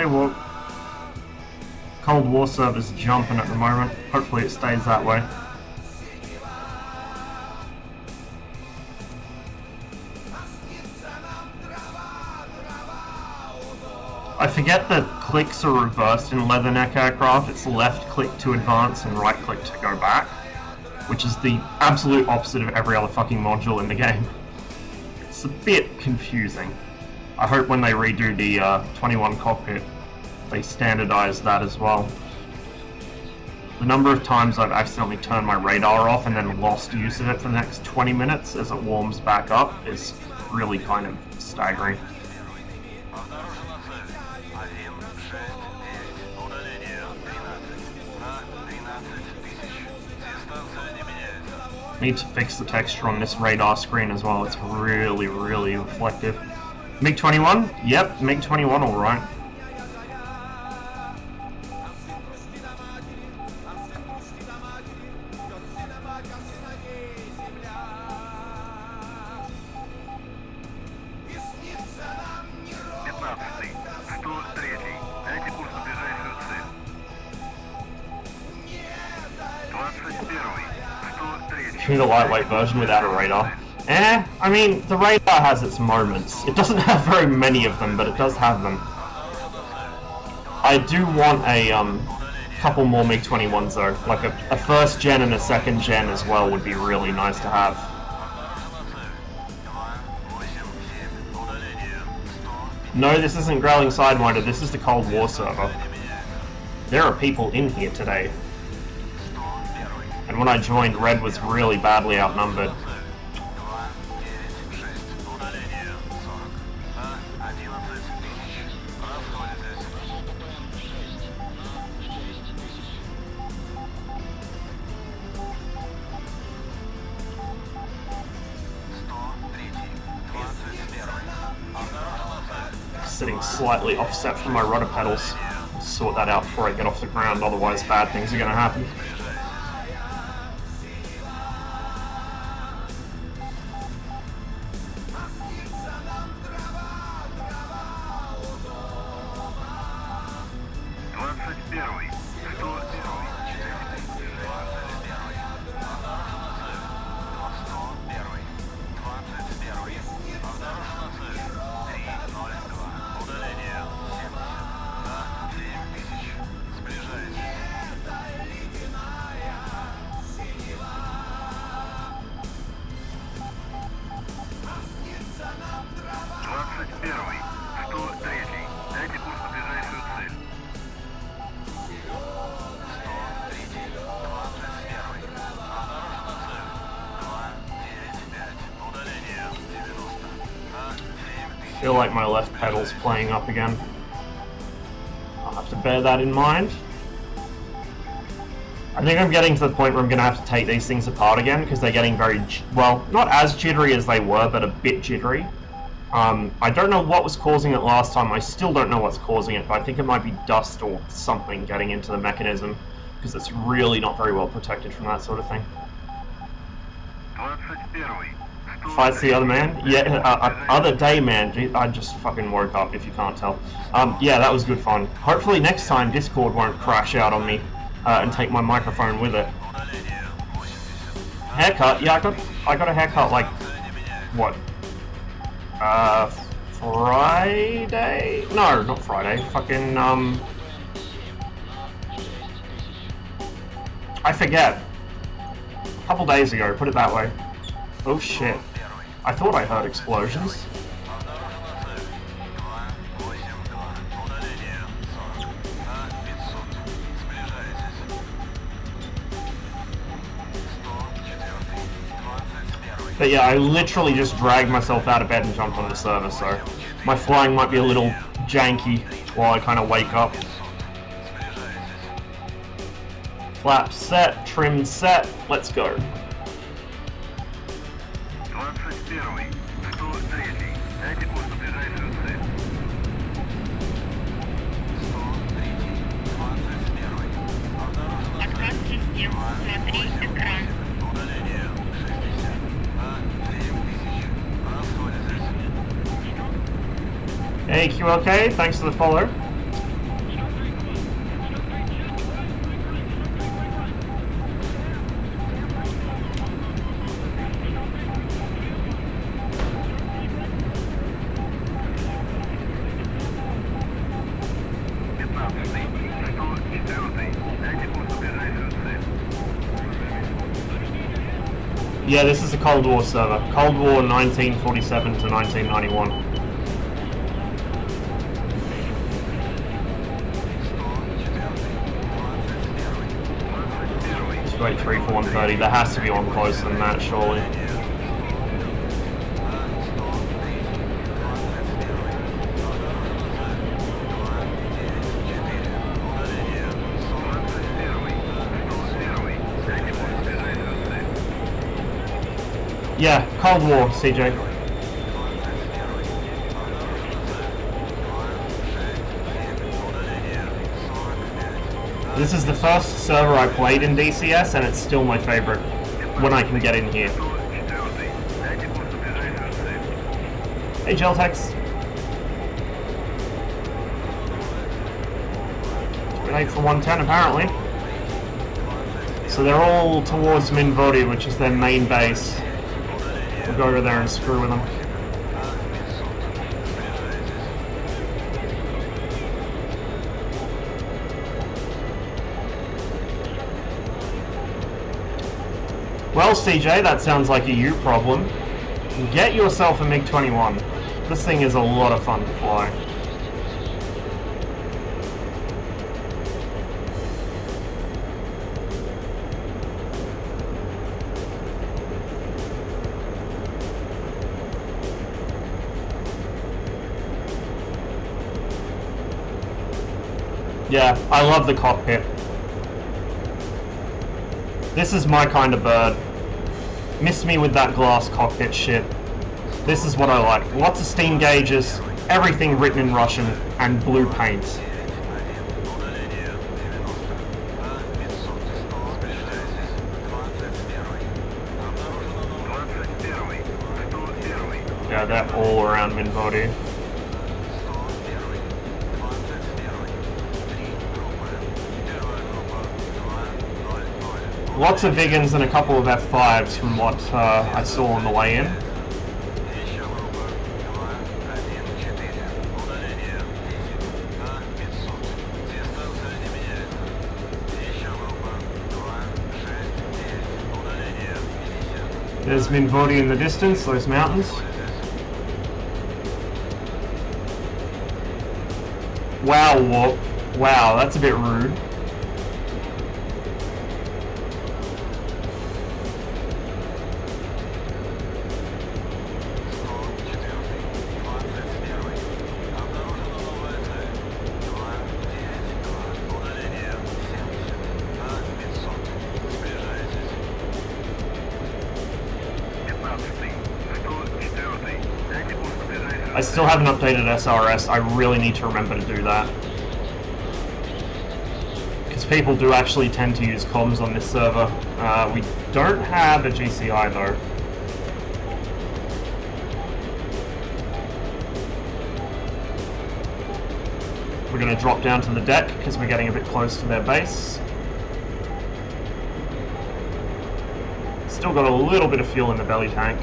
you what, Cold War server's jumping at the moment. Hopefully it stays that way. I forget that clicks are reversed in Leatherneck aircraft. It's left click to advance and right click to go back, which is the absolute opposite of every other fucking module in the game. It's a bit confusing. I hope when they redo the 21 cockpit, they standardize that as well. The number of times I've accidentally turned my radar off and then lost use of it for the next 20 minutes as it warms back up is really kind of staggering. Need to fix the texture on this radar screen as well. It's really, really reflective. MiG-21? Yep, MiG-21 alright. The lightweight version without a radar. I mean, the radar has its moments. It doesn't have very many of them, but it does have them. I do want a couple more MiG-21s though. Like a first gen and a second gen as well would be really nice to have. No, this isn't Growling Sidewinder, this is the Cold War server. There are people in here today. And when I joined, Red was really badly outnumbered. Sitting slightly offset from my rudder pedals. I'll sort that out before I get off the ground, otherwise bad things are going to happen. I feel like my left pedal's playing up again. I'll have to bear that in mind. I think I'm getting to the point where I'm going to have to take these things apart again because they're getting very, well, not as jittery as they were, but a bit jittery. I don't know what was causing it last time. I still don't know what's causing it, but I think it might be dust or something getting into the mechanism because it's really not very well protected from that sort of thing. Fights the other man? Yeah, other day man. I just fucking woke up if you can't tell. Yeah, that was good fun. Hopefully next time Discord won't crash out on me and take my microphone with it. Haircut? Yeah, I got a haircut like, what? Friday? No, not Friday. Fucking, I forget. A couple days ago, put it that way. Oh shit. I thought I heard explosions. But yeah, I literally just dragged myself out of bed and jumped on the server, so my flying might be a little janky while I kind of wake up. Flaps set, trim set, let's go. Hey QLK, thanks for the follow. Yeah, this is a Cold War server. Cold War 1947 to 1991. 283 for 130. There has to be one closer than that, surely. Yeah, Cold War, CJ. This is the first server I played in DCS, and it's still my favorite when I can get in here. Hey, Geltex. Grenade for 110, apparently. So they're all towards Minvodi, which is their main base. We'll go over there and screw with them. Well, CJ, that sounds like a you problem. Get yourself a MiG-21. This thing is a lot of fun to fly. Yeah, I love the cockpit. This is my kind of bird. Miss me with that glass cockpit shit. This is what I like. Lots of steam gauges, everything written in Russian, and blue paint. Yeah, they're all around Minvodi. Lots of Vigans and a couple of F5s from what I saw on the way in. There's Minvodi in the distance, those mountains. Wow, Warp. Wow, that's a bit rude. I still haven't updated SRS. I really need to remember to do that. Because people do actually tend to use comms on this server. We don't have a GCI though. We're going to drop down to the deck because we're getting a bit close to their base. Still got a little bit of fuel in the belly tank.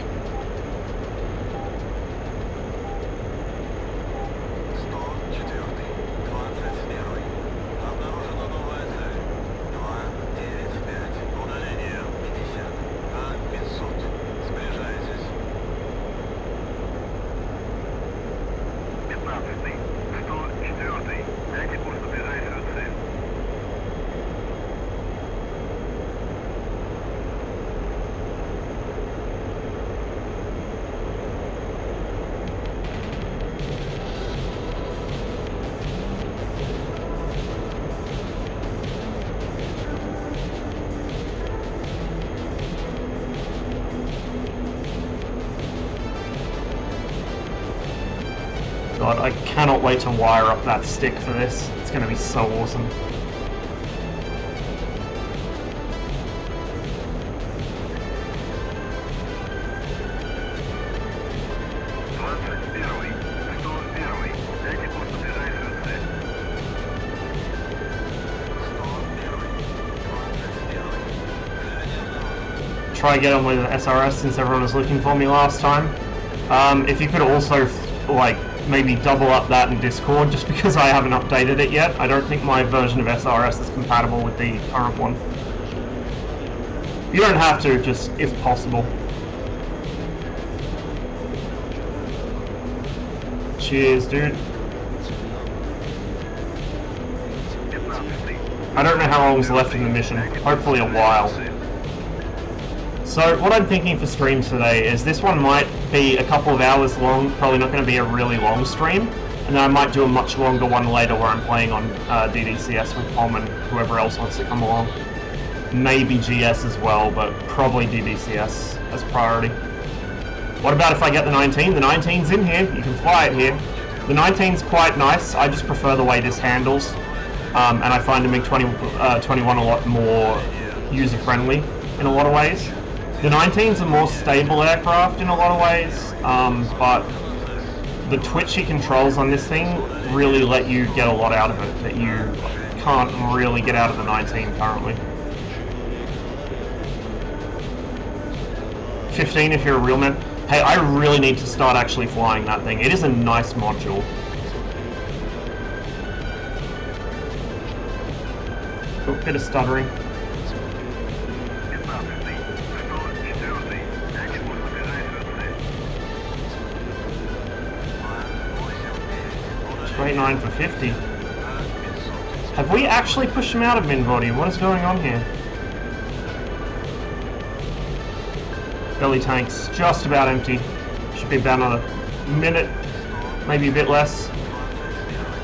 God, I cannot wait to wire up that stick for this. It's going to be so awesome. Try get on with SRS since everyone was looking for me last time. If you could also, like, maybe double up that in Discord, just because I haven't updated it yet. I don't think my version of SRS is compatible with the current one. You don't have to, just if possible. Cheers, dude. I don't know how long is left in the mission. Hopefully a while. So what I'm thinking for streams today is this one might be a couple of hours long, probably not going to be a really long stream, and then I might do a much longer one later where I'm playing on DCS with Pom and whoever else wants to come along. Maybe GS as well, but probably DCS as priority. What about if I get the 19? The 19's in here, you can fly it here. The 19's quite nice, I just prefer the way this handles, and I find the MiG-21 a lot more user-friendly in a lot of ways. The 19's a more stable aircraft in a lot of ways, but the twitchy controls on this thing really let you get a lot out of it that you can't really get out of the 19 currently. 15 if you're a real man. Hey, I really need to start actually flying that thing. It is a nice module. Oh, bit of stuttering. Straight 9 for 50. Have we actually pushed him out of min volume? What is going on here? Belly tank's just about empty. Should be about another minute, maybe a bit less.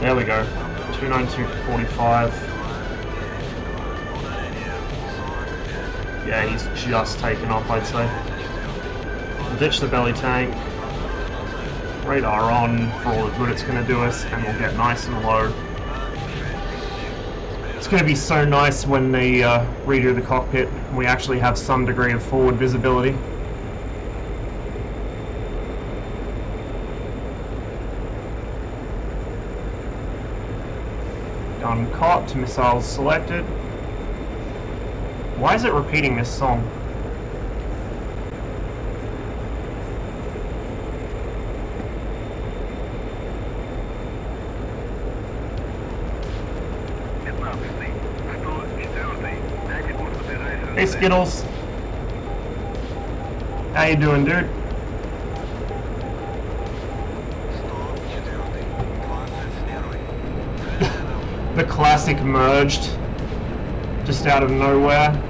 There we go. 292.45. Yeah, he's just taken off, I'd say. We'll ditch the belly tank. Radar on for all the good it's going to do us, and we'll get nice and low. It's going to be so nice when they redo the cockpit and we actually have some degree of forward visibility. Gun cocked, missiles selected. Why is it repeating this song? Hey Skittles. How you doing, dude? The classic merged just out of nowhere.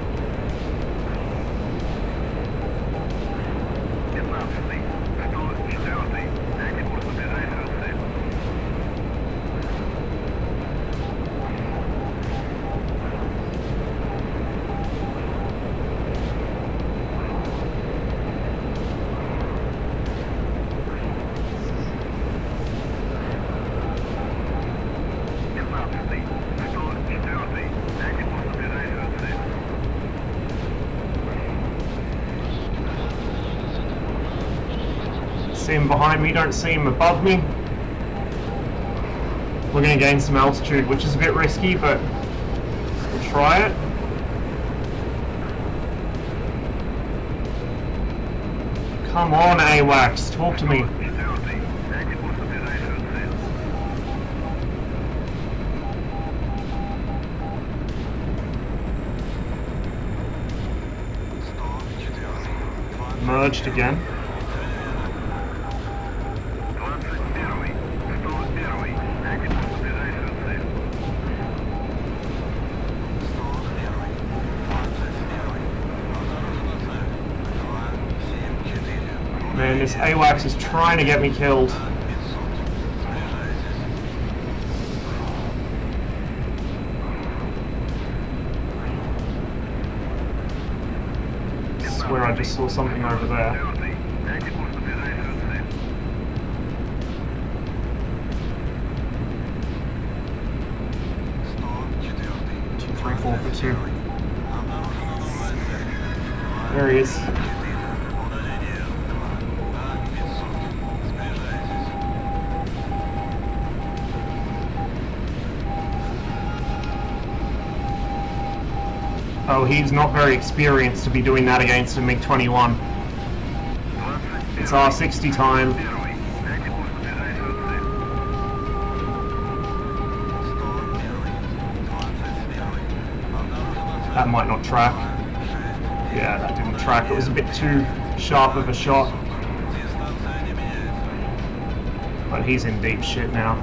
See him behind me, don't see him above me. We're going to gain some altitude, which is a bit risky, but we'll try it. Come on, AWACS, talk to me. Merged again. Man, this AWACS is trying to get me killed. I swear I just saw something over there. Two, three, 4 for 2. There he is. Oh, he's not very experienced to be doing that against a MiG-21. It's R60 time. That might not track. Yeah, that didn't track. It was a bit too sharp of a shot. But he's in deep shit now.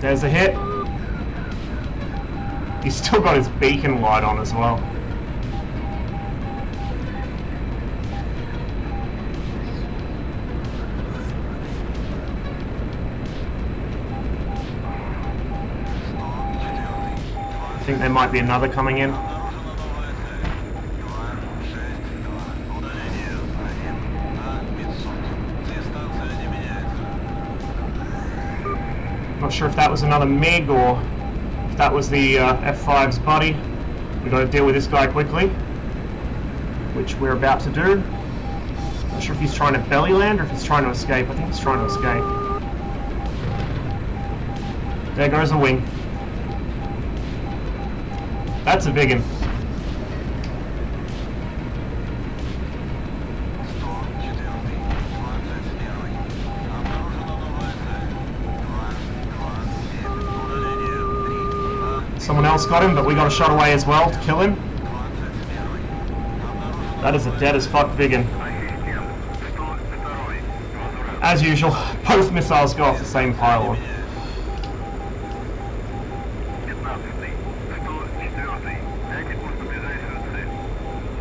There's a hit. He's still got his beacon light on as well. I think there might be another coming in. Not sure if that was another MiG or if that was the F5's buddy. We got to deal with this guy quickly, which we're about to do. Not sure if he's trying to belly land or if he's trying to escape. I think he's trying to escape. There goes a wing. That's a big one. Someone else got him, but we got a shot away as well to kill him. That is a dead as fuck Vigan. As usual, both missiles go off the same pylon.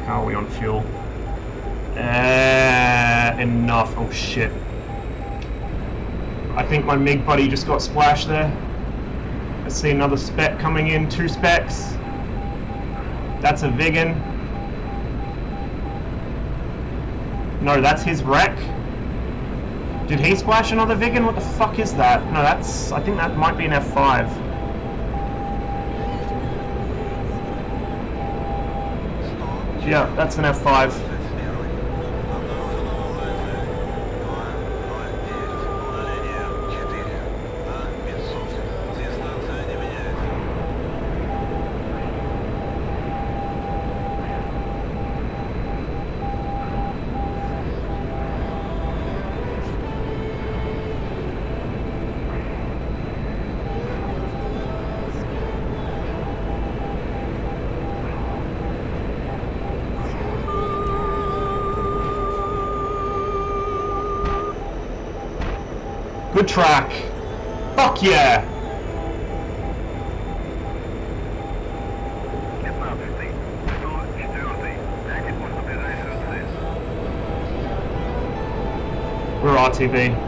How are we on fuel? Enough. Oh shit. I think my MiG buddy just got splashed there. I see another spec coming in, 2 specs. That's a Vigan. No, that's his wreck. Did he splash another Vigan? What the fuck is that? No, that's... I think that might be an F5. Yeah, that's an F5. Good track. Fuck yeah. We're RTV.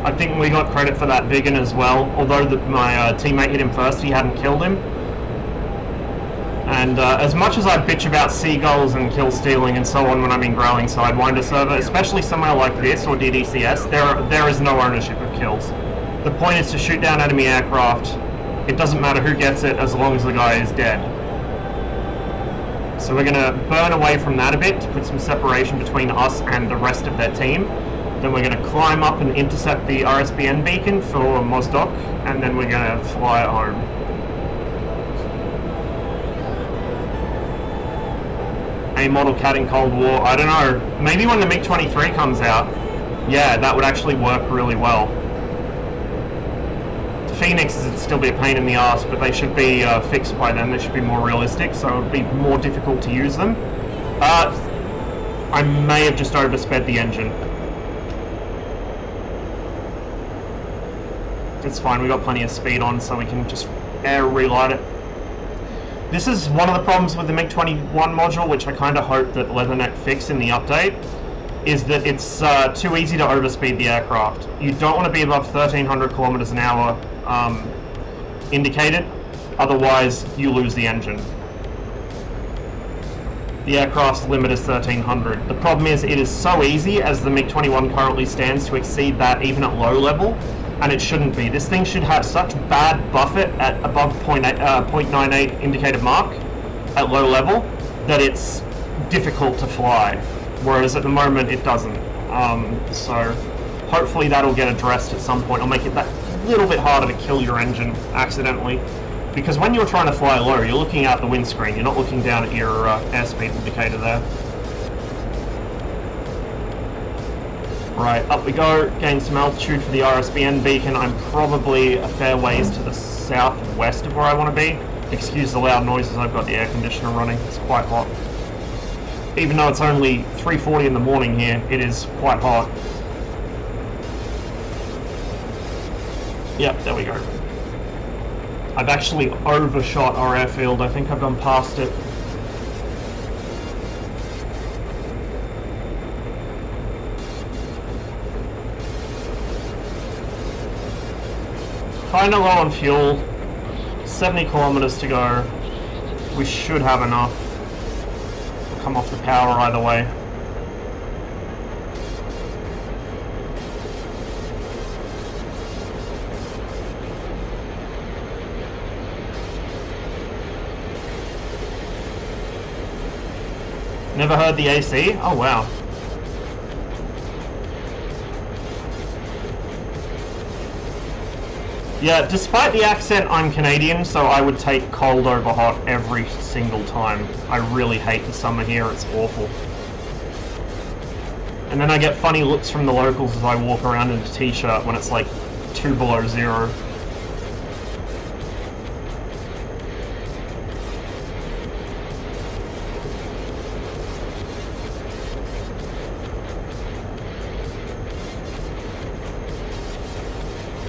I think we got credit for that Vigan as well, although my teammate hit him first, he hadn't killed him. And as much as I bitch about seagulls and kill stealing and so on when I'm in growling Sidewinder server, especially somewhere like this or DCS, there is no ownership of kills. The point is to shoot down enemy aircraft. It doesn't matter who gets it as long as the guy is dead. So we're going to burn away from that a bit to put some separation between us and the rest of their team. Then we're going to climb up and intercept the RSBN beacon for Mozdok, and then we're going to fly it home. A model cat in Cold War, I don't know, maybe when the MiG-23 comes out, yeah, that would actually work really well. The Phoenixes would still be a pain in the ass, but they should be fixed by then, they should be more realistic, so it would be more difficult to use them. I may have just oversped the engine. It's fine, we got plenty of speed on, so we can just air relight it. This is one of the problems with the MiG-21 module, which I kind of hope that Leatherneck fixed in the update, is that it's too easy to overspeed the aircraft. You don't want to be above 1,300 kilometers an hour indicated, otherwise you lose the engine. The aircraft's limit is 1,300. The problem is it is so easy, as the MiG-21 currently stands, to exceed that even at low level. And it shouldn't be. This thing should have such bad buffet at above 0.98 indicated mark at low level that it's difficult to fly. whereas at the moment it doesn't. So hopefully that'll get addressed at some point. It'll make it that little bit harder to kill your engine accidentally. Because when you're trying to fly low, you're looking out the windscreen, you're not looking down at your airspeed indicator there. Right, up we go, gain some altitude for the RSBN beacon. I'm probably a fair ways to the southwest of where I want to be. Excuse the loud noises, I've got the air conditioner running, it's quite hot. Even though it's only 3:40 in the morning here, it is quite hot. Yep, there we go. I've actually overshot our airfield. I think I've gone past it. Kinda low on fuel. 70 kilometers to go. We should have enough. We'll come off the power either way. Never heard the AC? Oh wow. Yeah, despite the accent, I'm Canadian, so I would take cold over hot every single time. I really hate the summer here, it's awful. And then I get funny looks from the locals as I walk around in a t-shirt when it's like 2 below zero.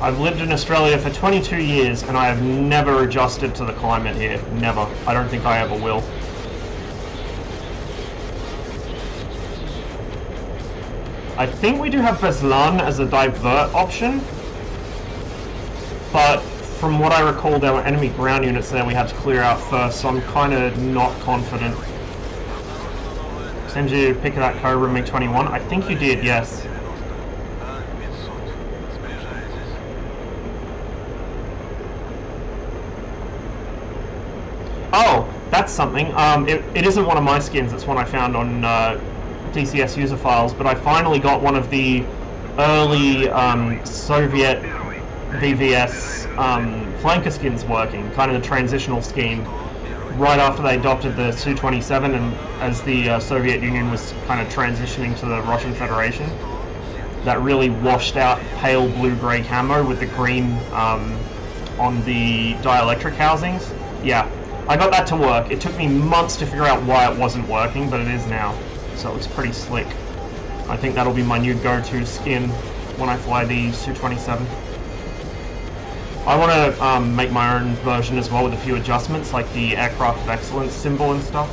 I've lived in Australia for 22 years and I have never adjusted to the climate here. Never. I don't think I ever will. I think we do have Beslan as a divert option, but from what I recall there were enemy ground units there we had to clear out first, so I'm kind of not confident. Send you pick that Cobra MiG-21? I think you did, yes. Oh, that's something. It isn't one of my skins, it's one I found on DCS user files, but I finally got one of the early Soviet VVS flanker skins working, kind of the transitional scheme, right after they adopted the Su-27 and as the Soviet Union was kind of transitioning to the Russian Federation. That really washed out pale blue-grey camo with the green on the dielectric housings. Yeah. I got that to work. It took me months to figure out why it wasn't working, but it is now. So it looks pretty slick. I think that'll be my new go-to skin when I fly the Su-27. I want to make my own version as well with a few adjustments, like the Aircraft of Excellence symbol and stuff.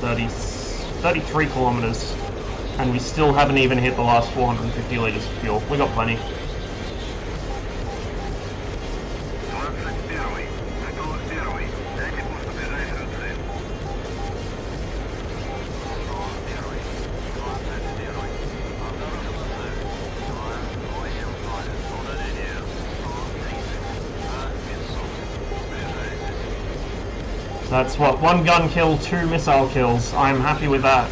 33 kilometers, and we still haven't even hit the last 450 liters of fuel. We got plenty. That's what, 1 gun kill, 2 missile kills. I'm happy with that.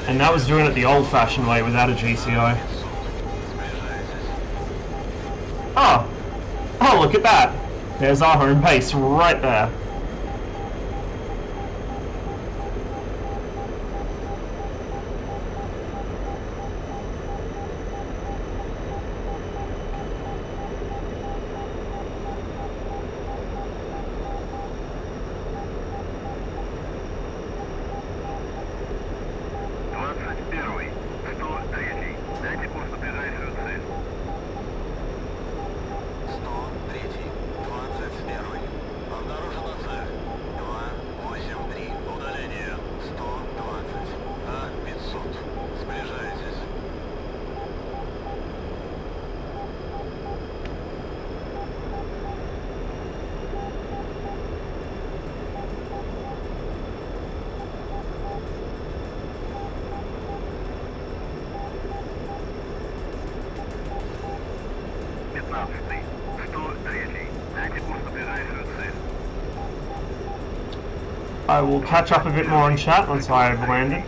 And that was doing it the old-fashioned way without a GCI. Oh! Oh, look at that! There's our home base right there. I will catch up a bit more in chat once I have landed.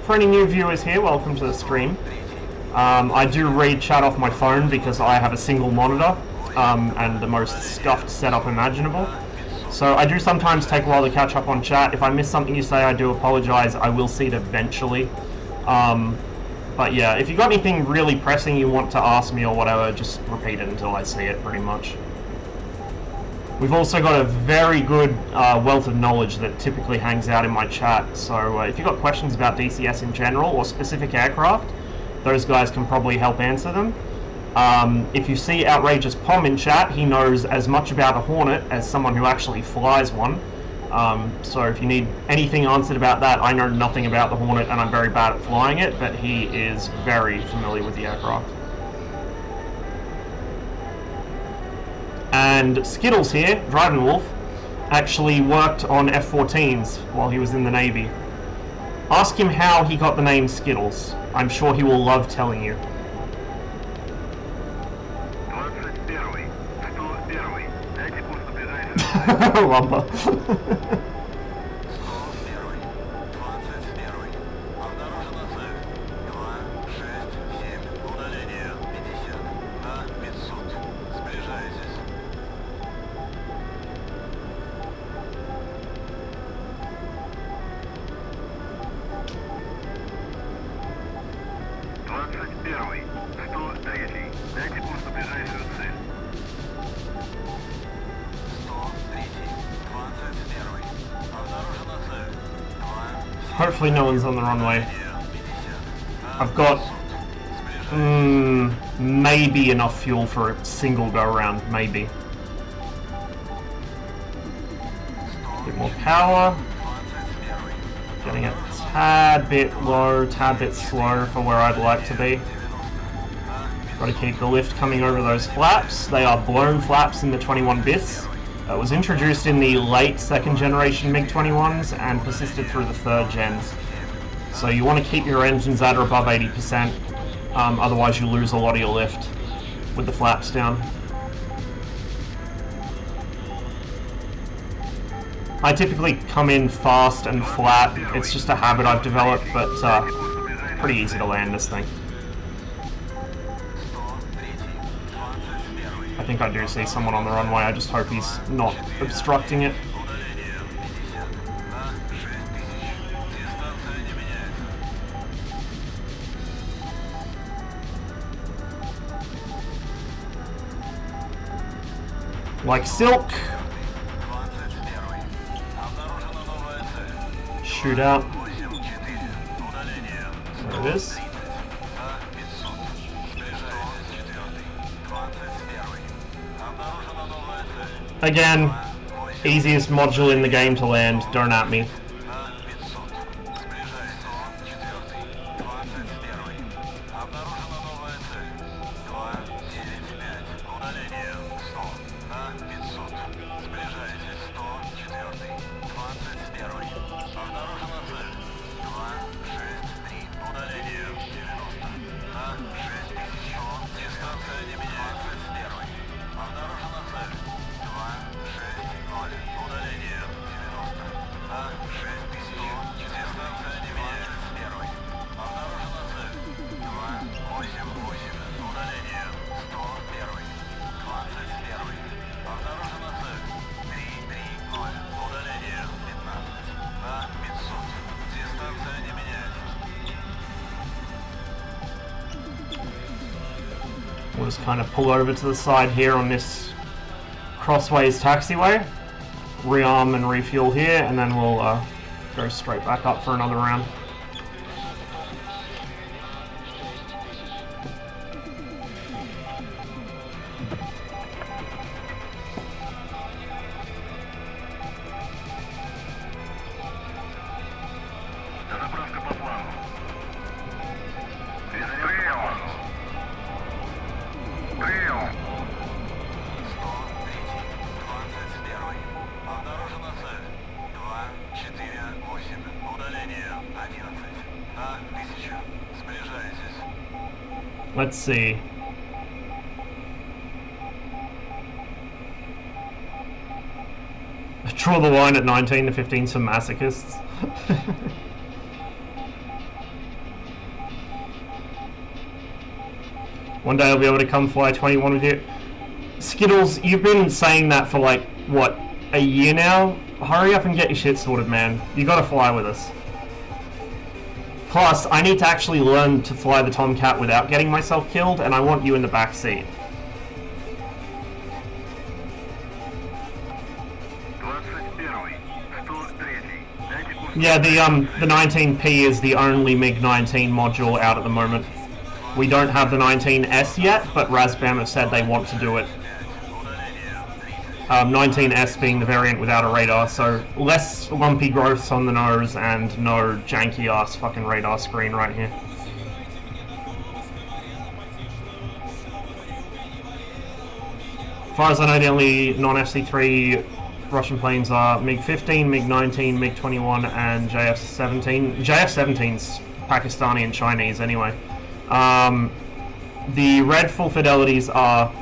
For any new viewers here, welcome to the stream. I do read chat off my phone because I have a single monitor and the most scuffed setup imaginable. So I do sometimes take a while to catch up on chat. If I miss something you say, I do apologize. I will see it eventually. But yeah, if you got anything really pressing you want to ask me or whatever, just repeat it until I see it, pretty much. We've also got a very good wealth of knowledge that typically hangs out in my chat, so if you've got questions about DCS in general or specific aircraft, those guys can probably help answer them. If you see Outrageous Pom in chat, he knows as much about a Hornet as someone who actually flies one. So if you need anything answered about that, I know nothing about the Hornet and I'm very bad at flying it, but he is very familiar with the aircraft. And Skittles here, Driving Wolf, actually worked on F-14s while he was in the Navy. Ask him how he got the name Skittles. I'm sure he will love telling you. Lumber. Hopefully no one's on the runway. I've got maybe enough fuel for a single go around, maybe. A bit more power. Getting a tad bit low, tad bit slow for where I'd like to be. Got to keep the lift coming over those flaps. They are blown flaps in the 21 bis. It was introduced in the late second generation MiG-21s and persisted through the third gens. So you want to keep your engines at or above 80%, otherwise you lose a lot of your lift with the flaps down. I typically come in fast and flat. It's just a habit I've developed, but it's pretty easy to land this thing. I think I do see someone on the runway, I just hope he's not obstructing it. Like silk. Shoot out. There it is. Again, easiest module in the game to land, don't at me. We'll just kind of pull over to the side here on this crossways taxiway, rearm and refuel here, and then we'll go straight back up for another round. Let's see. Draw the line at 19 to 15 some masochists. One day I'll be able to come fly 21 with you. Skittles, you've been saying that for like, what, a year now? Hurry up and get your shit sorted, man. You gotta fly with us. Plus, I need to actually learn to fly the Tomcat without getting myself killed, and I want you in the back seat. Yeah, the 19P is the only MiG-19 module out at the moment. We don't have the 19S yet, but Razbam have said they want to do it. 19S being the variant without a radar, so less lumpy growths on the nose and no janky ass fucking radar screen right here. As far as I know, the only non-FC3 Russian planes are MiG-15, MiG-19, MiG-21, and JF-17. JF-17's Pakistani and Chinese anyway. The red full fidelities are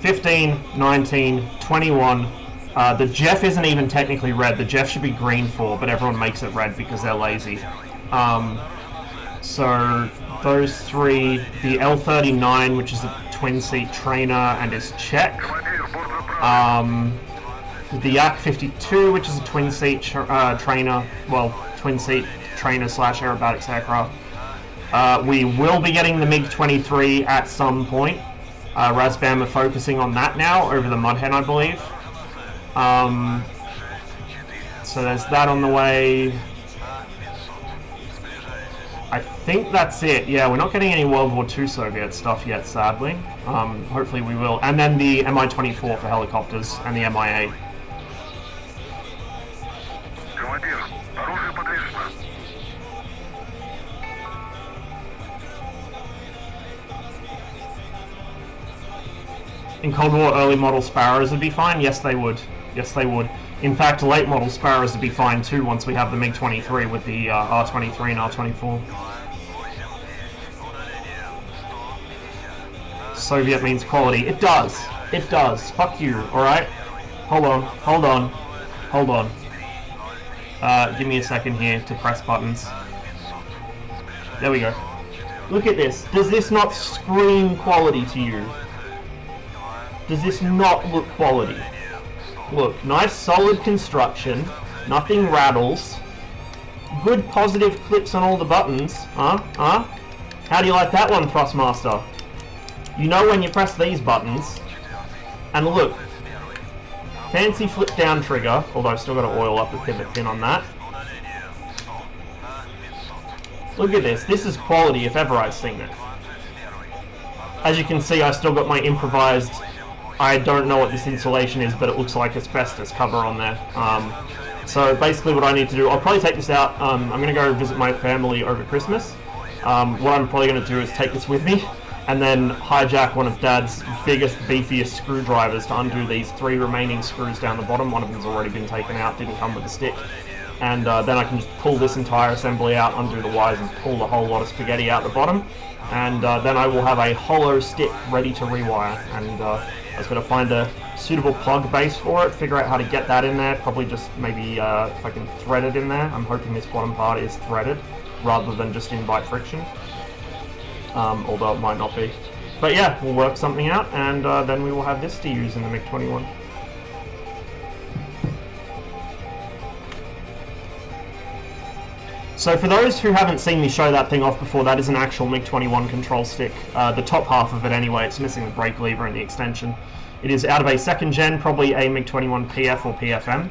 15, 19, 21. The Jeff isn't even technically red. The Jeff should be green for, but everyone makes it red because they're lazy. So those three, the L-39, which is a twin-seat trainer and is Czech. The Yak-52, which is a twin-seat trainer, well, twin-seat trainer / aerobatics aircraft. We will be getting the MiG-23 at some point. Razbam are focusing on that now over the Mudhen, I believe. So there's that on the way. I think that's it. Yeah, we're not getting any World War II Soviet stuff yet, sadly. Hopefully we will. And then the Mi-24 for helicopters and the MIA. In Cold War, early model Sparrows would be fine? Yes, they would. Yes, they would. In fact, late model Sparrows would be fine too once we have the MiG-23 with the R-23 and R-24. Soviet means quality. It does. It does. Fuck you, alright? Hold on. Hold on. Hold on. Give me a second here to press buttons. There we go. Look at this. Does this not scream quality to you? Does this not look quality? Look, nice solid construction, nothing rattles, good positive clicks on all the buttons, huh? How do you like that one, Thrustmaster? You know when you press these buttons, and look, fancy flip down trigger, although I've still got to oil up the pivot pin on that. Look at this is quality if ever I've seen it. As you can see, I still got my improvised, I don't know what this insulation is, but it looks like asbestos cover on there. So basically what I need to do, I'll probably take this out, I'm going to go visit my family over Christmas. What I'm probably going to do is take this with me, and then hijack one of Dad's biggest, beefiest screwdrivers to undo these 3 remaining screws down the bottom. One of them's already been taken out, didn't come with a stick. And then I can just pull this entire assembly out, undo the wires, and pull the whole lot of spaghetti out the bottom. And then I will have a hollow stick ready to rewire. And I was going to find a suitable plug base for it, figure out how to get that in there, probably just maybe if I can thread it in there. I'm hoping this bottom part is threaded, rather than just invite friction. Although it might not be. But yeah, we'll work something out, and then we will have this to use in the MiG-21. So for those who haven't seen me show that thing off before, that is an actual MiG-21 control stick. The top half of it anyway, it's missing the brake lever and the extension. It is out of a 2nd gen, probably a MiG-21 PF or PFM.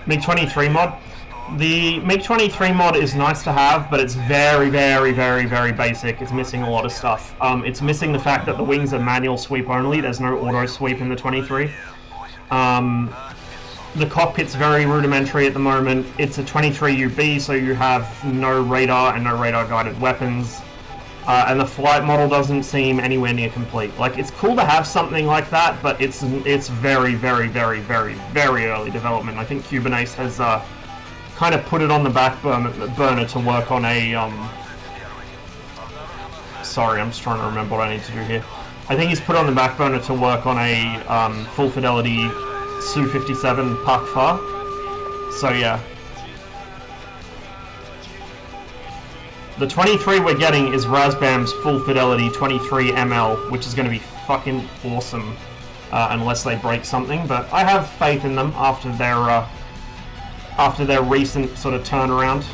MiG-23 mod. The MiG-23 mod is nice to have, but it's very, very, very, very basic. It's missing a lot of stuff. It's missing the fact that the wings are manual sweep only. There's no auto sweep in the 23. The cockpit's very rudimentary at the moment. It's a 23 UB, so you have no radar and no radar guided weapons. And the flight model doesn't seem anywhere near complete. Like, it's cool to have something like that, but it's very, very, very, very, very early development. I think Cubanase has kind of put it on the back burner to work on a... Sorry, I'm just trying to remember what I need to do here. I think he's put on the back burner to work on a full fidelity Su-57 Pak-Fa. So yeah. The 23 we're getting is Razbam's full fidelity 23 ML, which is going to be fucking awesome, unless they break something. But I have faith in them after their recent sort of turnaround.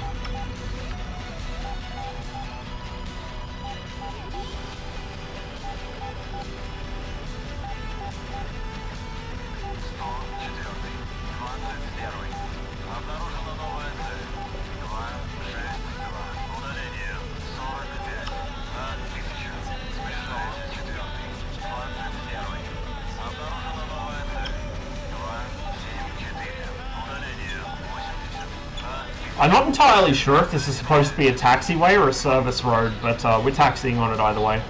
I'm not entirely sure if this is supposed to be a taxiway or a service road, but we're taxiing on it either way.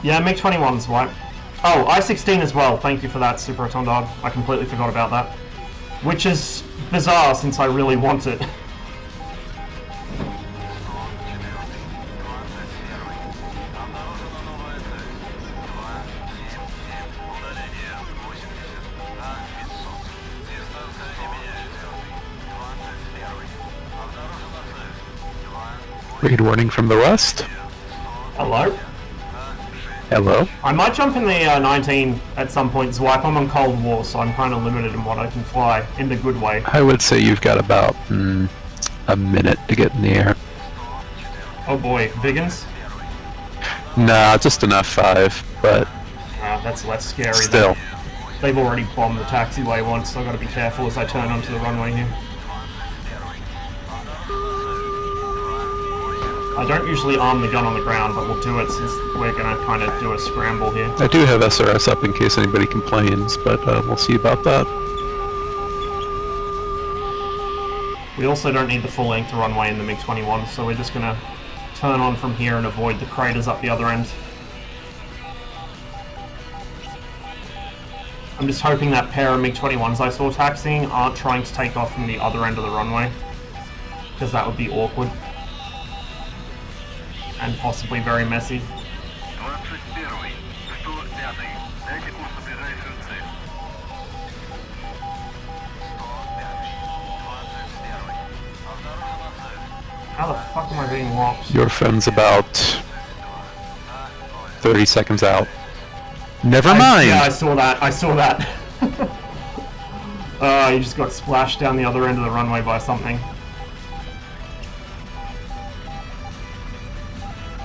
Yeah, MiG-21's white. Oh, I-16 as well. Thank you for that, Super Rotondog. I completely forgot about that. Which is bizarre since I really want it. Read warning from the west. Hello? Hello. I might jump in the 19 at some point, Zwipe. I'm on Cold War, so I'm kind of limited in what I can fly, in the good way. I would say you've got about a minute to get in the air. Oh boy, Viggins? Nah, just enough 5, but... that's less scary. Still. Then. They've already bombed the taxiway once, so I've got to be careful as I turn onto the runway here. I don't usually arm the gun on the ground, but we'll do it since we're going to kind of do a scramble here. I do have SRS up in case anybody complains, but we'll see about that. We also don't need the full length runway in the MiG-21, so we're just going to turn on from here and avoid the craters up the other end. I'm just hoping that pair of MiG-21s I saw taxiing aren't trying to take off from the other end of the runway, because that would be awkward. And possibly very messy. How the fuck am I being locked? Your phone's about 30 seconds out. Never mind! Yeah, I saw that. I saw that. You just got splashed down the other end of the runway by something.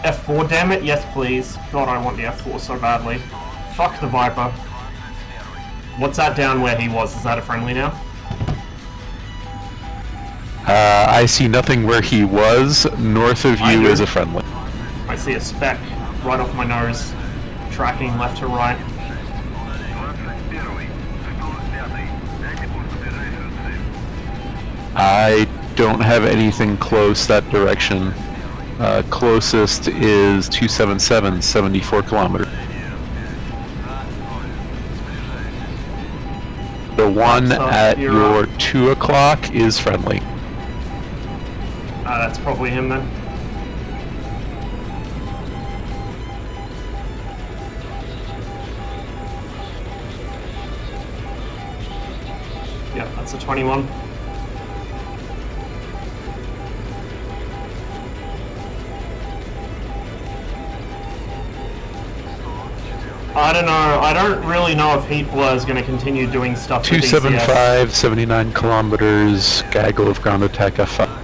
F4, damn it, yes please. God, I want the F4 so badly. Fuck the Viper. What's that down where he was? Is that a friendly now? I see nothing where he was. North of you is a friendly. I see a speck right off my nose, tracking left to right. I don't have anything close that direction. Closest is 277, 74 kilometers. The one at your 2 o'clock is friendly. That's probably him then. Yeah, that's a 21. I don't know. I don't really know if Heat Blur is going to continue doing stuff. 275, 79 kilometers, gaggle of ground attack F5.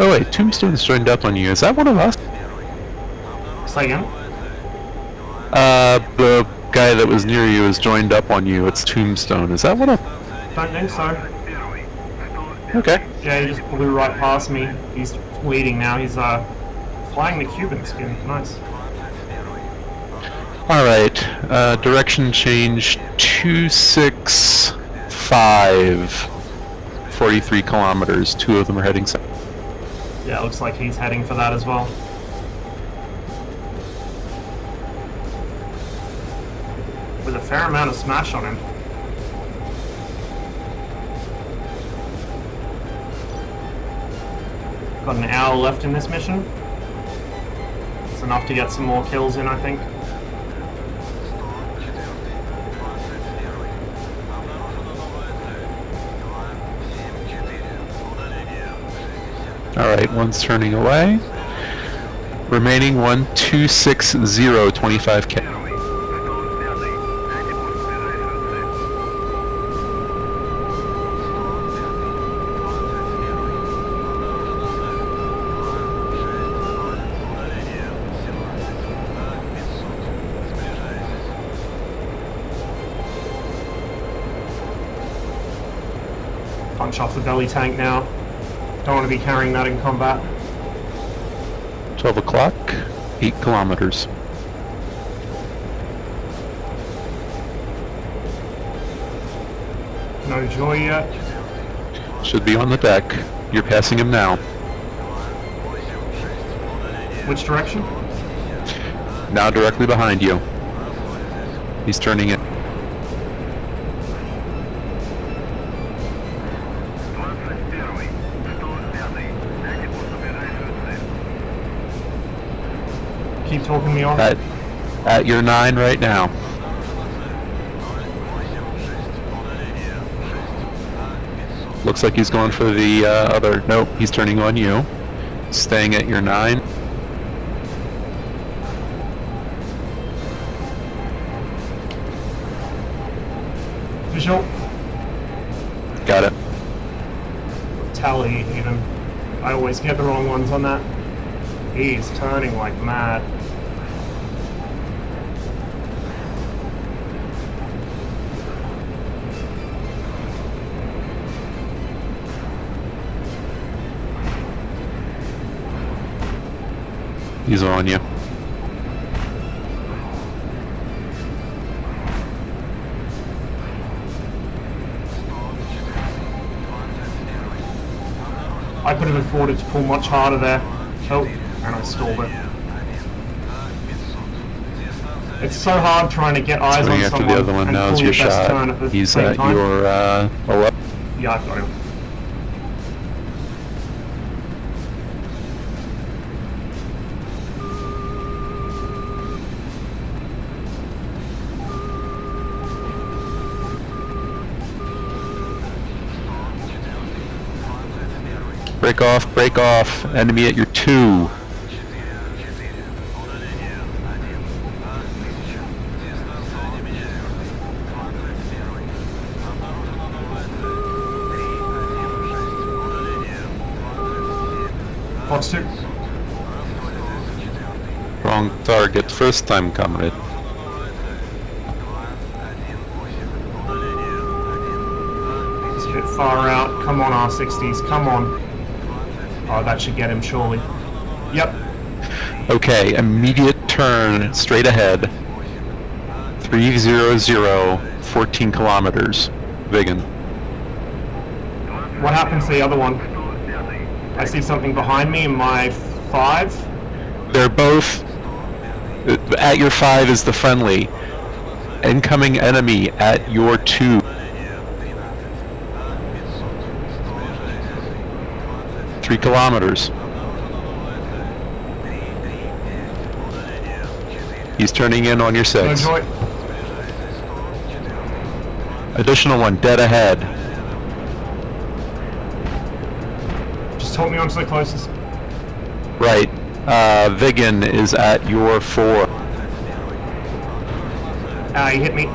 Oh wait, Tombstone's joined up on you. Is that one of us? Say again? The guy that was near you is joined up on you. It's Tombstone. Is that one of... Don't think so. Okay. Yeah, he just blew right past me. He's leading now. He's flying the Cuban skin. Nice. Alright, direction change 265, 43 kilometers. 2 of them are heading south. Yeah, it looks like he's heading for that as well. With a fair amount of smash on him. Got an hour left in this mission. It's enough to get some more kills in, I think. Alright, one's turning away. Remaining 1260, 25k. Punch off the belly tank now. Don't want to be carrying that in combat. 12 o'clock, 8 kilometers. No joy yet. Should be on the deck. You're passing him now. Which direction? Now directly behind you. He's turning it. Keep talking me on. At your 9 right now. Looks like he's going for the other... Nope, he's turning on you. Staying at your 9. Visual. Got it. Tally, even. I always get the wrong ones on that. He's turning like mad. He's on you. I could have afforded to pull much harder there. Oh, and I stalled it. It's so hard trying to get eyes on after someone the other one. and Now pull is your your best shot. turn at the He's same at time. your 11. Yeah, I've got him. Break off, break off. Enemy at your 2. Box 2. Wrong target first time, comrade. It's a bit far out. Come on, R60s. Come on. Oh, that should get him, surely. Yep. Okay, immediate turn straight ahead. 300, 14 kilometers. Vegan. What happens to the other one? I see something behind me in my 5. They're both... At your 5 is the friendly. Incoming enemy at your 2. 3 kilometers. He's turning in on your 6. No joy. Additional one dead ahead. Just hold me on to the closest. Right. Vigan is at your 4. He hit me.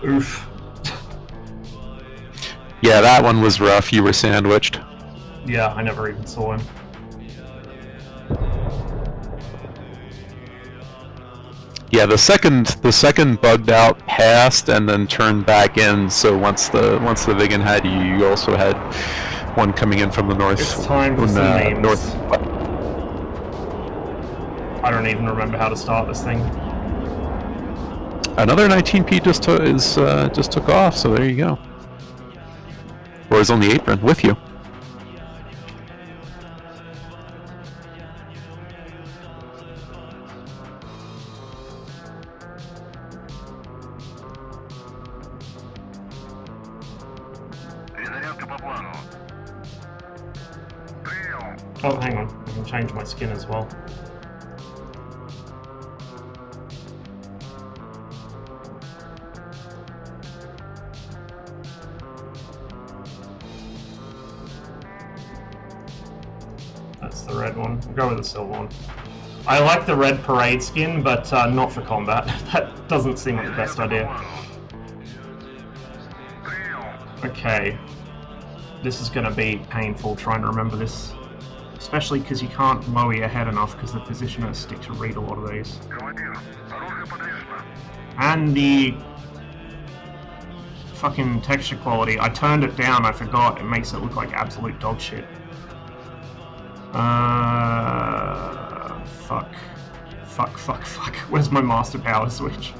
Oof. Yeah, that one was rough. You were sandwiched. Yeah, I never even saw him. Yeah, the second bugged out passed and then turned back in. So once the Vigan had you, you also had one coming in from the north. It's time for some memes. North. I don't even remember how to start this thing. Another 19P just took off. So there you go. Or is on the apron with you. Oh, hang on. I can change my skin as well. That's the red one. We'll go with the silver one. I like the red parade skin, but not for combat. That doesn't seem like the best idea. Okay. This is going to be painful trying to remember this. Especially because you can't mow your head enough because the positioners stick to read a lot of these. And the fucking texture quality. I turned it down, I forgot. It makes it look like absolute dog shit. Fuck. Where's my master power switch?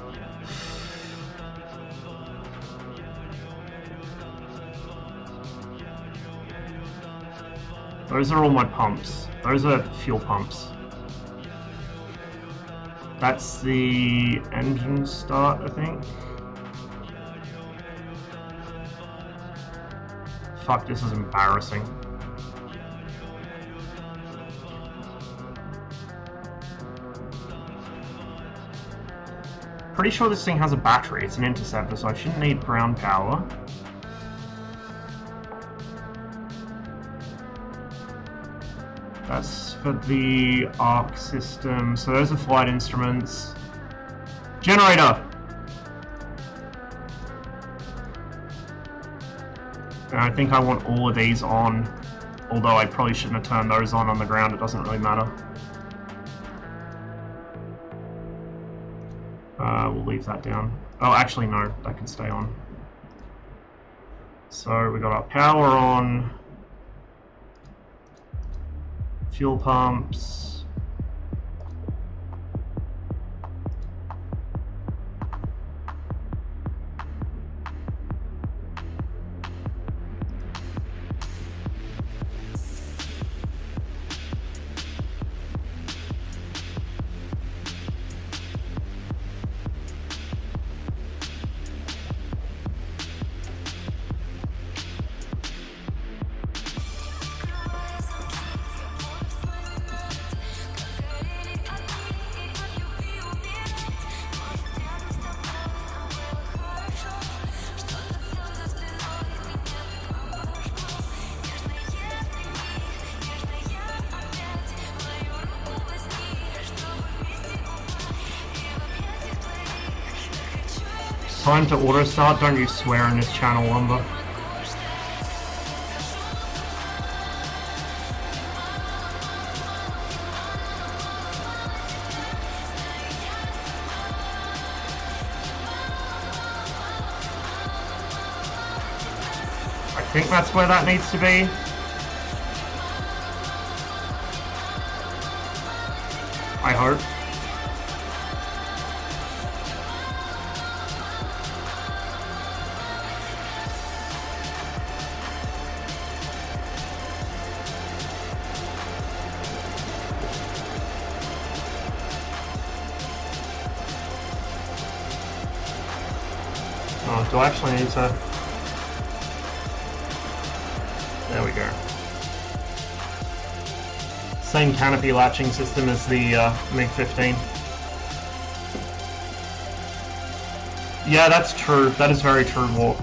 Those are all my pumps. Those are fuel pumps. That's the engine start, I think. Fuck, this is embarrassing. Pretty sure this thing has a battery. It's an interceptor, so I shouldn't need ground power. That's for the arc system. So those are flight instruments. Generator! And I think I want all of these on, although I probably shouldn't have turned those on the ground. It doesn't really matter. We'll leave that down. Oh, actually no, that can stay on. So we got our power on. Fuel pumps. Time to auto start, don't you swear in this channel, Lumber. I think that's where that needs to be. I hope. Oh, do I actually need to... There we go. Same canopy latching system as the MiG-15. Yeah, that's true. That is very true, Warp.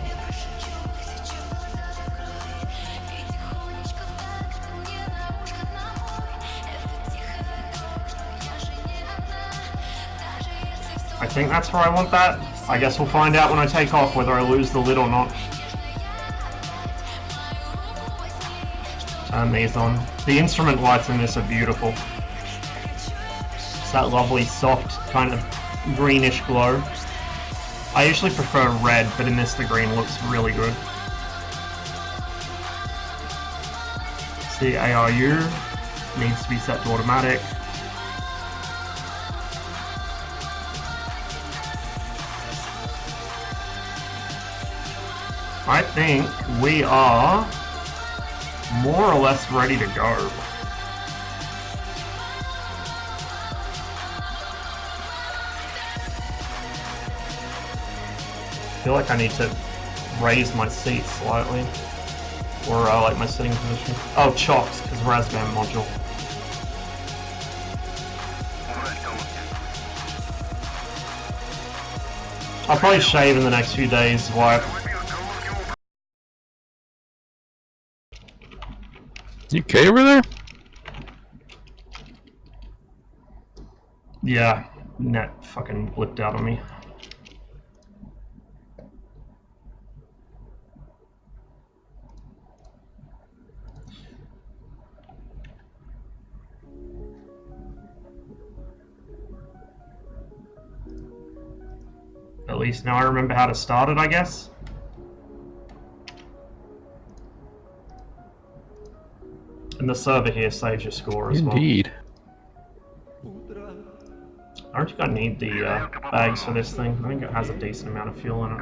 I think that's where I want that. I guess we'll find out when I take off whether I lose the lid or not. Turn these on. The instrument lights in this are beautiful. It's that lovely, soft, kind of greenish glow. I usually prefer red, but in this the green looks really good. See, ARU needs to be set to automatic. I think we are more or less ready to go. I feel like I need to raise my seat slightly, or like my sitting position. Oh, chocks, because Razbam module. I'll probably shave in the next few days, wipe. You okay over there? Yeah, net fucking blipped out on me. At least now I remember how to start it, I guess. And the server here saves your score as well. Indeed. I don't think I need the bags for this thing. I think it has a decent amount of fuel in it.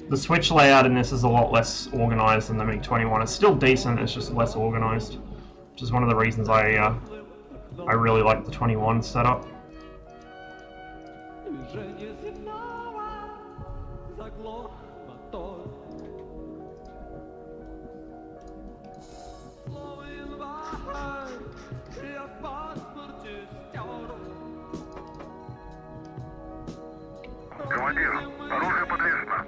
The switch layout in this is a lot less organized than the MiG-21. It's still decent, it's just less organized. Which is one of the reasons I really like the 21 setup. Командир, оружие подвешено.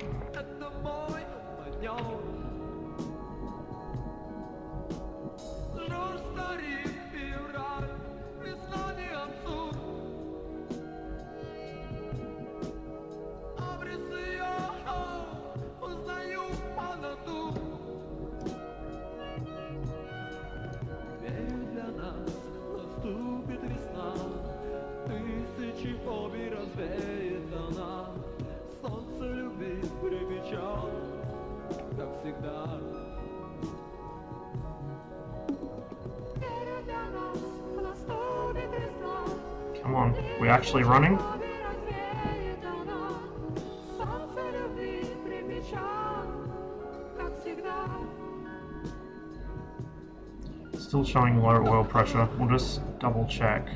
Come on, we actually running? Still showing low oil pressure. We'll just double check.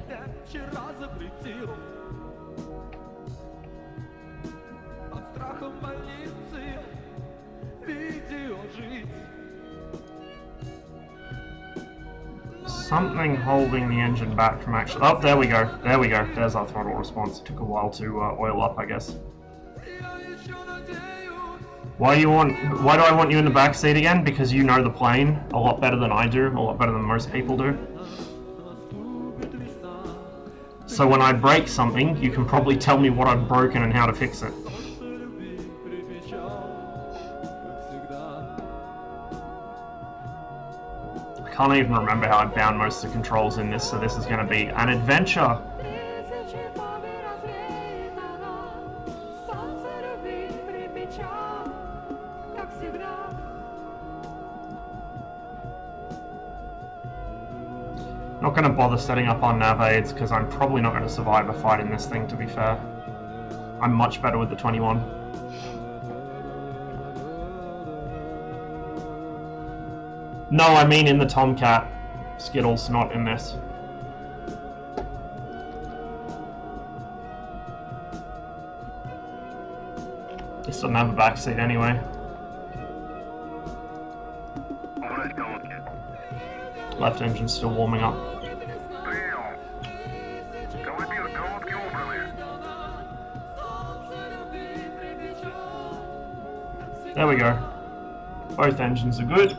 Something holding the engine back from actually... Oh, there we go. There we go. There's our throttle response. It took a while to oil up, I guess. Why do I want you in the back seat again? Because you know the plane a lot better than I do, a lot better than most people do. So when I break something, you can probably tell me what I've broken and how to fix it. I can't even remember how I bound most of the controls in this, so this is going to be an adventure. Not going to bother setting up on nav aids because I'm probably not going to survive a fight in this thing, to be fair. I'm much better with the 21. No, I mean in the Tomcat. Skittles, not in this. This doesn't have a backseat anyway. Left engine's still warming up. There we go. Both engines are good.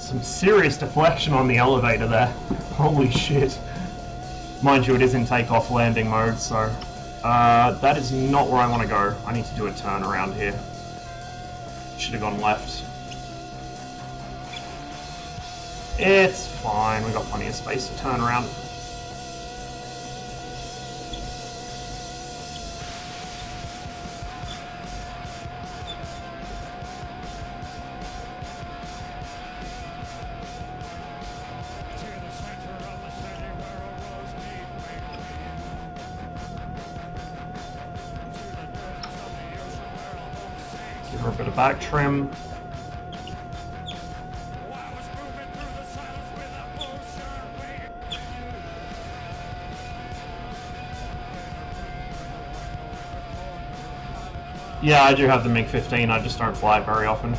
Some serious deflection on the elevator there. Holy shit. Mind you, it is in takeoff landing mode, so... that is not where I want to go. I need to do a turn around here. Should have gone left. It's fine, we got plenty of space to turn around. Give her a bit of back trim. Yeah, I do have the MiG-15, I just don't fly it very often.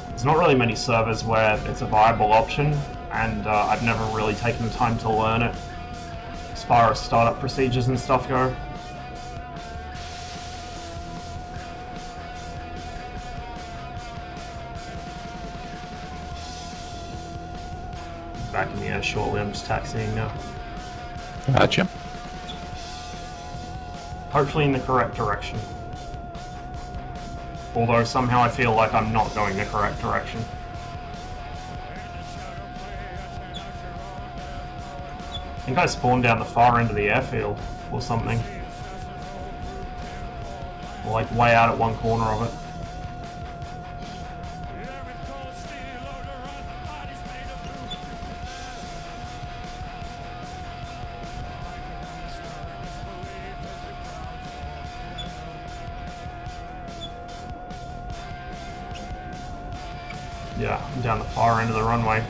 There's not really many servers where it's a viable option, and I've never really taken the time to learn it as far as startup procedures and stuff go. Back in the air shortly, I'm just taxiing now. Gotcha. Hopefully in the correct direction. Although somehow I feel like I'm not going the correct direction. I think I spawned down the far end of the airfield or something. Or like way out at one corner of it. Yeah, I'm down the far end of the runway.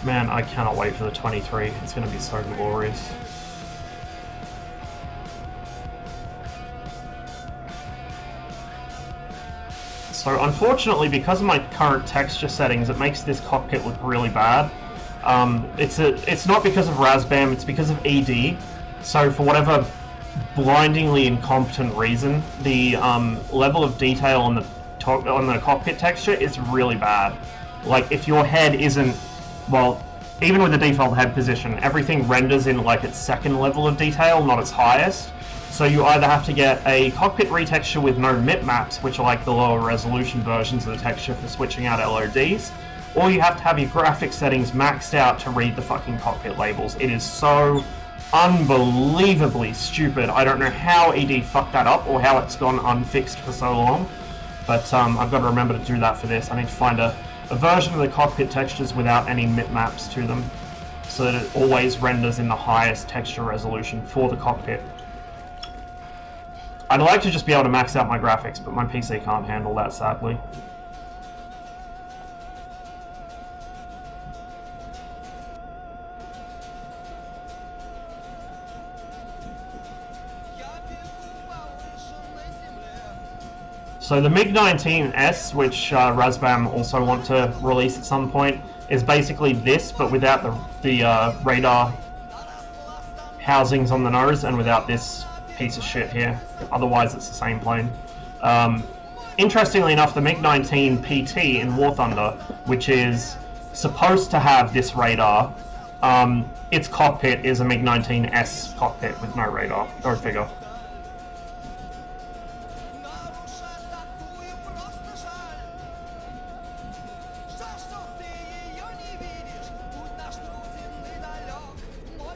Man, I cannot wait for the 23. It's going to be so glorious. So unfortunately, because of my current texture settings, it makes this cockpit look really bad. It's not because of RASBAM, it's because of ED. So for whatever blindingly incompetent reason, the level of detail on the cockpit texture is really bad. Like, if your head isn't... Well, even with the default head position, everything renders in like its second level of detail, not its highest. So you either have to get a cockpit retexture with no MIP maps, which are like the lower resolution versions of the texture for switching out LODs, or you have to have your graphics settings maxed out to read the fucking cockpit labels. It is so unbelievably stupid. I don't know how ED fucked that up or how it's gone unfixed for so long, but I've got to remember to do that for this. I need to find a version of the cockpit textures without any MIP maps to them, so that it always renders in the highest texture resolution for the cockpit. I'd like to just be able to max out my graphics, but my PC can't handle that, sadly. So the MiG-19S, which RASBAM also want to release at some point, is basically this, but without the radar housings on the nose and without this piece of shit here. Otherwise, it's the same plane. Interestingly enough, the MiG-19 PT in War Thunder, which is supposed to have this radar, its cockpit is a MiG-19S cockpit with no radar. Go figure.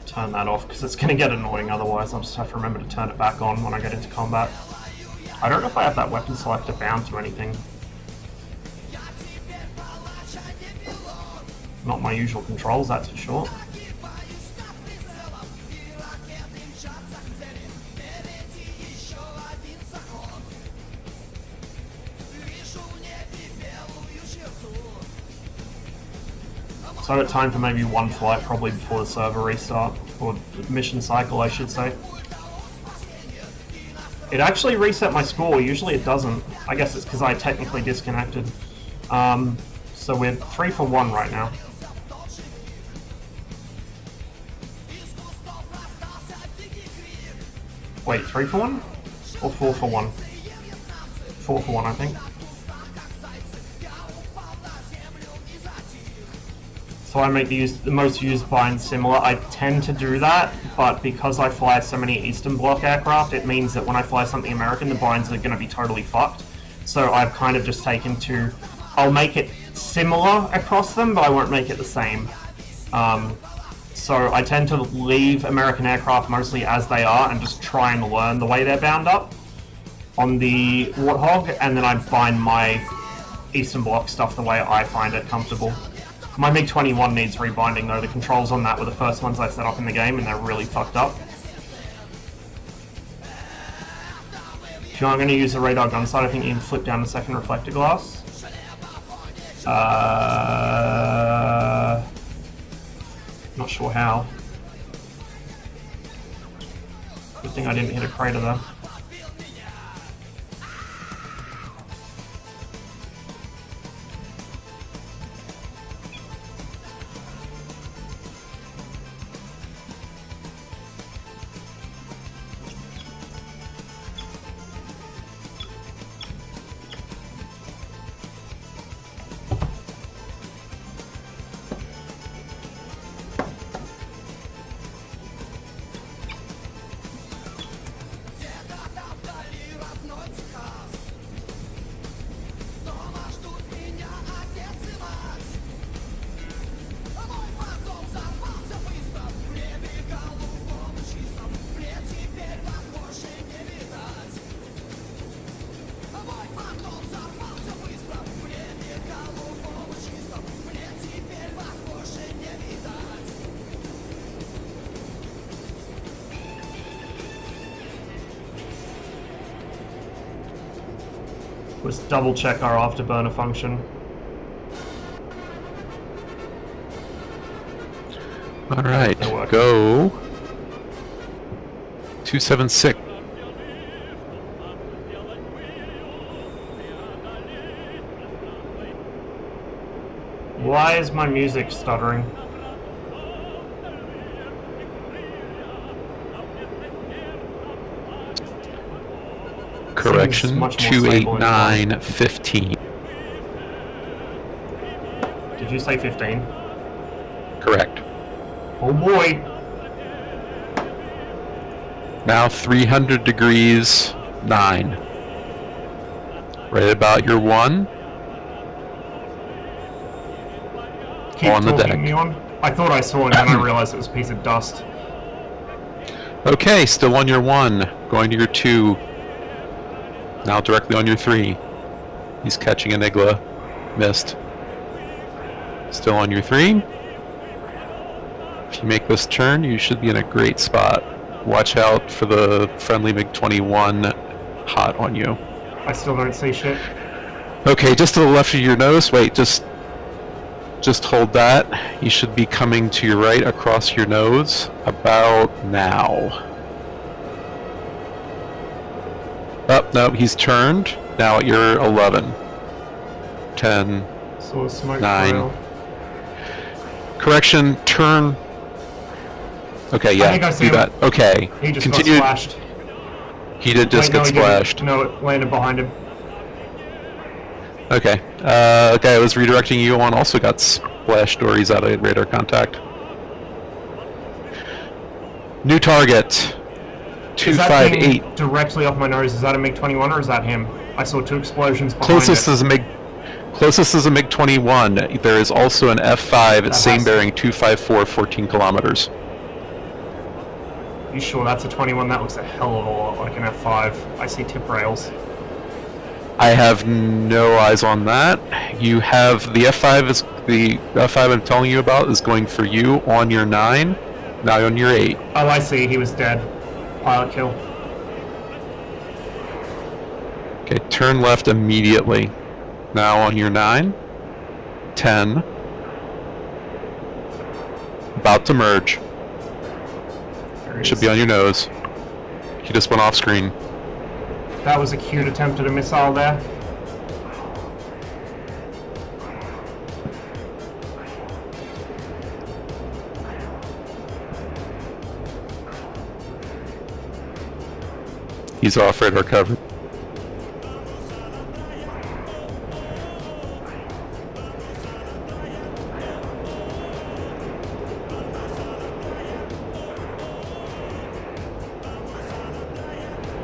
Turn that off because it's going to get annoying otherwise. I'll just have to remember to turn it back on when I get into combat. I don't know if I have that weapon selector bound to anything. Not my usual controls, that's for sure. So I got time for maybe one flight, probably before the server restart, or mission cycle, I should say. It actually reset my score. Usually it doesn't. I guess it's because I technically disconnected. So we're 3 for 1 right now. Wait, 3 for 1? Or 4 for 1? 4 for 1, I think. So I make the most used binds similar. I tend to do that, but because I fly so many Eastern Bloc aircraft, it means that when I fly something American, the binds are going to be totally fucked. So I've kind of just taken to... I'll make it similar across them, but I won't make it the same. So I tend to leave American aircraft mostly as they are and just try and learn the way they're bound up on the Warthog, and then I bind my Eastern Bloc stuff the way I find it comfortable. My MiG-21 needs rebinding though. The controls on that were the first ones I set up in the game and they're really fucked up. If you aren't going to use the radar gun sight, I think you can flip down the second reflector glass. Not sure how. Good thing I didn't hit a crater there. Let's double check our afterburner function. Alright, go 276. Why is my music stuttering? Correction, much more stable 28915. Did you say 15? Correct. Oh boy! Now 300 degrees 9. Right about your 1. Keep On the talking deck. me on. I thought I saw it and then I realized it was a piece of dust. Okay, still on your 1. Going to your 2. Now directly on your 3. He's catching an Igla. Missed. Still on your 3. If you make this turn, you should be in a great spot. Watch out for the friendly MiG-21 hot on you. I still don't see shit. Okay, just to the left of your nose. Wait, just hold that. You should be coming to your right across your nose about now. Oh, no, he's turned. Now at your 11. 10. Saw a smoke 9. trail. Correction, turn. Okay, yeah, I think I see do him. that. Okay, He just continue. got splashed. He did just Wait, no, get he didn't. splashed. No, it landed behind him. Okay, guy I was redirecting you on also got splashed, or he's out of radar contact. New target. Is that thing 258. directly off my nose? Is that a MiG-21 or is that him? I saw 2 explosions behind Closest it. is a MiG-21. There is also an F5 at same bearing 254, 14 kilometers. You sure that's a 21? That looks a hell of a lot like an F5. I see tip rails. I have no eyes on that. You have the F5 I'm telling you about is going for you on your 9, now on your 8. Oh, I see. He was dead. Pilot kill. Okay, turn left immediately. Now on your 9, 10, About to merge. There it Should is. be on your nose. He just went off screen. That was a cute attempt at a missile there. He's off radar cover.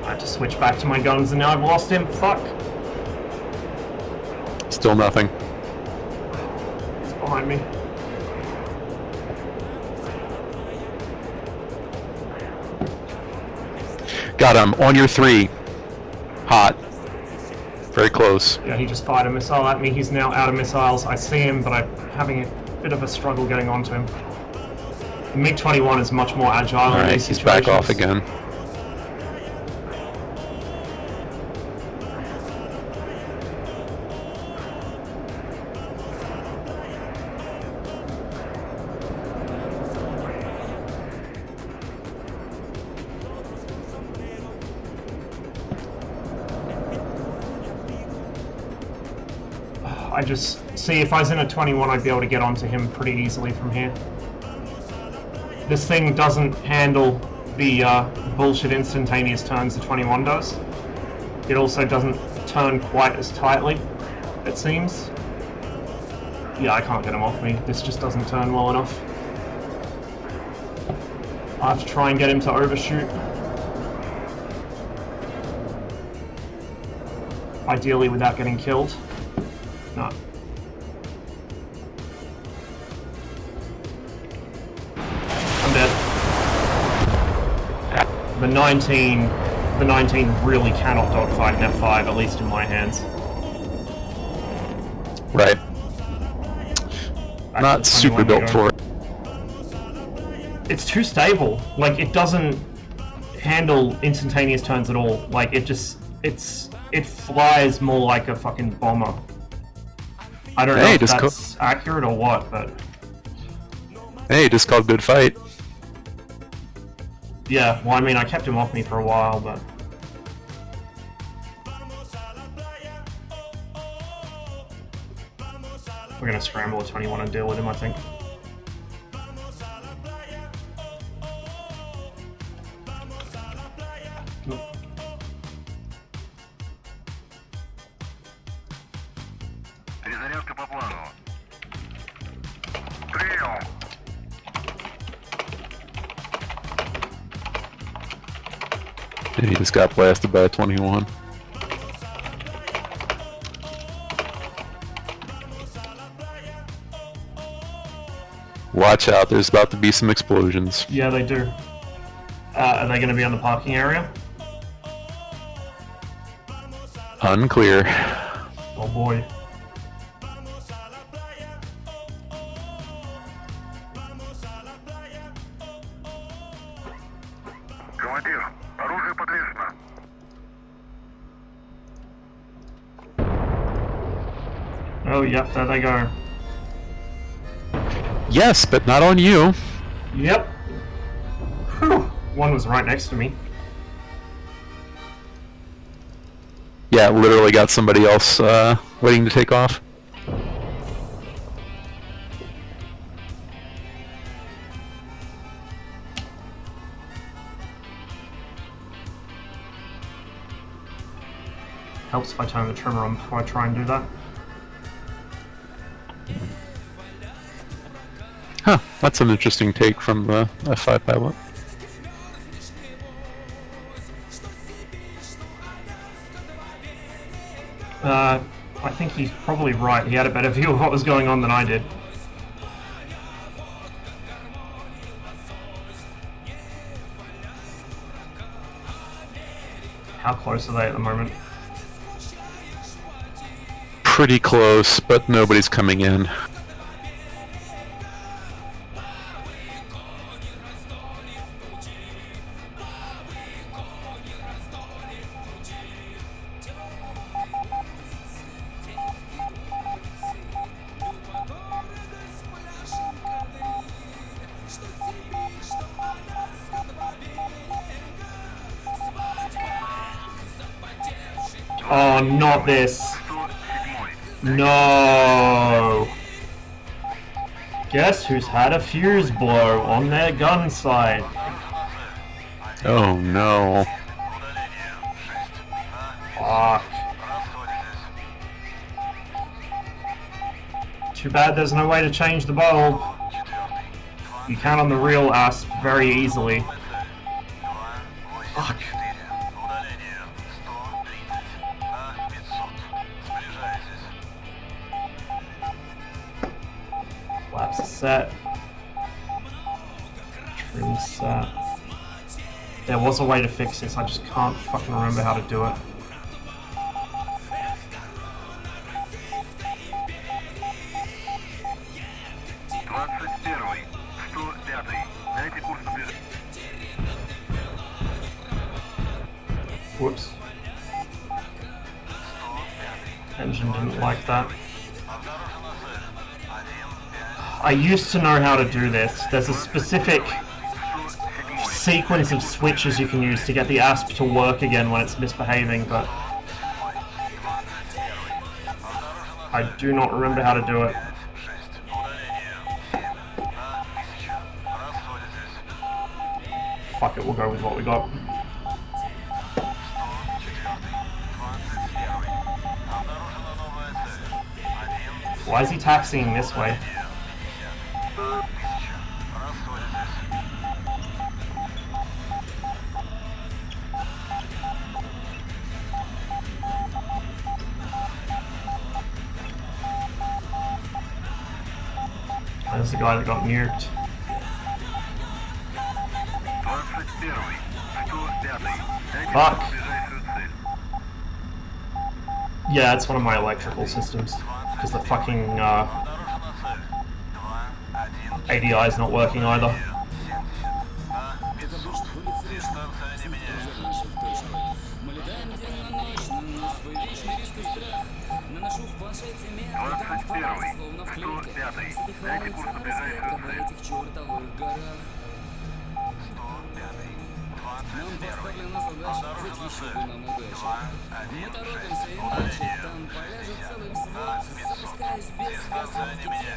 I had to switch back to my guns and now I've lost him. Fuck. Still nothing. He's behind me. Got him. On your 3. Hot. Very close. Yeah, he just fired a missile at me. He's now out of missiles. I see him, but I'm having a bit of a struggle getting onto him. The MiG-21 is much more agile in Alright, these he's situations. back off again. I just see if I was in a 21, I'd be able to get onto him pretty easily from here. This thing doesn't handle the bullshit instantaneous turns the 21 does. It also doesn't turn quite as tightly, it seems. Yeah, I can't get him off me. This just doesn't turn well enough. I have to try and get him to overshoot. Ideally without getting killed. No. I'm dead. The 19 really cannot dogfight an F5, at least in my hands. Right. Back to Not the super 21 we built go. for it. It's too stable. Like, it doesn't handle instantaneous turns at all. Like, it flies more like a fucking bomber. I don't know Hey, if just that's accurate or what, but Hey, just called good fight. yeah, well, I mean, I kept him off me for a while, but we're gonna scramble a 21 and deal with him, I think. Nope. Перезарядка по плану. Прием. And he just got blasted by a 21. Watch out, there's about to be some explosions. Yeah, they do. Are they gonna be on the parking area? Unclear. Oh boy. Командир, оружие подвешено. Oh, yep, there they go. Yes, but not on you. Yep. Whew. One was right next to me. Yeah, literally got somebody else waiting to take off. Helps if I turn the trimmer on before I try and do that. Huh, that's an interesting take from the F5 pilot. I think he's probably right. He had a better view of what was going on than I did. How close are they at the moment? Pretty close, but nobody's coming in. Oh, not this. No. Guess who's had a fuse blow on their gun sight? Oh no. Fuck. Too bad there's no way to change the bulb. You can on the real ASP very easily. Fuck. Flaps set. Trim set. There was a way to fix this, I just can't fucking remember how to do it. Whoops. Engine didn't like that. I used to know how to do this. There's a specific sequence of switches you can use to get the ASP to work again when it's misbehaving, but I do not remember how to do it. Fuck it, we'll go with what we got. Why is he taxiing this way? There's the guy that got nuked. Fuck. Yeah, it's one of my electrical systems. Because the fucking ADI is not working either.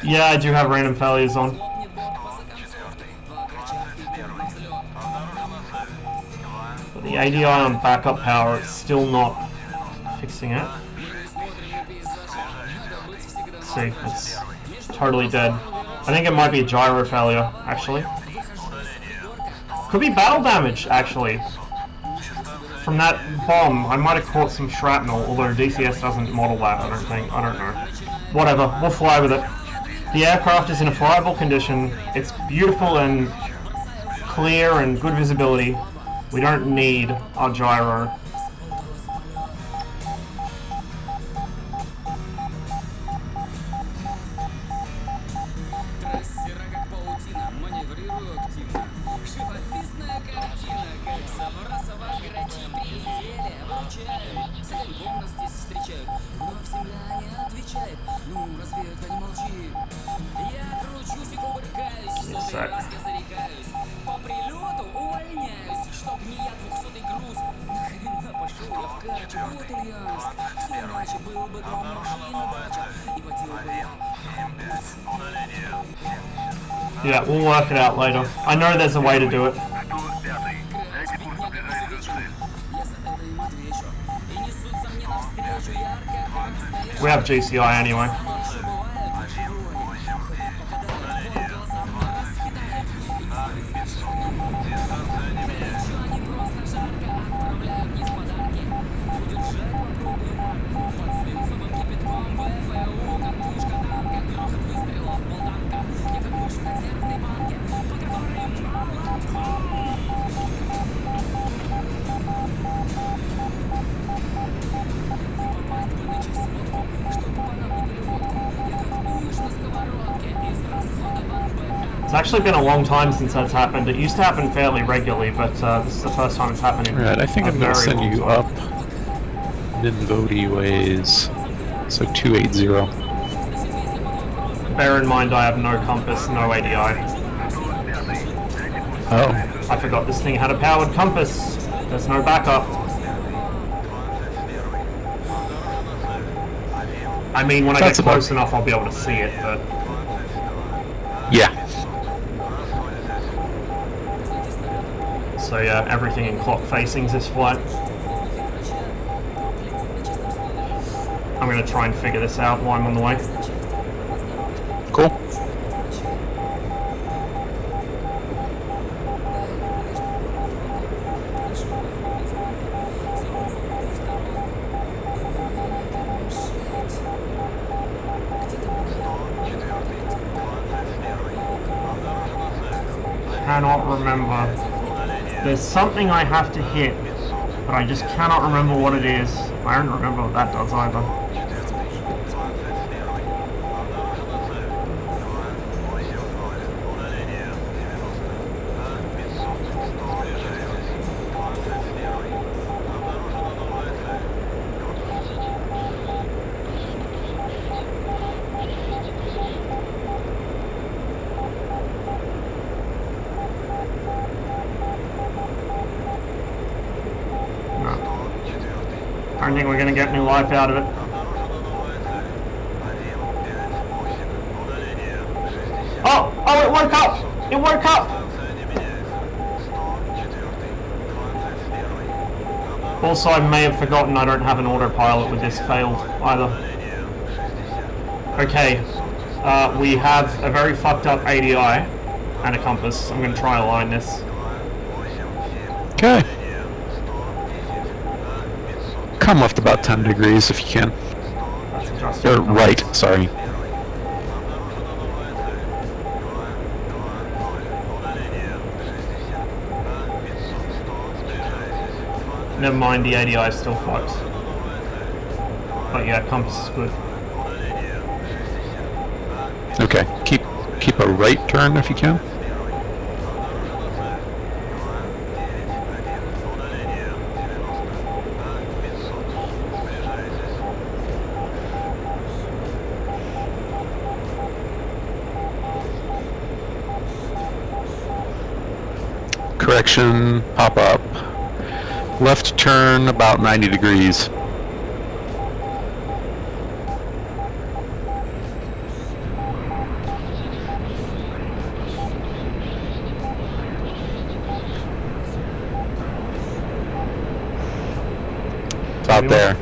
Yeah, I do have random failures on. But the ADI on backup power, it's still not fixing it. Let's see, it's totally dead. I think it might be a gyro failure, actually. Could be battle damage, actually. From that bomb, I might have caught some shrapnel, although DCS doesn't model that, I don't think. I don't know. Whatever, we'll fly with it. The aircraft is in a flyable condition. It's beautiful and clear and good visibility. We don't need our gyro. Yeah, we'll work it out later. I know there's a way to do it. We have GCI anyway. It's actually been a long time since that's happened. It used to happen fairly regularly, but this is the first time it's happening. Alright, I think I'm going to send you up Ninvodi ways. So 280. Bear in mind I have no compass, no ADI. Oh. I forgot this thing had a powered compass. There's no backup. I mean, when I That's get about- close enough, I'll be able to see it, but... Yeah. So yeah, everything in clock facings this flight. I'm gonna try and figure this out while I'm on the way. Cool. Cannot remember. There's something I have to hit, but I just cannot remember what it is. I don't remember what that does either. I don't think we're going to get any life out of it. Oh! Oh, it woke up! It woke up! Also, I may have forgotten I don't have an autopilot with this failed either. Okay, we have a very fucked up ADI and a compass. I'm going to try and align this. Okay. Come left about 10 degrees if you can. That's just Or right, sorry. Never mind, the ADI is still fucked. But yeah, compass is good. Okay, keep a right turn if you can. Correction, pop up. Left turn about 90 degrees. About there.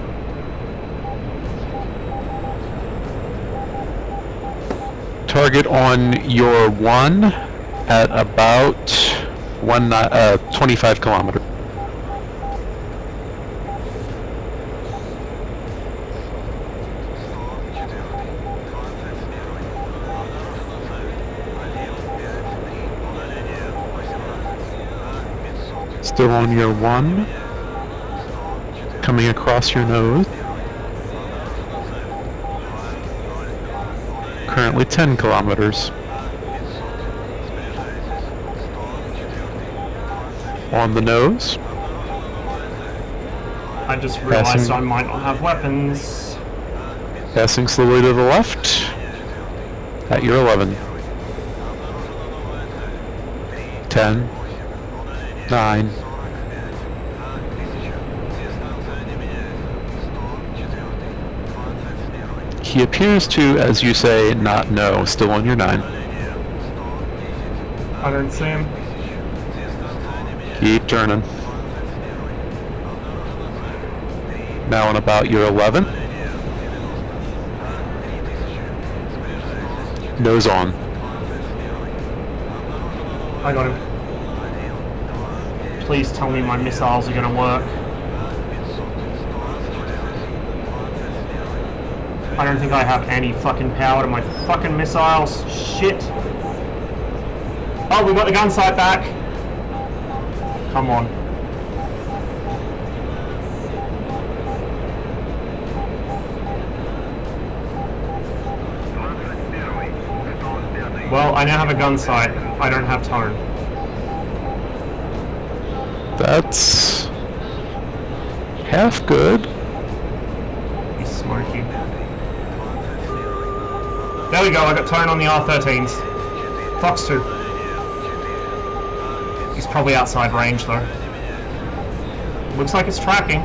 Target on your 1 at about 25 kilometers. Still on your 1, coming across your nose. Currently 10 kilometers. On the nose. I just realized Passing. I might not have weapons. Passing slowly to the left. At your 11. 10. 9. He appears to, as you say, not know. Still on your 9. I don't see him. Keep turning. Now on about your 11. Nose on. I got him. Please tell me my missiles are gonna work. I don't think I have any fucking power to my fucking missiles. Shit. Oh, we got the gun sight back. Come on. Well, I now have a gun sight. I don't have tone. That's half good. He's smoky. There we go, I got tone on the R13s. Fox 2. He's probably outside range though. Looks like it's tracking.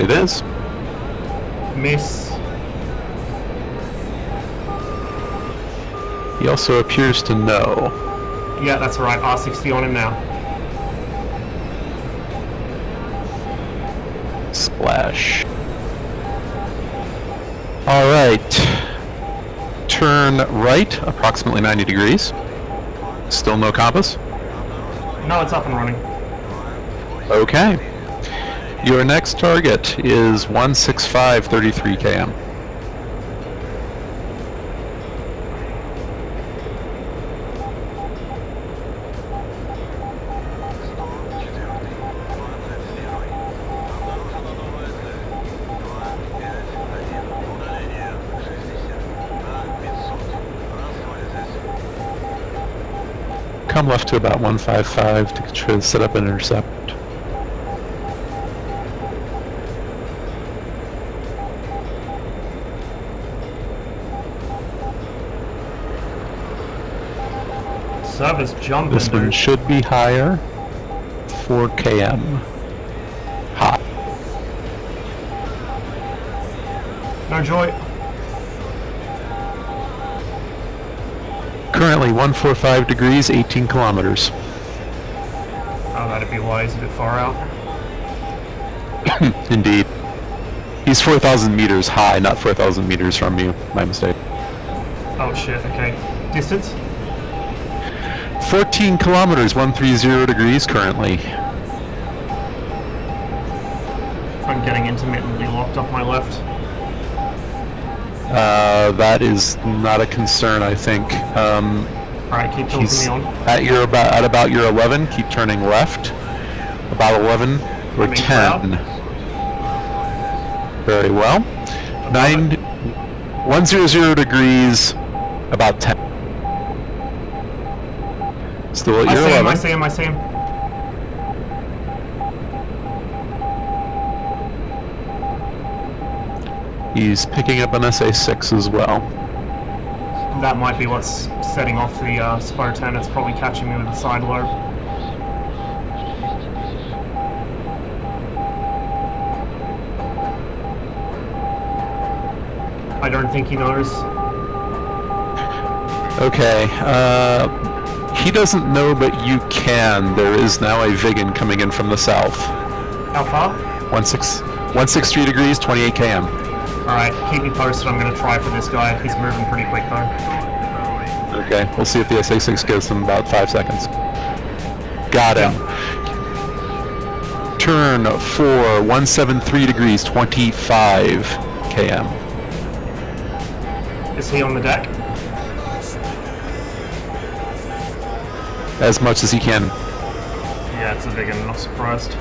It is. Miss. He also appears to know. Yeah, that's right. R60 on him now. Splash. All right. Turn right, approximately 90 degrees. Still no compass? No, it's up and running. Okay. Your next target is 165.33 km. Come left to about 155 to try to set up an intercept. Server's jumping, This one dude. should be higher. 4 km. Hot. No joy. Currently 145 degrees, 18 kilometers. Oh, that'd be wise. A bit far out. Indeed. He's 4,000 meters high, not 4,000 meters from you. My mistake. Oh shit. Okay. Distance? 14 kilometers, 130 degrees currently. I'm getting intermittently locked off my left. That is not a concern, I think. Alright, keep tilting He's me on. at about your 11. Keep turning left. About 11 or I'm in 10. cloud. Very well. 100 degrees. About 10. Still at I your see him. 11. I see him. I see him. He's picking up an SA6 as well. That might be what's setting off the Spartan. It's probably catching me with the side lobe. I don't think he knows. Okay, he doesn't know, but you can. There is now a Vigan coming in from the south. How far? 163 degrees, 28 km. Alright, keep me posted. I'm going to try for this guy. He's moving pretty quick though. Okay, we'll see if the SA6 gives him about 5 seconds. Got him. Turn 4, 173 degrees, 25 km. Is he on the deck? As much as he can. Yeah, it's a big one. I'm not surprised.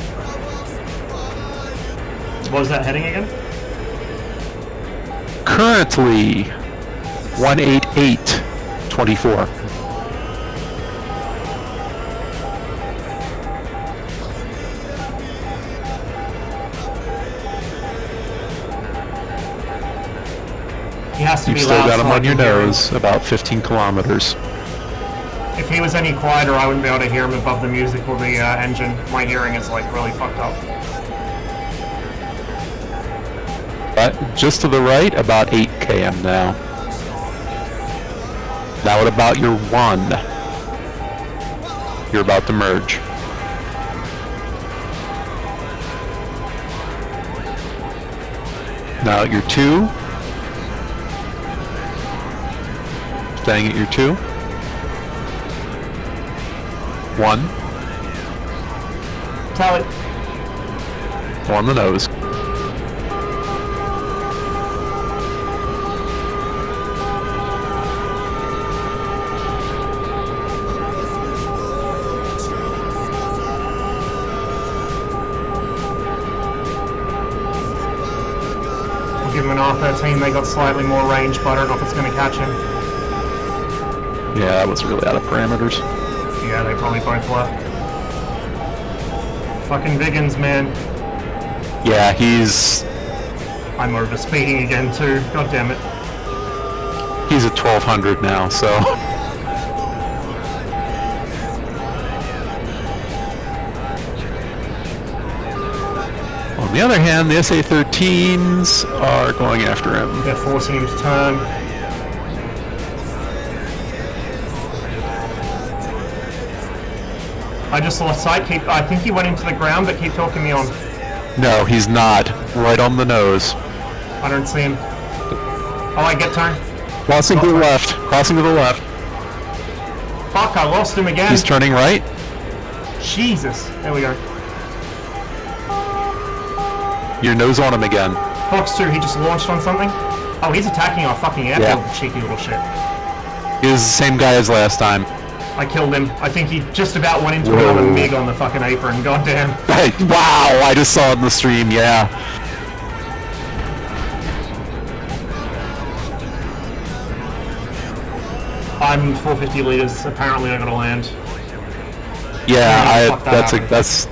What was that heading again? Currently, 188.24. He has to You've be still loud got so him I on your can hear him. nose, about 15 kilometers. If he was any quieter, I wouldn't be able to hear him above the music or the engine. My hearing is like really fucked up. But just to the right, about 8 km now. Now at about your 1, you're about to merge. Now at your 2, staying at your 2. 1, Tally. on the nose. We'll give him an R13. They got slightly more range, but I don't know if it's going to catch him. Yeah, that was really out of parameters. Yeah, they probably both were. Fucking Vigans, man. Yeah, he's I'm over speeding again too. God damn it. at 1200 now, so on the other hand, the SA-13s are going after him. They're forcing him to turn. I just lost sight. I think he went into the ground, but keep talking me on. No, he's not. Right on the nose. I don't see him. Oh, I get turn. Crossing to the left. Crossing to the left. Fuck, I lost him again. He's turning right. Jesus. There we go. Your nose on him again. Fox 2, he just launched on something. Oh, he's attacking our fucking airfield, Yeah. cheeky little shit. He was the same guy as last time. I killed him. I think he just about went into Whoa. another MiG on the fucking apron. Goddamn. Hey, wow, I just saw it in the stream, yeah. I'm 450 liters. Apparently I gotta land. Yeah, fuck that happened. that's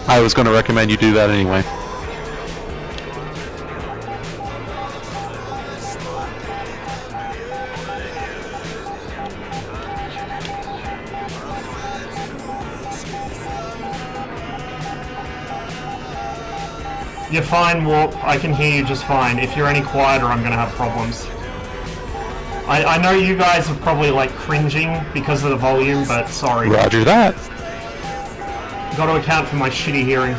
I was gonna recommend you do that anyway. You're fine, Warp. I can hear you just fine. If you're any quieter, I'm gonna have problems. I know you guys are probably like cringing because of the volume, but sorry. Roger that. Got to account for my shitty hearing.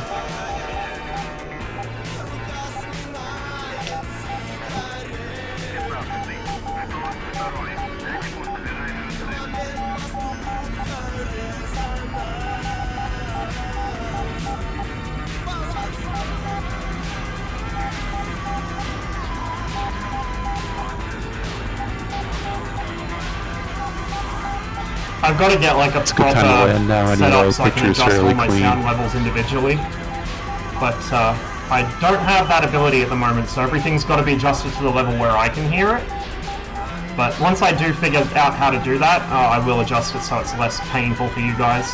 I've got to get like a proper time to land now setup anyway. so I can Picture's adjust all fairly my clean. sound levels individually. But I don't have that ability at the moment, so everything's got to be adjusted to the level where I can hear it. But once I do figure out how to do that, I will adjust it so it's less painful for you guys.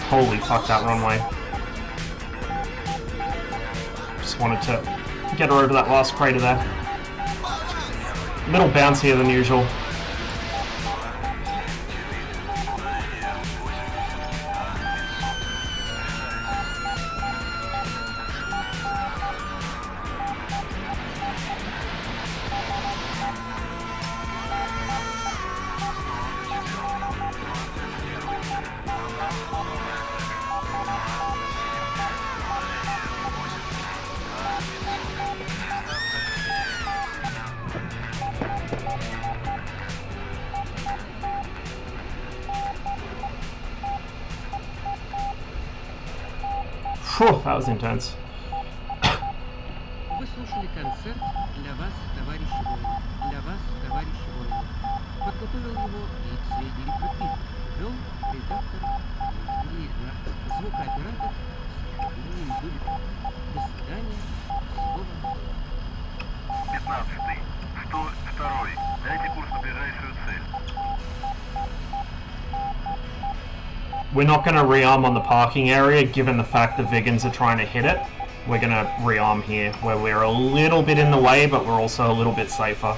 Holy fuck, that runway. Just wanted to get her over that last crater there. A little bouncier than usual. Phew, that was intense. Вы слушали концерт «Для вас, товарищи воины». Для вас, товарищи воины. Подготовил его и сведения рекрутит. Вел редактор Ильина. Звукооператор Ильин Дулев. До свидания. Всего вам. 15-й, 102-й. Дайте курс на ближайшую цель. We're not going to rearm on the parking area, given the fact the Vigans are trying to hit it. We're going to rearm here, where we're a little bit in the way, but we're also a little bit safer.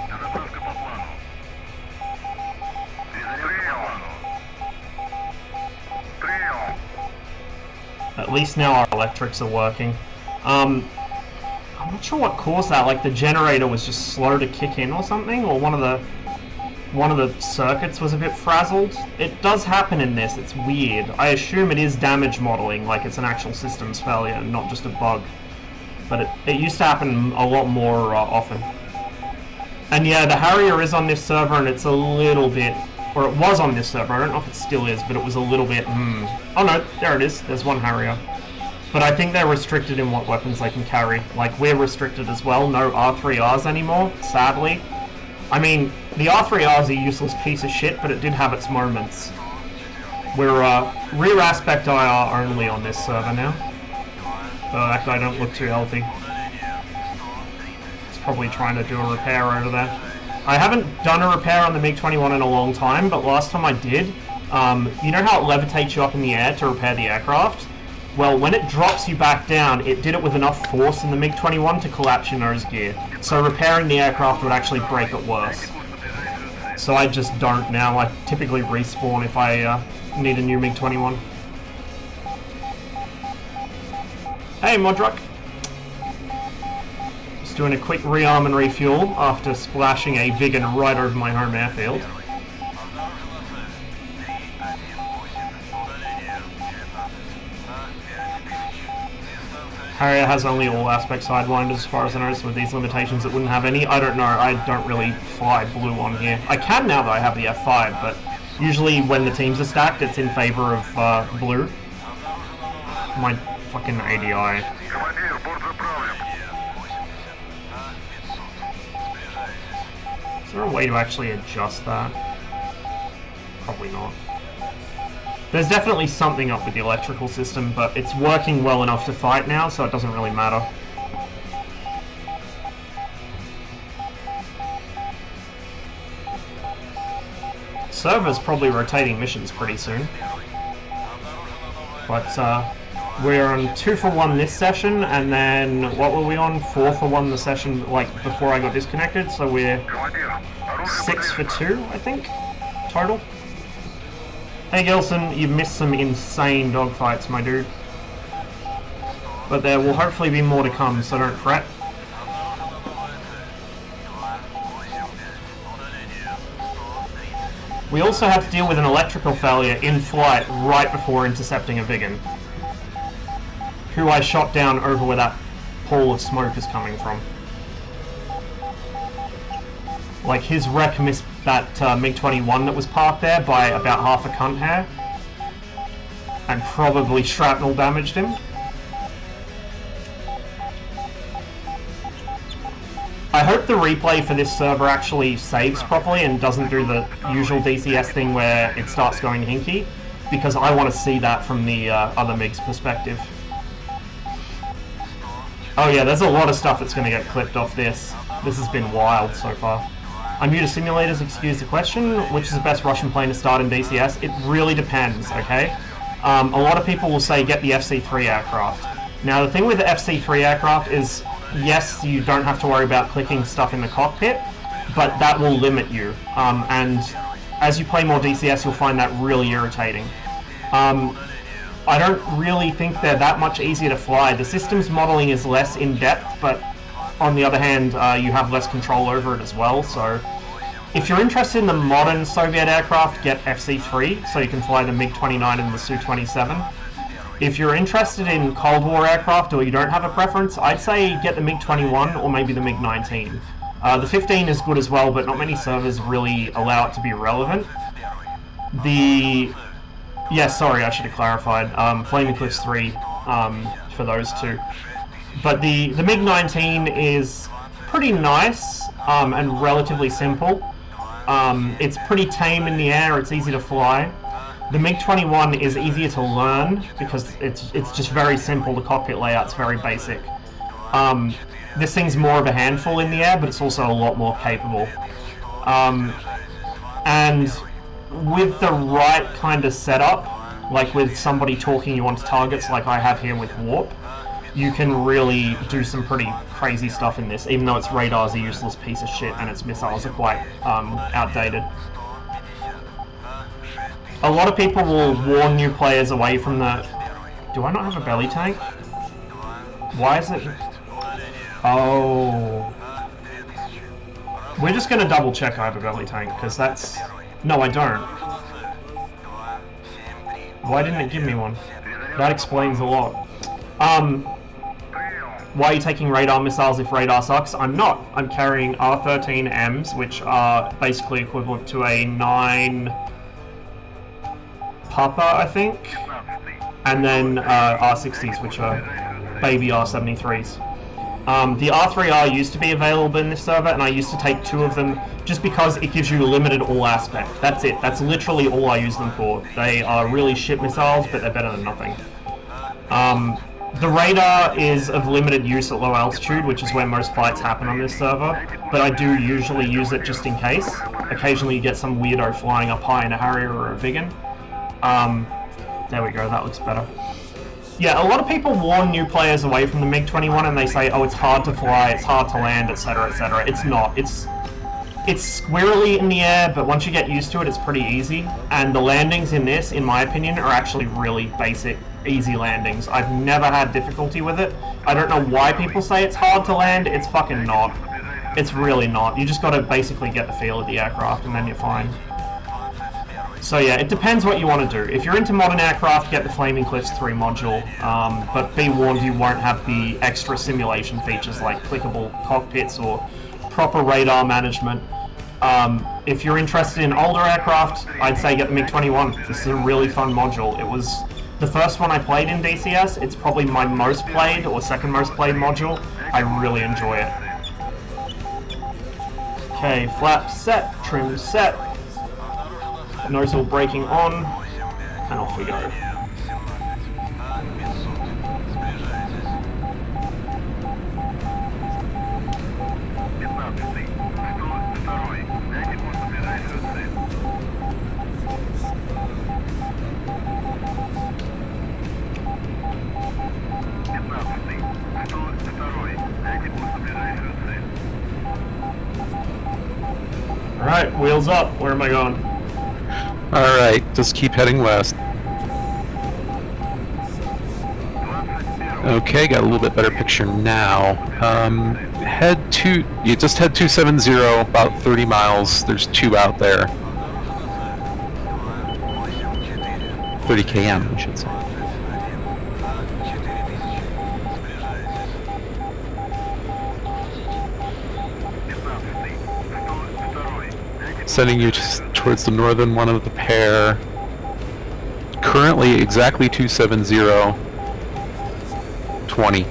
Заправка по плану. Перезарядка по плану. Прием. At least now our electrics are working. I'm not sure what caused that, like the generator was just slow to kick in or something, or one of the circuits was a bit frazzled. It does happen in this, it's weird. I assume it is damage modeling, like it's an actual systems failure, not just a bug. But it used to happen a lot more often. And yeah, the Harrier is on this server and it's a little bit, or it was on this server, I don't know if it still is, but it was a little bit, Oh no, there it is, there's one Harrier. But I think they're restricted in what weapons they can carry. Like, we're restricted as well, no R3Rs anymore, sadly. I mean, the R3R is a useless piece of shit, but it did have its moments. We're rear aspect IR only on this server now. That guy don't look too healthy. He's probably trying to do a repair over there. I haven't done a repair on the MiG-21 in a long time, but last time I did, you know how it levitates you up in the air to repair the aircraft? Well, when it drops you back down, it did it with enough force in the MiG-21 to collapse your nose gear. So repairing the aircraft would actually break it worse. So I just don't now. I typically respawn if I need a new MiG-21. Hey, Modruck. Just doing a quick rearm and refuel after splashing a Vigan right over my home airfield. Harrier has only all aspect sidewinders as far as I know, so with these limitations it wouldn't have any. I don't know, I don't really fly blue on here. I can now that I have the F5, but usually when the teams are stacked it's in favour of blue. My fucking ADI. Командир, борт заправлен. Is there a way to actually adjust that? Probably not. There's definitely something up with the electrical system, but it's working well enough to fight now, so it doesn't really matter. Server's probably rotating missions pretty soon. But we're on 2 for 1 this session, and then what were we on? 4 for 1 the session like before I got disconnected, so we're Командир, оружие 6 for подвешено. 2, I think, total. Hey Gilson, you've missed some insane dogfights, my dude. But there will hopefully be more to come, so don't fret. We also had to deal with an electrical failure in flight right before intercepting a Vigan, who I shot down over where that pool of smoke is coming from. Like, his wreck missed that MiG-21 that was parked there by about half a cunt hair, and probably shrapnel damaged him. I hope the replay for this server actually saves properly and doesn't do the usual DCS thing where it starts going hinky, because I want to see that from the other MiG's perspective. Oh yeah, there's a lot of stuff that's going to get clipped off this. This has been wild so far. Unmuted simulators, excuse the question. Which is the best Russian plane to start in DCS? It really depends, okay? A lot of people will say get the FC3 aircraft. Now the thing with the FC3 aircraft is, yes, you don't have to worry about clicking stuff in the cockpit, but that will limit you. And as you play more DCS, you'll find that really irritating. I don't really think they're that much easier to fly. The systems modeling is less in-depth, but on the other hand, you have less control over it as well, so if you're interested in the modern Soviet aircraft, get FC3, so you can fly the MiG-29 and the Su-27. If you're interested in Cold War aircraft, or you don't have a preference, I'd say get the MiG-21 or maybe the MiG-19. The 15 is good as well, but not many servers really allow it to be relevant. Yeah, sorry, I should have clarified. Flaming Cliffs 3 for those two. But the MiG-19 is pretty nice and relatively simple. It's pretty tame in the air, it's easy to fly. The MiG-21 is easier to learn because it's just very simple, the cockpit layout's very basic. This thing's more of a handful in the air, but it's also a lot more capable. And with the right kind of setup, like with somebody talking you onto targets like I have here with Warp, you can really do some pretty crazy stuff in this, even though its radar's a useless piece of shit and its missiles are quite outdated. A lot of people will warn new players away from the... Do I not have a belly tank? Why is it... Oh... We're just going to double check I have a belly tank, because that's... No, I don't. Why didn't it give me one? That explains a lot. Why are you taking radar missiles if radar sucks? I'm not. I'm carrying R13Ms, which are basically equivalent to a 9 Papa, I think, and then R60s, which are baby R73s. The R3R used to be available in this server, and I used to take 2 of them just because it gives you limited all aspect. That's it. That's literally all I use them for. They are really shit missiles, but they're better than nothing. The radar is of limited use at low altitude, which is where most fights happen on this server, but I do usually use it just in case. Occasionally you get some weirdo flying up high in a Harrier or a Vigan. There we go, that looks better. Yeah, a lot of people warn new players away from the MiG-21 and they say, oh, it's hard to fly, it's hard to land, etc., etc. It's not. It's squirrely in the air, but once you get used to it, it's pretty easy. And the landings in this, in my opinion, are actually really basic, easy landings. I've never had difficulty with it. I don't know why people say it's hard to land. It's fucking not. It's really not. You just gotta basically get the feel of the aircraft, and then you're fine. So yeah, it depends what you want to do. If you're into modern aircraft, get the Flaming Cliffs 3 module, but be warned you won't have the extra simulation features like clickable cockpits or proper radar management. If you're interested in older aircraft, I'd say get the MiG-21. This is a really fun module. It was the first one I played in DCS. It's probably my most played or second most played module. I really enjoy it. Okay, flaps set, trim set. Nose wheel braking on, and off we go. Alright, wheels up. Where am I going? Alright, just keep heading west. Okay, got a little bit better picture now. You just head 270, about 30 miles. There's 2 out there. 30 km, I should say. Sending you towards the northern one of the pair. Currently exactly 270, 20.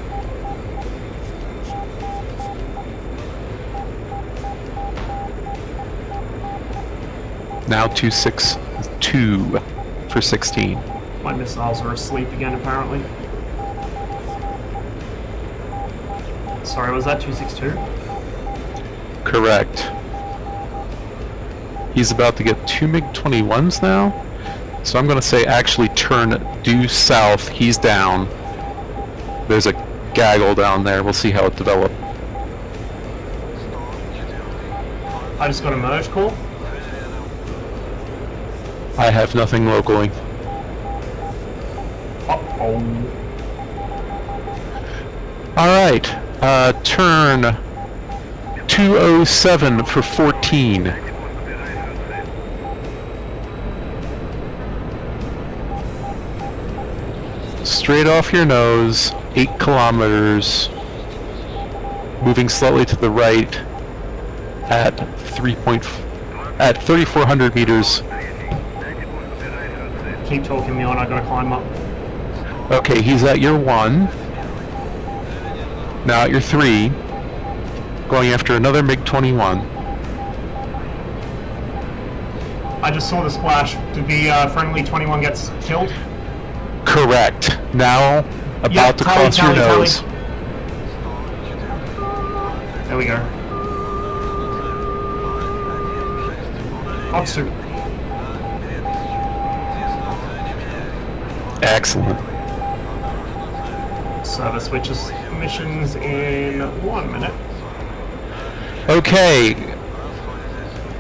Now 262 for 16. My missiles are asleep again, apparently. Sorry, was that 262? Correct. He's about to get 2 MiG-21s now, so I'm going to say actually turn due south. He's down. There's a gaggle down there. We'll see how it develops. I just got a merge call. I have nothing locally. Uh-oh. Alright, turn 207 for 14. Straight off your nose, 8 kilometers, moving slightly to the right at 3,400 meters. Keep talking me on, I gotta climb up. Okay, he's at your 1. Now at your 3. Going after another MiG-21. I just saw the splash. Did the friendly 21 get killed? Correct. Now, about Yep, to tally, cross your tally, nose. tally. There we go. Otsu. Excellent. Service switches missions in 1 minute. Okay.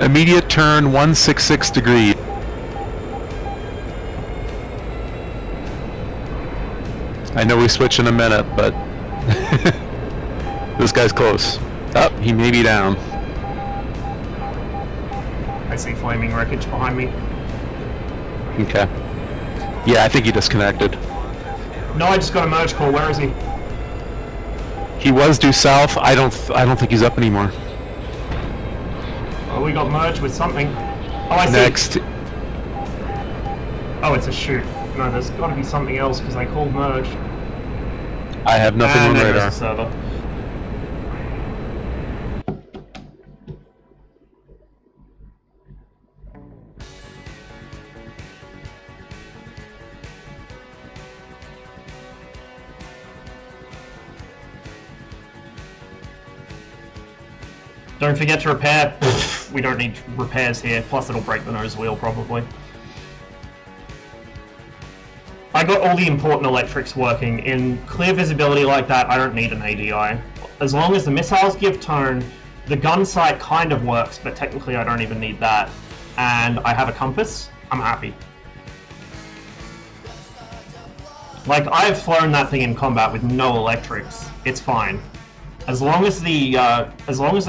Immediate turn 166 degrees. I know we switch in a minute, but this guy's close. Oh, he may be down. I see flaming wreckage behind me. Okay. Yeah, I think he disconnected. No, I just got a merge call. Where is he? He was due south. I don't think he's up anymore. Oh, we got merged with something. Oh, I see. Next. Oh, it's a shoot. No, there's got to be something else because I called merge. I have nothing on there goes radar. the server. Don't forget to repair. We don't need repairs here, plus it'll break the nose wheel probably. I got all the important electrics working. In clear visibility like that, I don't need an ADI. As long as the missiles give tone, The gun sight kind of works, but technically I don't even need that. And I have a compass. I'm happy. Like, I've flown that thing in combat with no electrics. It's fine. As long as the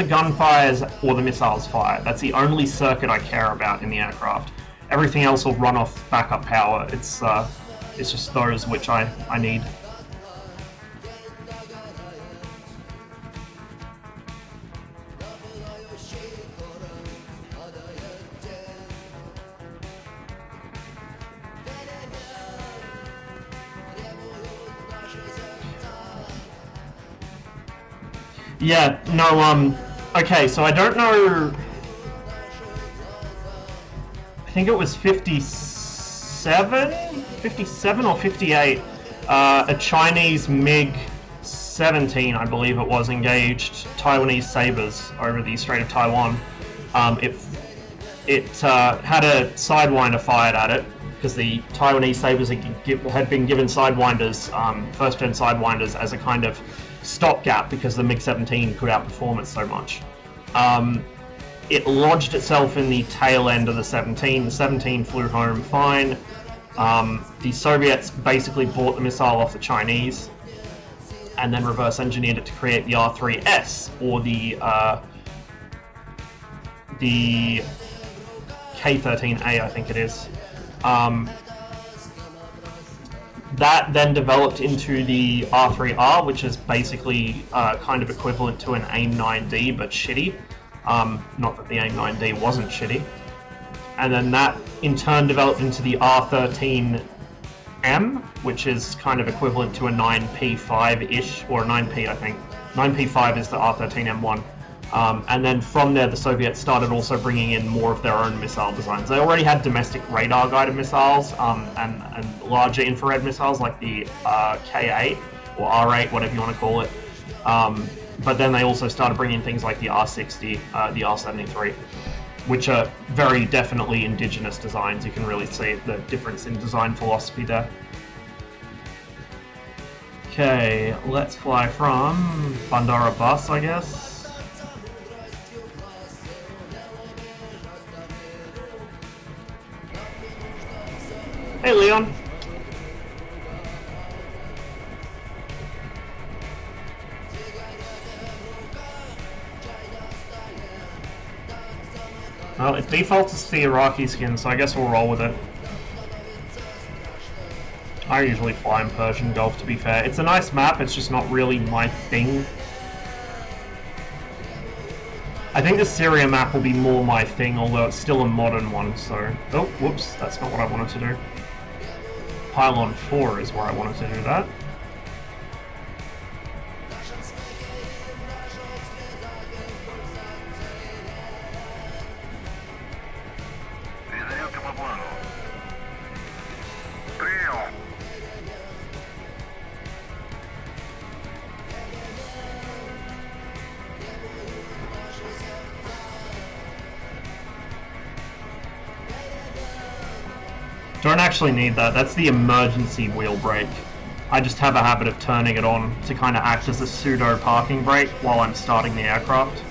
gun fires or the missiles fire, that's the only circuit I care about in the aircraft. Everything else will run off backup power. It's just those which I need. Yeah, no, okay, so I don't know... I think it was 57 or 58, a Chinese MiG-17, I believe it was, engaged Taiwanese Sabres over the Strait of Taiwan. It had a Sidewinder fired at it, because the Taiwanese Sabres had been given Sidewinders, first-gen Sidewinders, as a kind of stopgap because the MiG-17 could outperform it so much. It lodged itself in the tail end of the 17. The 17 flew home fine. The Soviets basically bought the missile off the Chinese and then reverse engineered it to create the R3S, or the K-13A, I think it is. That then developed into the R3R, which is basically kind of equivalent to an AIM-9D, but shitty. Not that the AIM-9D wasn't shitty. And then that, in turn, developed into the R13M, which is kind of equivalent to a 9P5-ish, or a 9P, I think. 9P5 is the R13M1. And then from there, the Soviets started also bringing in more of their own missile designs. They already had domestic radar-guided missiles and larger infrared missiles like the K8 or R8, whatever you want to call it. But then they also started bringing in things like the R60, the R73, which are very definitely indigenous designs. You can really see the difference in design philosophy there. Okay, let's fly from Bandara Bus, I guess. Hey, Leon. Well, it defaults to the Iraqi skin, so I guess we'll roll with it. I usually fly in Persian Gulf, to be fair. It's a nice map, it's just not really my thing. I think the Syria map will be more my thing, although it's still a modern one, so... Oh, whoops, that's not what I wanted to do. Pylon 4 is where I wanted to do that. Передаете по плану. Принял. Don't actually need that, that's the emergency wheel brake. I just have a habit of turning it on to kind of act as a pseudo parking brake while I'm starting the aircraft.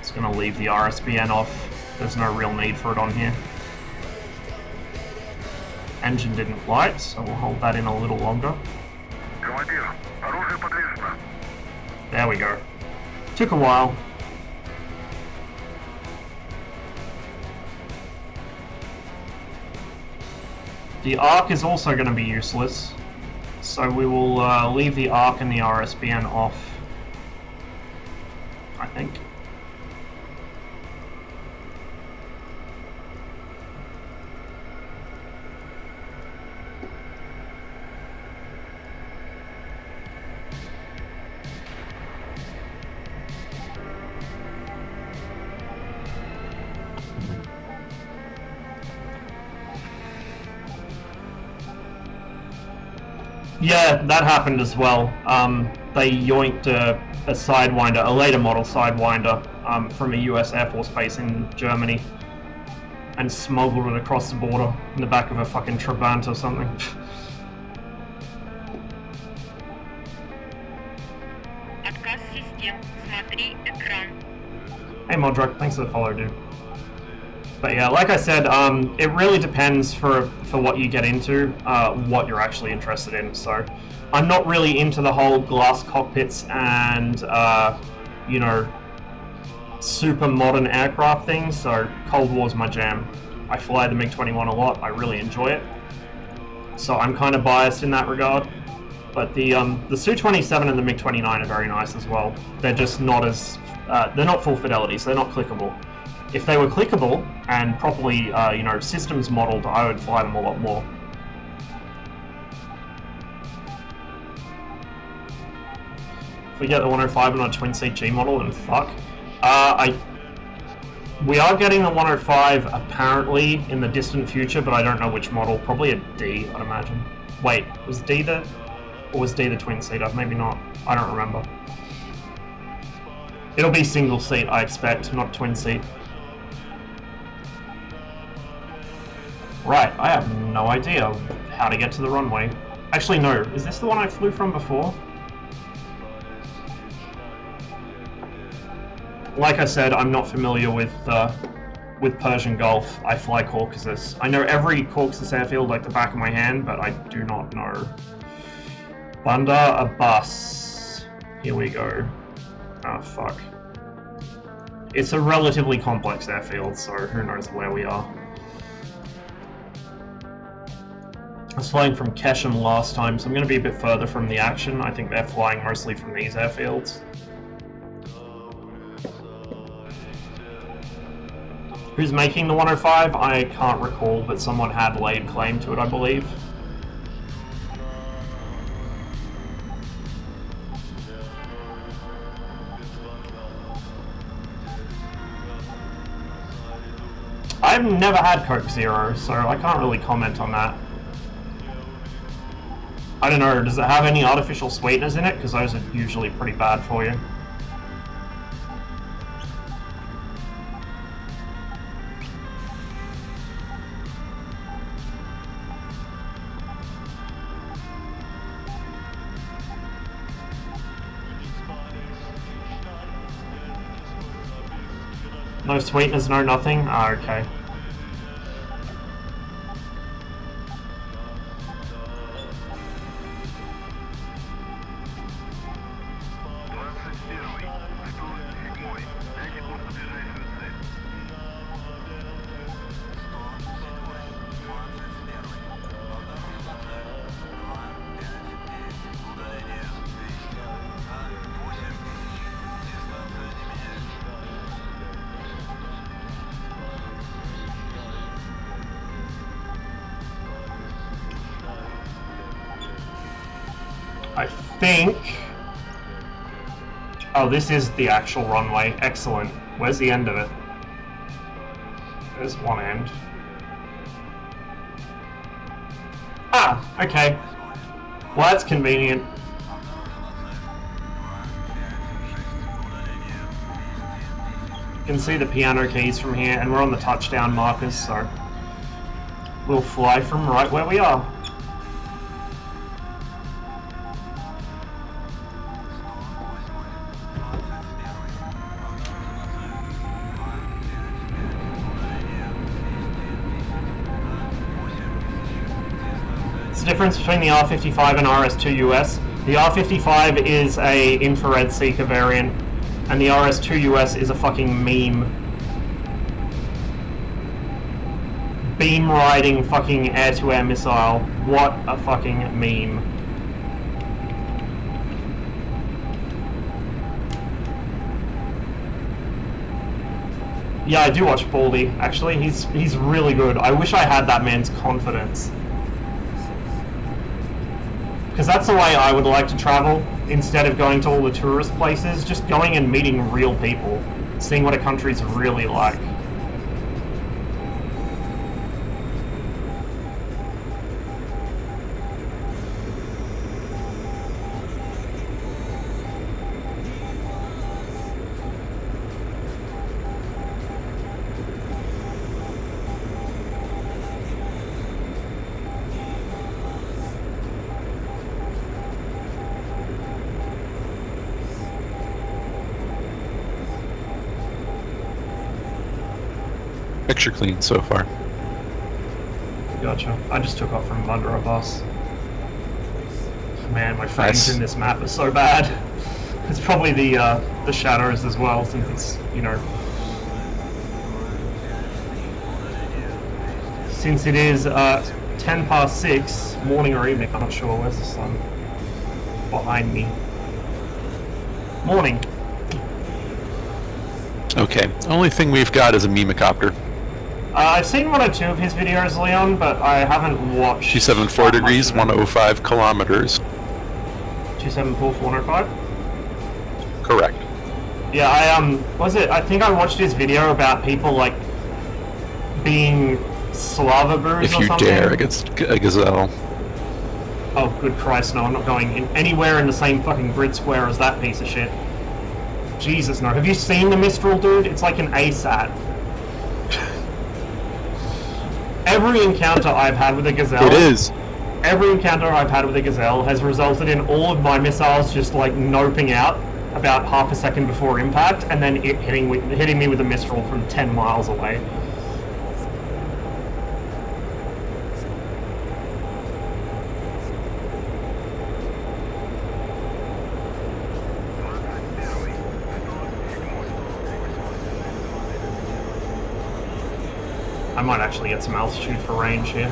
It's going to leave the RSBN off, there's no real need for it on here. Engine didn't light, so we'll hold that in a little longer. Командир, оружие подвешено. There we go. Took a while. The ARC is also going to be useless, so we will leave the ARC and the RSBN off, I think. Yeah, that happened as well. They yoinked a Sidewinder, a later model Sidewinder, from a US Air Force base in Germany and smuggled it across the border in the back of a fucking Trabant or something. Отказ системы. Hey Modric, thanks for the follow, dude. But yeah, like I said, it really depends for what you get into, what you're actually interested in. So I'm not really into the whole glass cockpits and, you know, super modern aircraft things, so Cold War's my jam. I fly the MiG-21 a lot, I really enjoy it. So I'm kind of biased in that regard. But the Su-27 and the MiG-29 are very nice as well. They're just not as, they're not full fidelity, so they're not clickable. If they were clickable and properly, you know, systems modeled, I would fly them a lot more. If we get the 105 on a twin-seat G model, then fuck. We are getting the 105 apparently in the distant future, but I don't know which model. Probably a D, I'd imagine. Wait, was D the... or was D the twin-seater? Maybe not. I don't remember. It'll be single-seat, I expect, not twin-seat. Right, I have no idea how to get to the runway. Actually, no. Is this the one I flew from before? Like I said, I'm not familiar with Persian Gulf. I fly Caucasus. I know every Caucasus airfield like the back of my hand, but I do not know. Bandar Abbas. Here we go. Ah, fuck. It's a relatively complex airfield, so who knows where we are. I was flying from Keshem last time, so I'm going to be a bit further from the action. I think they're flying mostly from these airfields. Who's making the 105? I can't recall, but someone had laid claim to it, I believe. I've never had Coke Zero, so I can't really comment on that. I don't know, does it have any artificial sweeteners in it? Because those are usually pretty bad for you. No sweeteners, no nothing? Ah, okay. I think... Oh, this is the actual runway. Excellent. Where's the end of it? There's one end. Ah, okay. Well, that's convenient. You can see the piano keys from here, and we're on the touchdown markers, so we'll fly from right where we are. The difference between the R55 and RS2 US. The R55 is a infrared seeker variant, and the RS2 US is a fucking meme. Beam riding fucking air-to-air missile. What a fucking meme. Yeah, I do watch Baldy, actually. He's really good. I wish I had that man's confidence. Because that's the way I would like to travel, instead of going to all the tourist places, just going and meeting real people, seeing what a country's really like. Picture clean so far. Gotcha. I just took off from under a bus. Man, my frames Nice. in this map are so bad. It's probably the shadows as well, since it's, you know... Since it is 10 past 6, morning or evening, I'm not sure. Where's the sun? Behind me. Morning. Okay, only thing we've got is a Mimicopter. I've seen one or two of his videos, Leon, but I haven't watched... 274 that much degrees, of them. 105 kilometers. 274 for 105? Correct. Yeah, I think I watched his video about people, like, being Slava brews If or you something. dare against a gazelle. Oh, good Christ, no, I'm not going anywhere in the same fucking grid square as that piece of shit. Jesus, no. Have you seen the Mistral, dude? It's like an ASAT. Every encounter I've had with a gazelle... It is. Every encounter I've had with a gazelle has resulted in all of my missiles just, like, noping out about half a second before impact, and then it hitting me with a Mistral from 10 miles away. I might actually get some altitude for range here.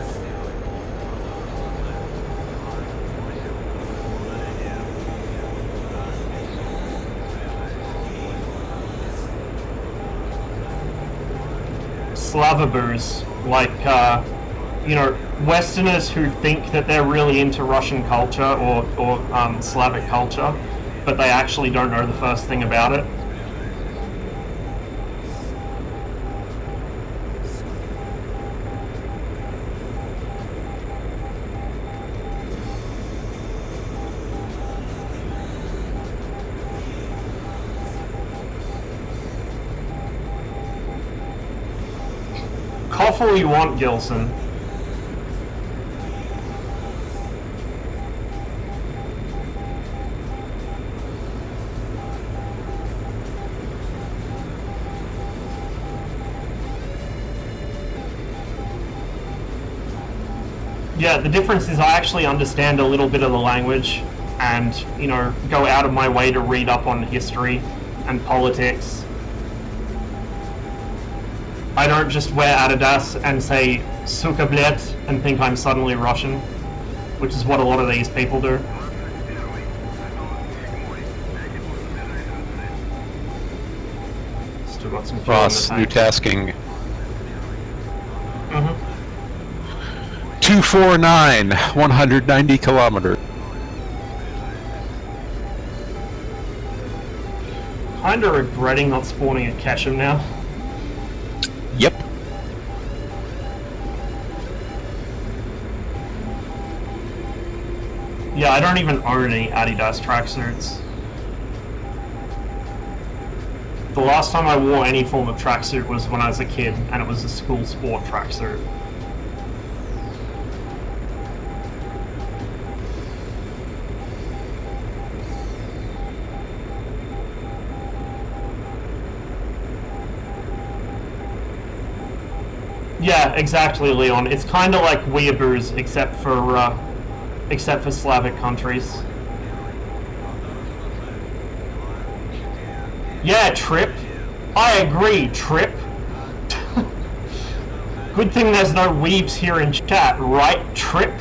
Slavaboos, like, you know, Westerners who think that they're really into Russian culture or Slavic culture, but they actually don't know the first thing about it. Cough all you want, Gilson. Yeah, the difference is I actually understand a little bit of the language and, you know, go out of my way to read up on history and politics. I don't just wear Adidas and say "Suka blet" and think I'm suddenly Russian, which is what a lot of these people do. Still got some fuel Ross, in new the tank. tasking. Mhm. 249, 190 kilometers. Kinda regretting not spawning at Ketchum now. Yep. Yeah, I don't even own any Adidas tracksuits. The last time I wore any form of tracksuit was when I was a kid, and it was a school sport tracksuit. Yeah, exactly, Leon. It's kind of like weeaboos, except for Slavic countries. Yeah, Trip. I agree, Trip. Good thing there's no weebs here in chat, right, Trip?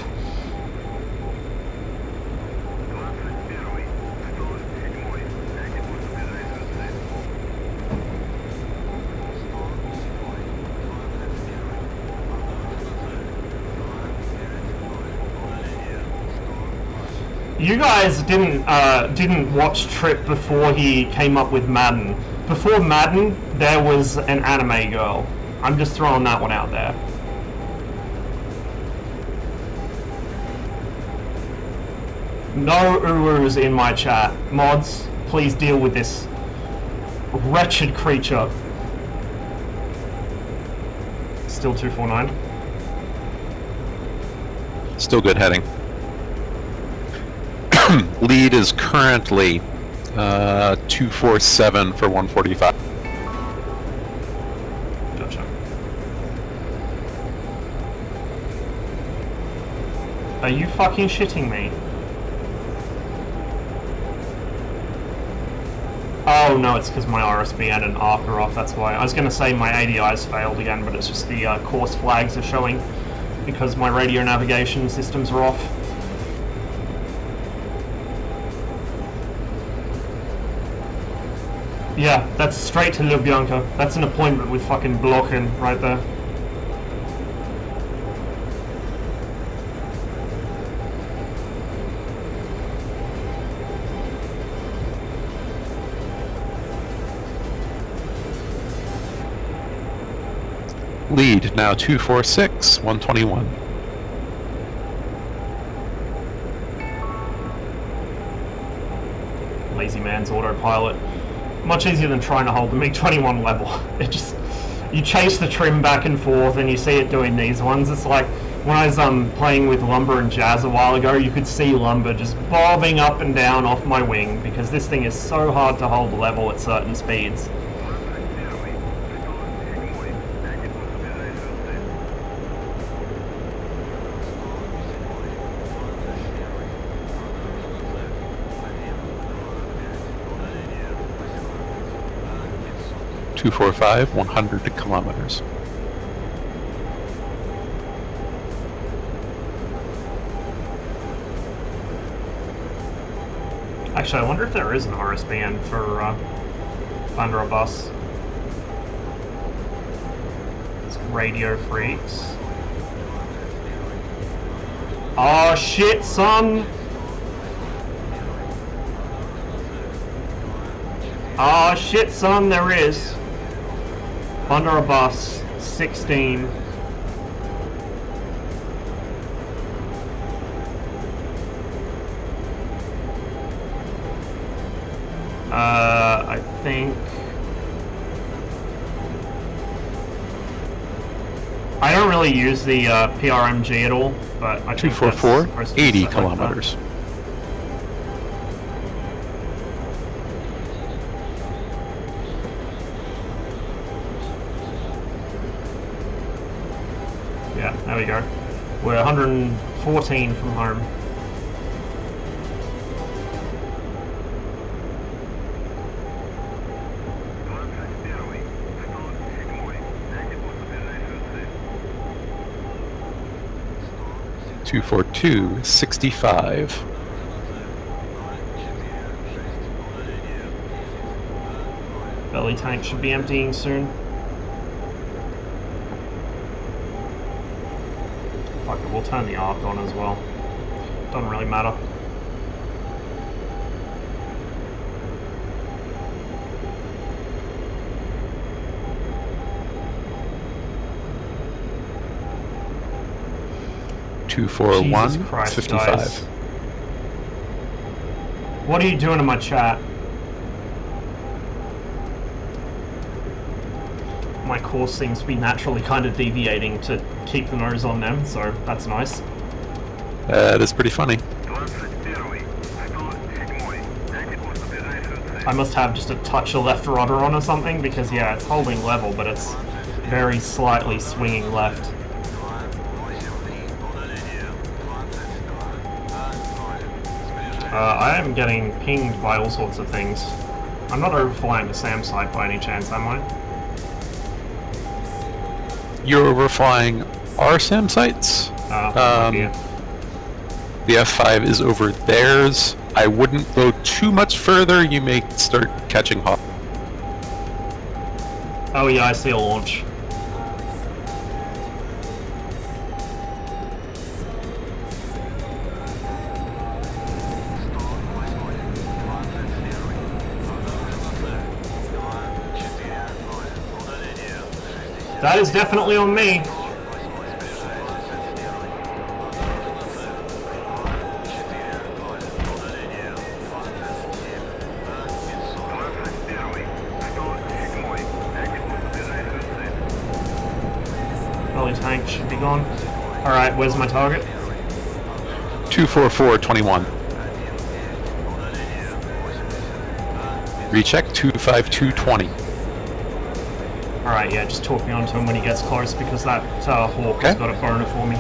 You guys didn't watch Trip before he came up with Madden. Before Madden, there was an anime girl. I'm just throwing that one out there. No urus in my chat. Mods, please deal with this wretched creature. Still 249. Still good heading. Lead is currently 247 for 145. Gotcha. Are you fucking shitting me? Oh no, it's because my RSBN and ARC are off, that's why. I was going to say my ADI's failed again, but it's just the course flags are showing because my radio navigation systems are off. Yeah, that's straight to Lubyanka. That's an appointment with fucking Blochen right there. Lead now 246, 121. Lazy man's autopilot. Much easier than trying to hold the MiG-21 level. It just... You chase the trim back and forth and you see it doing these ones. It's like when I was playing with Lumber and Jazz a while ago, you could see Lumber just bobbing up and down off my wing because this thing is so hard to hold level at certain speeds. 245, 100 kilometers. Actually, I wonder if there is an RSBN for Thunder a Bus. It's Radio Freaks. Oh shit, son! Oh shit, son, there is. Thunder a Bus, 16. I think... I don't really use the PRMG at all, but I think 244, 80 kilometers. Yeah, there we go. We're 114 from home. Two four two 65. Belly tank should be emptying soon. Fuck it, we'll turn the arc on as well. Doesn't really matter. Two four one Jesus Christ, 55. guys. What are you doing in my chat? My course seems to be naturally kind of deviating to keep the nose on them, so that's nice. That is pretty funny. I must have just a touch of left rudder on or something, because yeah, it's holding level, but it's very slightly swinging left. I am getting pinged by all sorts of things. I'm not overflying the SAM site by any chance, am I? You're overflying our SAM sites. Yeah. The F5 is over theirs. I wouldn't go too much further. You may start catching hot. Oh yeah, I see a launch. That is definitely on me. Belly tank should be gone. Alright, where's my target? 244 21. Recheck 252 20. Alright, yeah, just talk me onto him when he gets close because that Hawk has got a boner for me.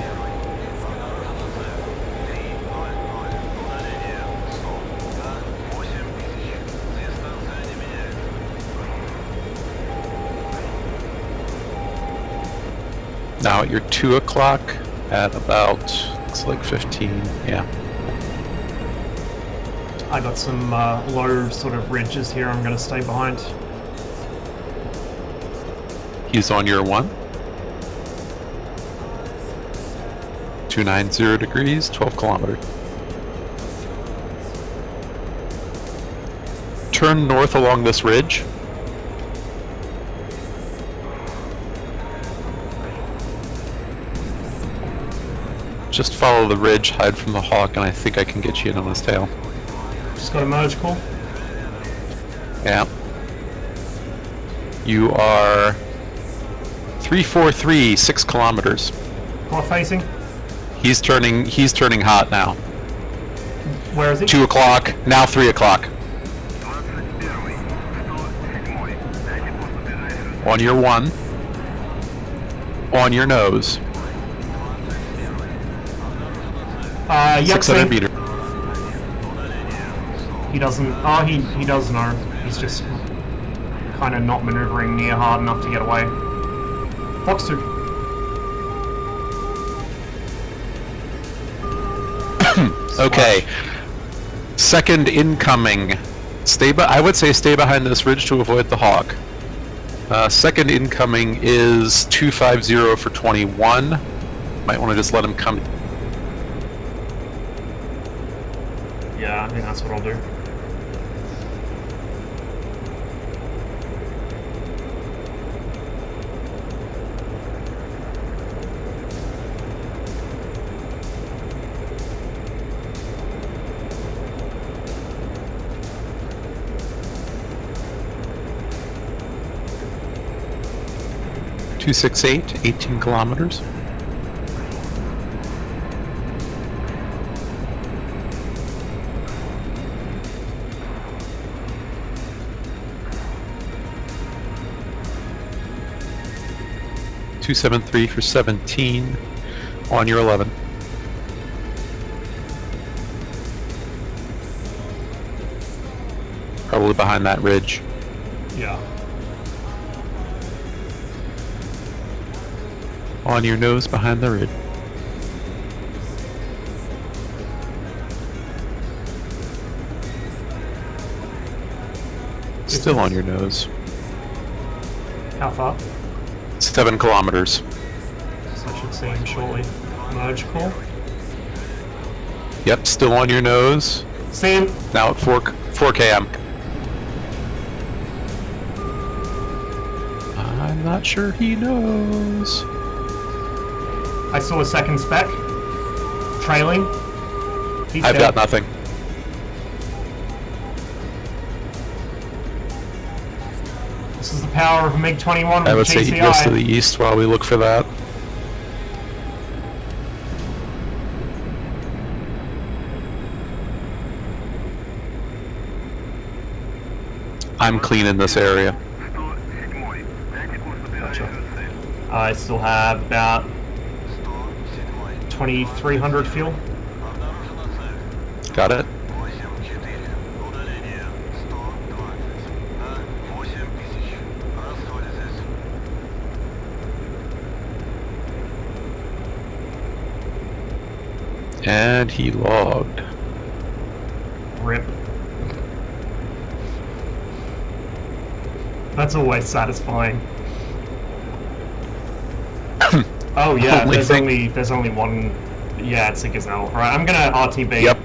Now at your 2 o'clock at about, looks like 15, yeah. I got some low sort of ridges here I'm going to stay behind. He's on your 1. 290 degrees, 12 kilometers. Turn north along this ridge. Just follow the ridge, hide from the hawk, and I think I can get you in on his tail. Just got a merge call. Yeah. You are 343, 6 kilometers. North facing. He's turning hot now. Where is he? 2 o'clock, now 3 o'clock. On your 1. On your nose. Yep, 600 meters. He doesn't. Oh, he does know. He's just kind of not maneuvering near hard enough to get away. Fox 2. Okay. Second incoming. I would say stay behind this ridge to avoid the hawk. Second incoming is 250 for 21. Might want to just let him come. Yeah, I think that's what I'll do. .268, 18 kilometers. .273 for 17 on your 11. Probably behind that ridge. Yeah. On your nose behind the ridge. Still on your nose. How far? 7 kilometers. So I should see him shortly. Merge call. Yep, still on your nose. See him. Now at 4 km. I'm not sure he knows. I saw a second spec. Trailing. He's I've dead. got nothing. This is the power of MiG-21 I would with say GCI. egress to the east while we look for that. I'm cleaning this area. Gotcha. I still have about 2,300 fuel. Got it? And he logged. Rip. That's always satisfying. Oh yeah, there's only one. Yeah, it's a Gazelle. Right, I'm gonna RTB. Yep.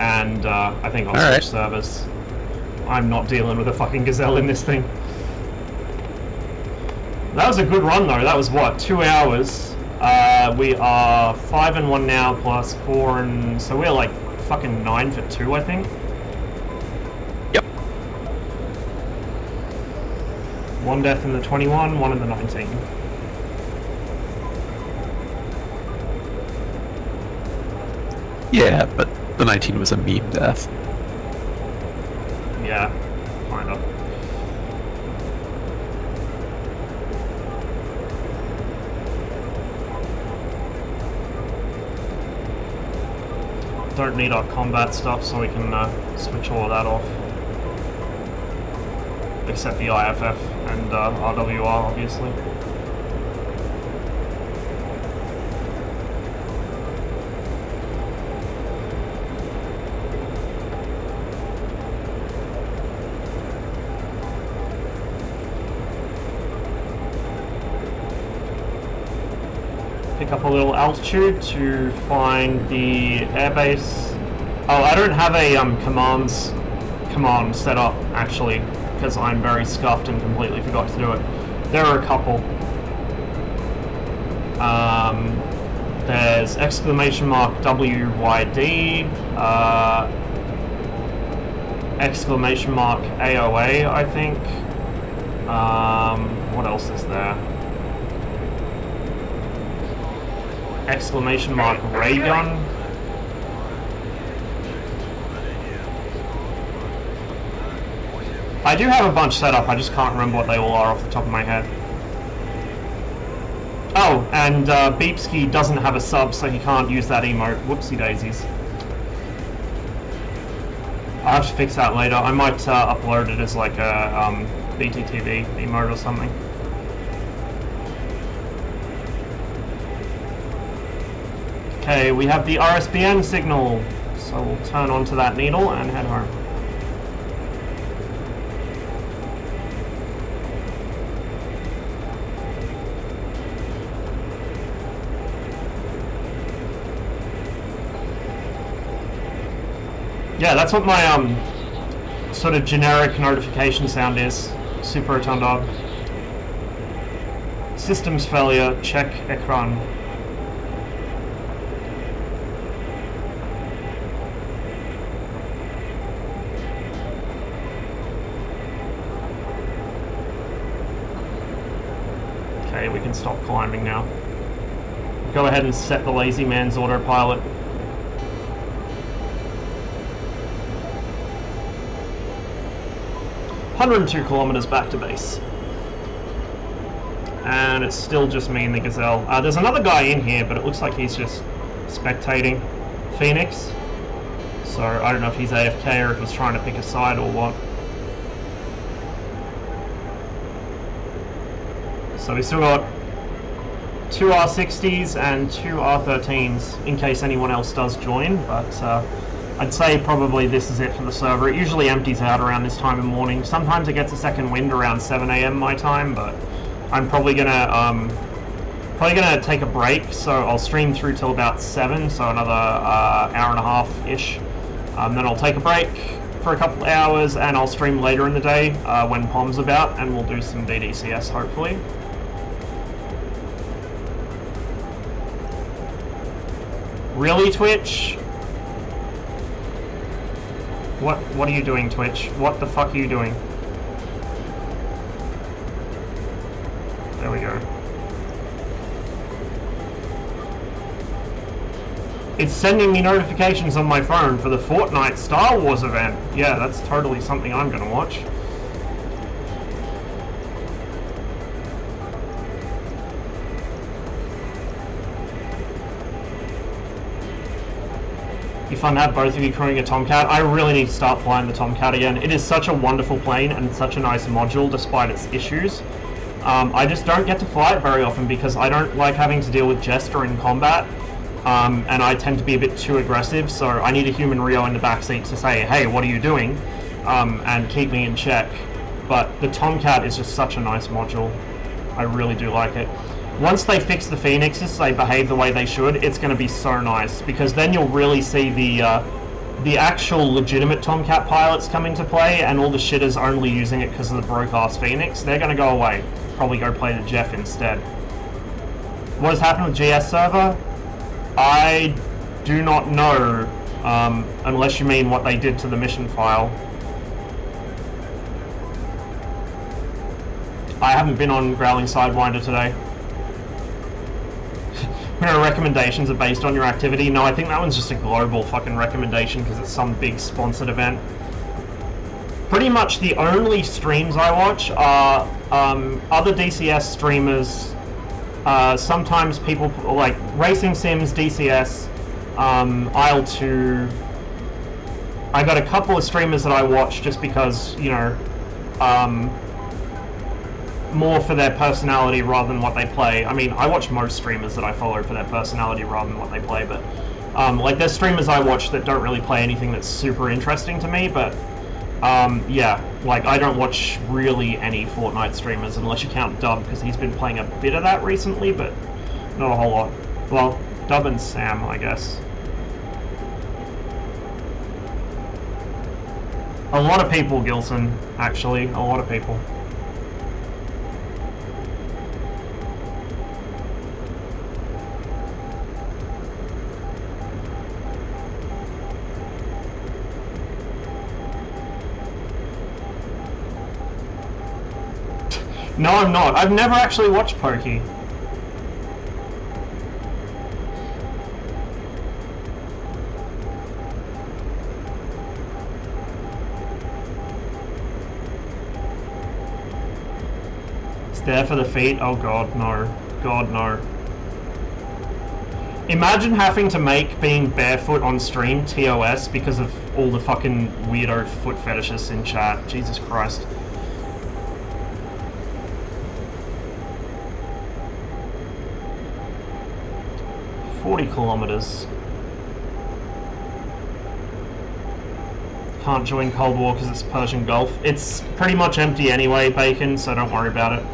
And I think I'll All switch right. service. I'm not dealing with a fucking Gazelle in this thing. That was a good run though. That was what, 2 hours. We are 5 and 1 now plus 4 and so we're like fucking 9 for 2, I think. Yep. 1 death in the 21, 1 in the 19. Yeah, but the 19 was a meme death. Yeah, kind of. Don't need our combat stuff, so we can switch all of that off. Except the IFF and RWR, obviously. pick up a little altitude to find the airbase. Oh, I don't have a command set up actually, because I'm very scuffed and completely forgot to do it. There are a couple. There's exclamation mark WYD, exclamation mark AOA, I think. What else is there? Exclamation mark ray gun. I do have a bunch set up, I just can't remember what they all are off the top of my head. Oh, and Beepski doesn't have a sub, so he can't use that emote. Whoopsie daisies. I'll have to fix that later. I might upload it as like a BTTV emote or something. Okay, we have the RSBN signal, so we'll turn onto that needle and head home. Yeah, that's what my sort of generic notification sound is. Super retarded. Systems failure, check ekran. Okay, we can stop climbing now. Go ahead and set the lazy man's autopilot. 102 kilometers back to base. And it's still just me and the Gazelle. There's another guy in here, but it looks like he's just spectating Phoenix. So I don't know if he's AFK or if he's trying to pick a side or what. So we still got 2 R60s and 2 R13s in case anyone else does join, but I'd say probably this is it for the server. It usually empties out around this time in the morning. Sometimes it gets a second wind around 7 AM my time, but I'm probably gonna take a break, so I'll stream through till about 7, so another hour and a half-ish. Then I'll take a break for a couple hours, and I'll stream later in the day when POM's about, and we'll do some DCS hopefully. Really, Twitch? What are you doing, Twitch? What the fuck are you doing? There we go. It's sending me notifications on my phone for the Fortnite Star Wars event. Yeah, that's totally something I'm gonna watch. Be fun to have both of you crewing a Tomcat. I really need to start flying the Tomcat again. It is such a wonderful plane and such a nice module despite its issues. I just don't get to fly it very often because I don't like having to deal with Jester in combat, and I tend to be a bit too aggressive, so I need a human Rio in the backseat to say, hey, what are you doing? And keep me in check. But the Tomcat is just such a nice module. I really do like it. Once they fix the Phoenixes, they behave the way they should, it's going to be so nice, because then you'll really see the actual legitimate Tomcat pilots come into play, and all the shitters only using it because of the broke-ass Phoenix. They're going to go away. Probably go play the Jeff instead. What has happened with GS server? I do not know, unless you mean what they did to the mission file. I haven't been on Growling Sidewinder today. Recommendations are based on your activity. No, I think that one's just a global fucking recommendation because it's some big sponsored event. Pretty much the only streams I watch are other DCS streamers. Sometimes people like Racing Sims, DCS, IL2. I got a couple of streamers that I watch just because, you know, more for their personality rather than what they play. I mean, I watch most streamers that I follow for their personality rather than what they play, but like there's streamers I watch that don't really play anything that's super interesting to me, but yeah, like I don't watch really any Fortnite streamers unless you count Dub, because he's been playing a bit of that recently, but not a whole lot. Well, Dub and Sam, I guess. A lot of people, Gilson, actually. A lot of people. No, I'm not. I've never actually watched Pokey. It's there for the feet? Oh god, no. God, no. Imagine having to make being barefoot on stream TOS because of all the fucking weirdo foot fetishists in chat. Jesus Christ. Kilometers. Can't join Cold War because it's Persian Gulf. It's pretty much empty anyway, Bacon, so don't worry about it.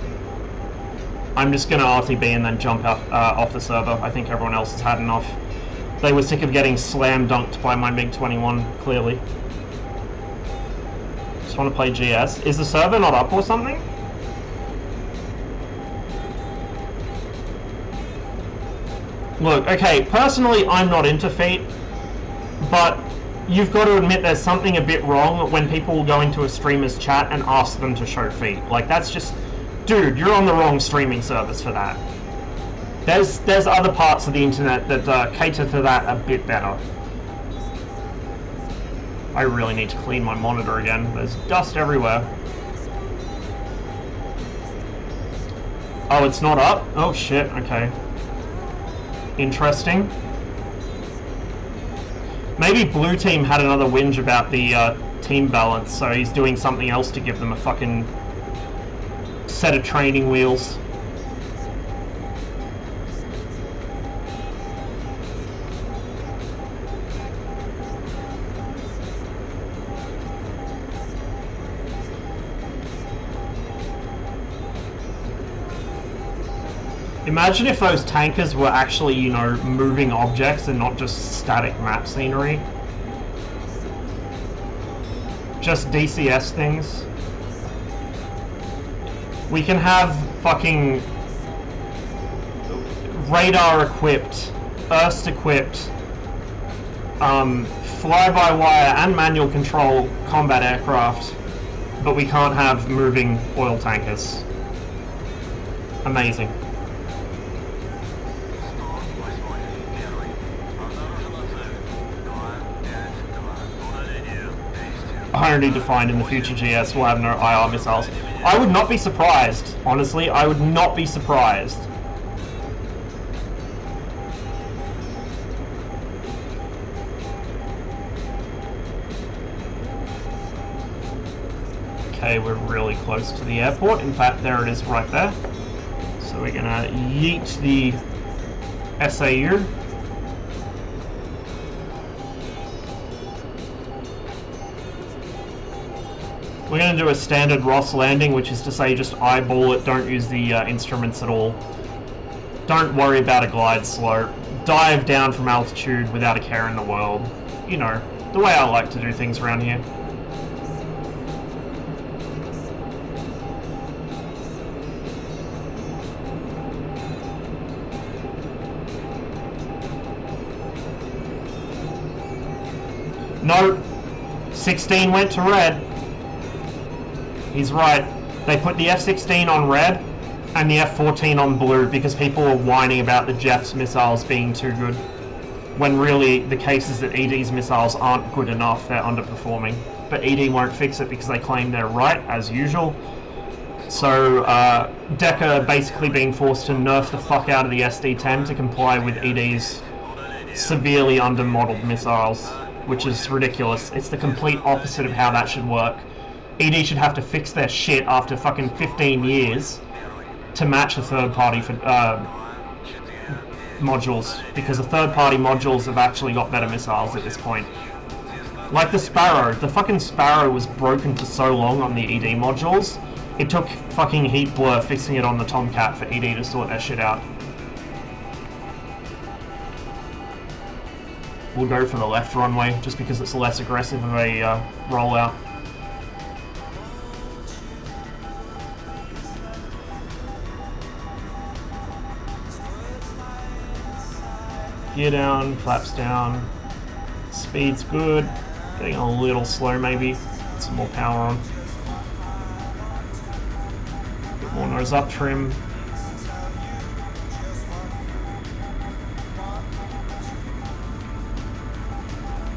I'm just gonna RTB and then jump up, off the server. I think everyone else has had enough. They were sick of getting slam dunked by my MiG-21, clearly. Just want to play GS. Is the server not up or something? Look, okay, personally I'm not into feet, but you've got to admit there's something a bit wrong when people go into a streamer's chat and ask them to show feet. Like, that's just... Dude, you're on the wrong streaming service for that. There's other parts of the internet that cater to that a bit better. I really need to clean my monitor again. There's dust everywhere. Oh, it's not up? Oh shit, okay. Interesting. Maybe Blue Team had another whinge about the team balance, so he's doing something else to give them a fucking set of training wheels. Imagine if those tankers were actually, you know, moving objects and not just static map scenery. Just DCS things. We can have fucking radar equipped, Erst equipped, fly-by-wire and manual control combat aircraft, but we can't have moving oil tankers. Amazing. Only defined in the future GS will have no IR missiles. I would not be surprised, honestly. I would not be surprised. Okay, we're really close to the airport. In fact, there it is right there. So we're gonna yeet the SAU. We're going to do a standard Ross landing, which is to say just eyeball it, don't use the instruments at all. Don't worry about a glide slope. Dive down from altitude without a care in the world. You know, the way I like to do things around here. No, 16 went to red. He's right. They put the F-16 on red and the F-14 on blue because people were whining about the Jeff's missiles being too good, when really the case is that ED's missiles aren't good enough, they're underperforming. But ED won't fix it because they claim they're right, as usual. So DEC basically being forced to nerf the fuck out of the SD-10 to comply with ED's severely under-modeled missiles, which is ridiculous. It's the complete opposite of how that should work. ED should have to fix their shit after fucking 15 years to match the third-party modules, because the third-party modules have actually got better missiles at this point. Like the Sparrow. The fucking Sparrow was broken for so long on the ED modules, it took fucking heat blur fixing it on the Tomcat for ED to sort that shit out. we'll go for the left runway, just because it's less aggressive of a rollout. Gear down, flaps down, speed's good, getting a little slow maybe, get some more power on. Bit more nose up trim.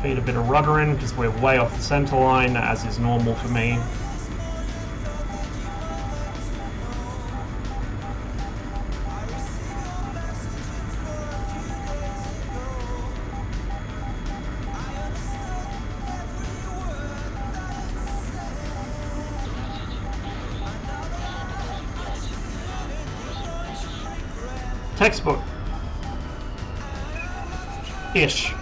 Feed a bit of rudder in because we're way off the center line, as is normal for me. Textbook. Ish.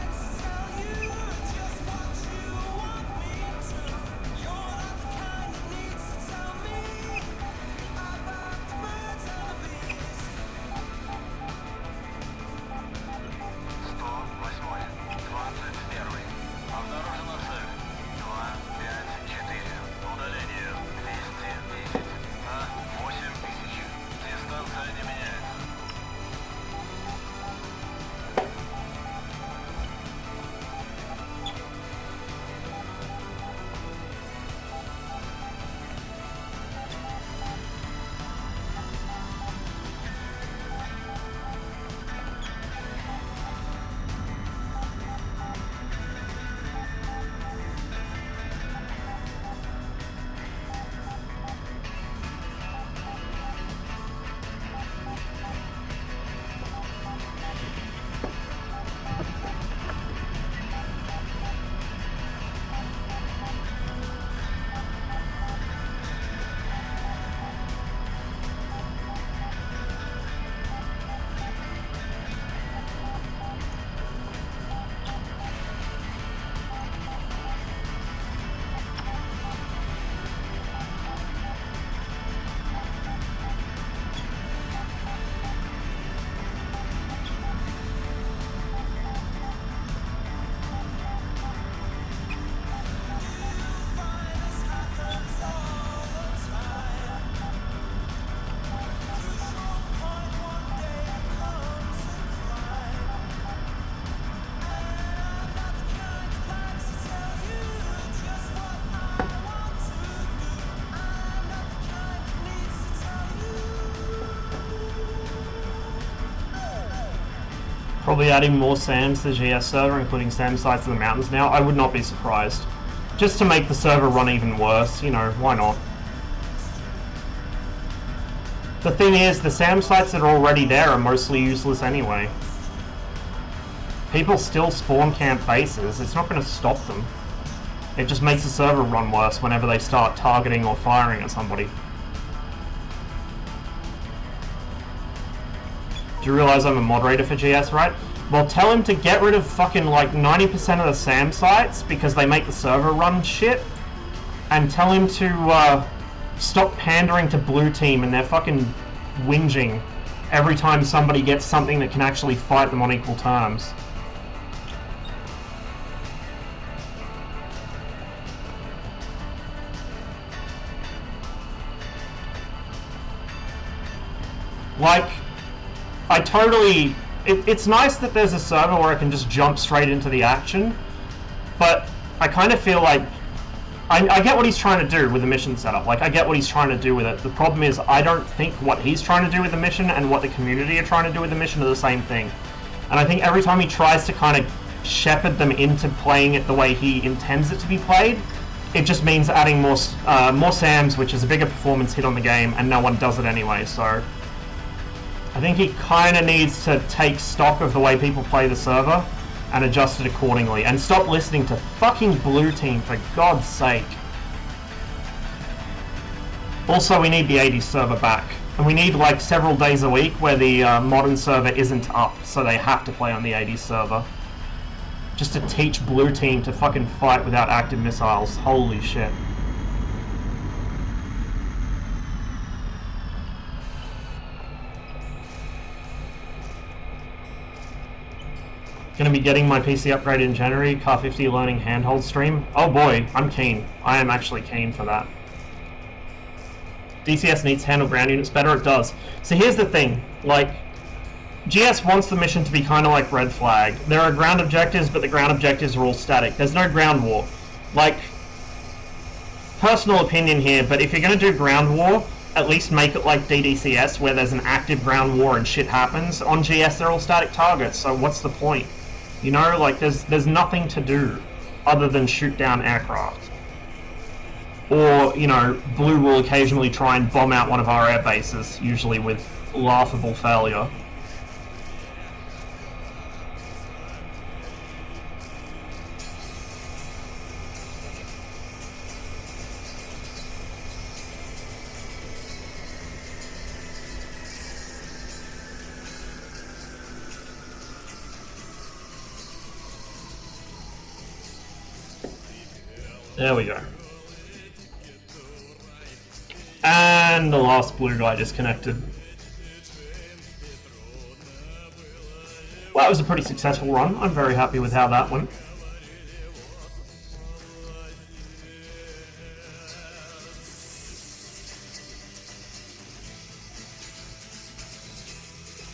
Probably adding more SAMs to the GS server, including SAM sites in the mountains now. I would not be surprised. Just to make the server run even worse, you know, why not? The thing is, the SAM sites that are already there are mostly useless anyway. People still spawn camp bases, it's not going to stop them. It just makes the server run worse whenever they start targeting or firing at somebody. Do you realize I'm a moderator for GS, right? Well, tell him to get rid of fucking like 90% of the SAM sites because they make the server run shit. And tell him to stop pandering to blue team and they're fucking whinging every time somebody gets something that can actually fight them on equal terms. Like, I totally... It's nice that there's a server where I can just jump straight into the action, but I kind of feel like... I get what he's trying to do with the mission setup. Like, I get what he's trying to do with it. The problem is, I don't think what he's trying to do with the mission and what the community are trying to do with the mission are the same thing. And I think every time he tries to kind of shepherd them into playing it the way he intends it to be played, it just means adding more SAMs, which is a bigger performance hit on the game, and no one does it anyway, so... I think he kind of needs to take stock of the way people play the server and adjust it accordingly, and stop listening to fucking blue team, for God's sake. Also, we need the 80s server back, and we need like several days a week where the modern server isn't up, so they have to play on the 80s server. Just to teach blue team to fucking fight without active missiles. Holy shit. Gonna be getting my PC upgrade in January, Car 50 learning handhold stream. Oh boy, I'm keen. I am actually keen for that. DCS needs to handle ground units better, it does. So here's the thing, like, GS wants the mission to be kind of like Red Flag. There are ground objectives, but the ground objectives are all static. There's no ground war. Like, personal opinion here, but if you're gonna do ground war, at least make it like DDCS, where there's an active ground war and shit happens. On GS, they're all static targets, so what's the point? You know, like, there's nothing to do other than shoot down aircraft. Or, you know, Blue will occasionally try and bomb out one of our air bases, usually with laughable failure. There we go. And the last blue guy disconnected. Well, that was a pretty successful run. I'm very happy with how that went.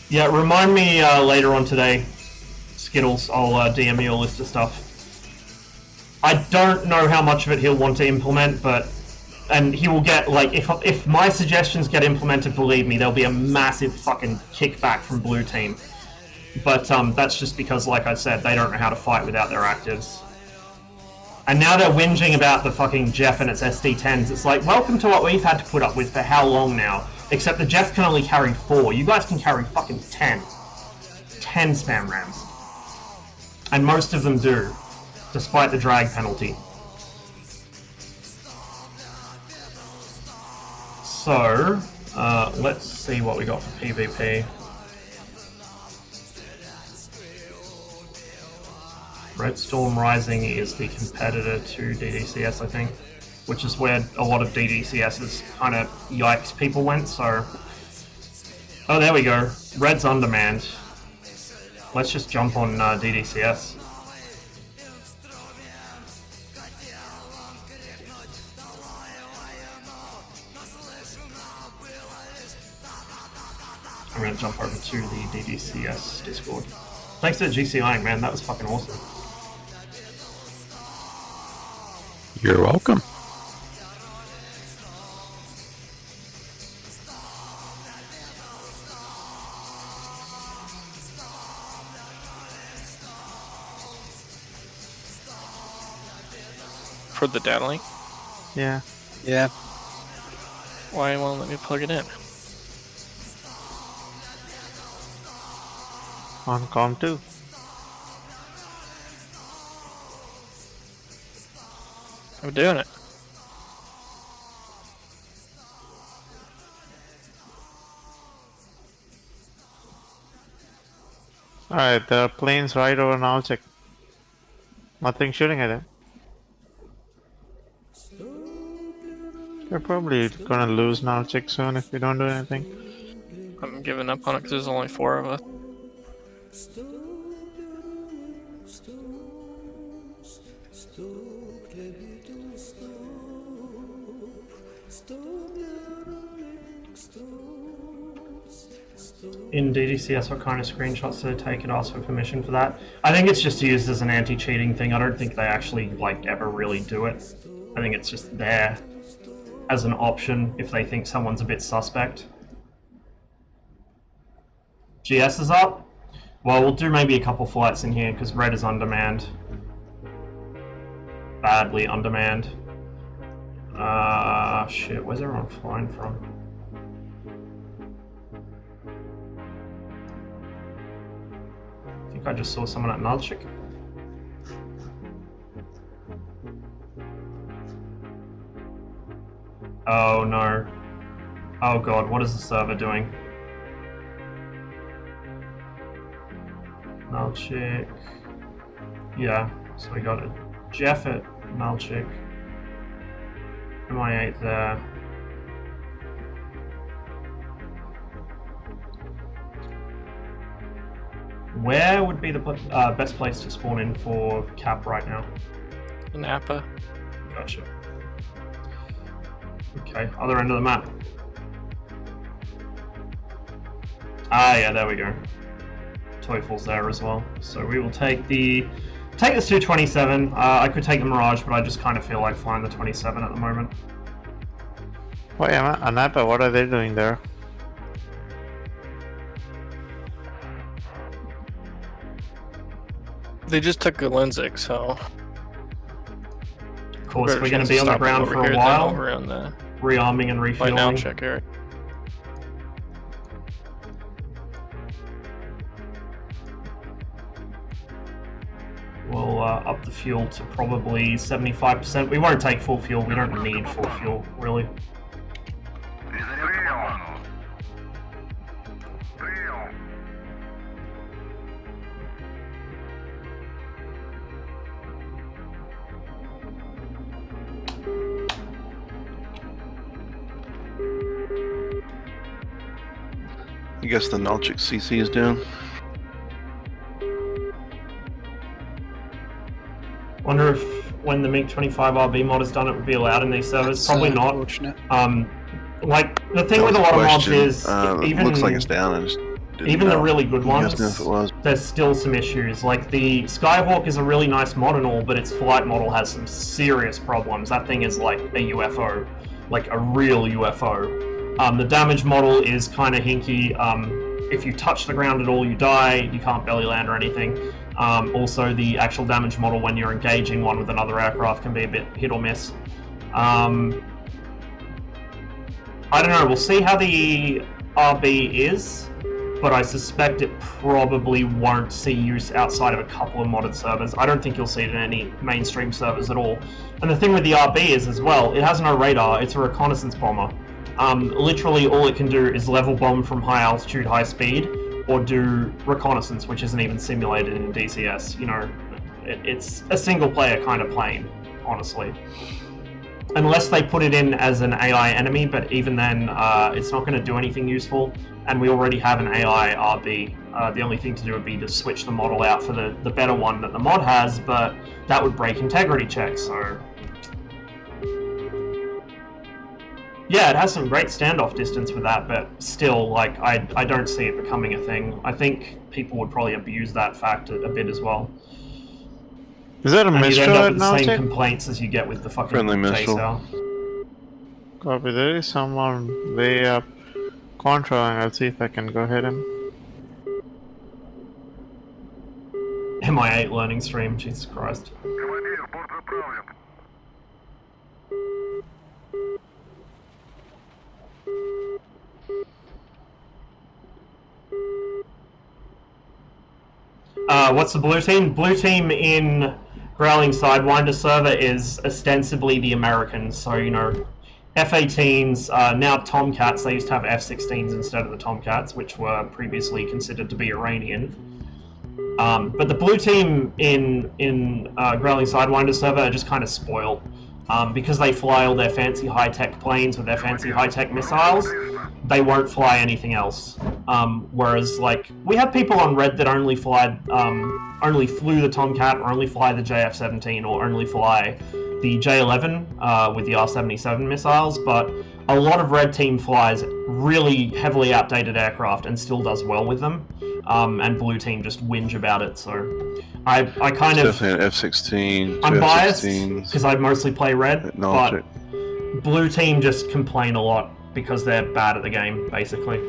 Yeah, remind me later on today, Skittles. I'll DM you a list of stuff. I don't know how much of it he'll want to implement, but... And he will get, like, if my suggestions get implemented, believe me, there'll be a massive fucking kickback from Blue Team. But that's just because, like I said, they don't know how to fight without their actives. And now they're whinging about the fucking Jeff and its SD-10s. It's like, welcome to what we've had to put up with for how long now? Except the Jeff can only carry 4. You guys can carry fucking 10. 10 spam rams. And most of them do, despite the drag penalty. So, let's see what we got for PvP. Red Storm Rising is the competitor to DDCS, I think, which is where a lot of DDCS's kind of yikes people went, so... Oh, there we go. Red's undermanned. Let's just jump on DDCS. I'm gonna jump over to the DDCS Discord. Thanks to GCIing, man, that was fucking awesome. You're welcome. For the data link? Yeah. Yeah. Why won't let me plug it in? On com 2. I'm doing it. Alright, there are planes right over Nalchik. Nothing shooting at it. We're probably gonna lose Nalchik soon if we don't do anything. I'm giving up on it because there's only 4 of us. In DDCS, what kind of screenshots do they take and ask for permission for that? I think it's just used as an anti-cheating thing. I don't think they actually, like, ever really do it. I think it's just there as an option if they think someone's a bit suspect. GS is up? Well, we'll do maybe a couple flights in here because Red is undermanned. Badly undermanned. Shit, where's everyone flying from? I think I just saw someone at Nalchik. Oh no. Oh god, what is the server doing? Nalchik. Yeah, so we got a Jeff at Nalchik. MI8 there. Where would be the best place to spawn in for Cap right now? Napa. Gotcha. Okay, other end of the map. Ah, yeah, there we go. Toyful's there as well. So we will take the Su-27. I could take the Mirage, but I just kind of feel like flying the 27 at the moment. Wait, Anapa, what are they doing there? They just took Galenzik, so. Of course, we're going to be on the ground for a while, rearming and refueling. Now check here. We'll up the fuel to probably 75%. We won't take full fuel. We don't need full fuel, really. I guess the Nalchik CC is down. Wonder if when the MiG-25 RB mod is done, it would be allowed in these servers. Probably not. Like the thing with a lot of mods is even looks like it's down. I just even the really good ones, if it was. there's still some issues. Like the Skyhawk is a really nice mod and all, but its flight model has some serious problems. That thing is like a UFO, like a real UFO. The damage model is kind of hinky. If you touch the ground at all, you die. You can't belly land or anything. Also, the actual damage model when you're engaging one with another aircraft can be a bit hit or miss. I don't know, we'll see how the RB is, but I suspect it probably won't see use outside of a couple of modded servers. I don't think you'll see it in any mainstream servers at all. And the thing with the RB is as well, it has no radar, it's a reconnaissance bomber. Literally all it can do is level bomb from high altitude, high speed, or do reconnaissance, which isn't even simulated in DCS. You know, it's a single player kind of plane, honestly. Unless they put it in as an AI enemy, but even then, it's not going to do anything useful, and we already have an AI RB. The only thing to do would be to switch the model out for the better one that the mod has, but that would break integrity checks, so... Yeah, it has some great standoff distance with that, but still, like, I don't see it becoming a thing. I think people would probably abuse that fact a bit as well. Is that a and Mistral you'd end up at with the same Nalchik? complaints as you get with the fucking Friendly Mistral. JSL. Copy, there is someone way up controlling. I'll see if I can go hit him. MI8 learning stream, Jesus Christ. Командир, борт заправлен. What's the blue team? Blue team in Growling Sidewinder server is ostensibly the Americans, so you know, F-18s, now Tomcats. They used to have F-16s instead of the Tomcats, which were previously considered to be Iranian. But the blue team in Growling Sidewinder server are just kind of spoiled. Because they fly all their fancy high-tech planes with their fancy high-tech missiles, they won't fly anything else. Whereas, like, we have people on Red that only only flew the Tomcat, or only fly the JF-17, or only fly the J-11 with the R-77 missiles, but a lot of Red Team flies really heavily outdated aircraft and still does well with them. And Blue Team just whinge about it, so I kind of... Definitely an F-16, I'm biased, 16s, because I mostly play Red, but Blue Team just complain a lot because they're bad at the game, basically.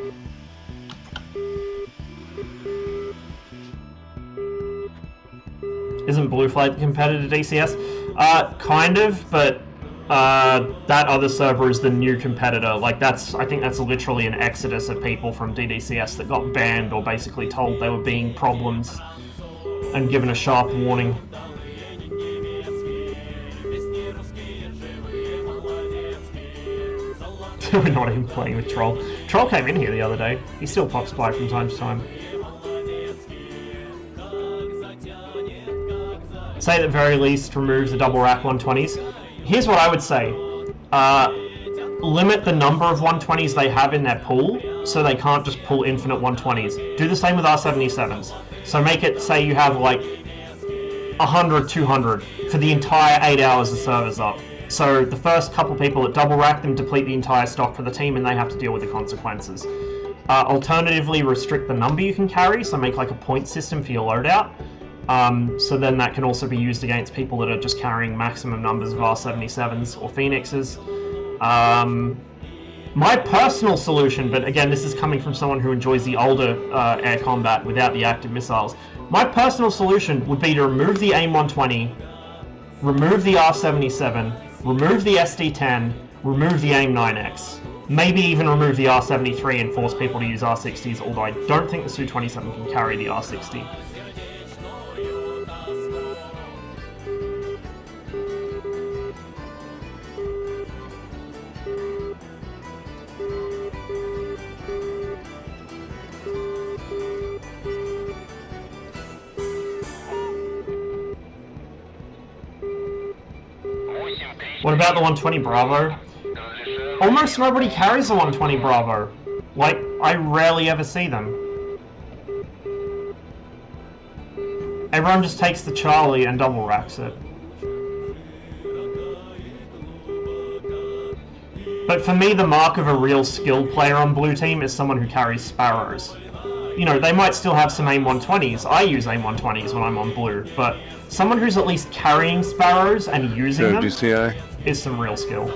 Isn't Blue Flag the competitor to DCS? Kind of, but that other server is the new competitor. Like, I think that's literally an exodus of people from DCS that got banned or basically told they were being problems and given a sharp warning. We're not even playing with Troll. Troll came in here the other day. He still pops by from time to time. Say at the very least remove the double rack 120s. Here's what I would say. Limit the number of 120s they have in their pool, so they can't just pull infinite 120s. Do the same with R77s. So make it, say you have like 100, 200 for the entire 8 hours the server's up. So the first couple people that double rack them deplete the entire stock for the team and they have to deal with the consequences. Alternatively, restrict the number you can carry, so make like a point system for your loadout. So then that can also be used against people that are just carrying maximum numbers of R77s or Phoenixes. My personal solution, but again this is coming from someone who enjoys the older air combat without the active missiles, my personal solution would be to remove the AIM-120, remove the R77, remove the SD-10, remove the AIM-9X. Maybe even remove the R73 and force people to use R60s, although I don't think the Su-27 can carry the R60. What about the 120 Bravo? Almost nobody carries the 120 Bravo. Like, I rarely ever see them. Everyone just takes the Charlie and double racks it. But for me, the mark of a real skilled player on blue team is someone who carries Sparrows. You know, they might still have some AIM-120s. I use AIM-120s when I'm on blue, but someone who's at least carrying Sparrows and using them DCI. is some real skill.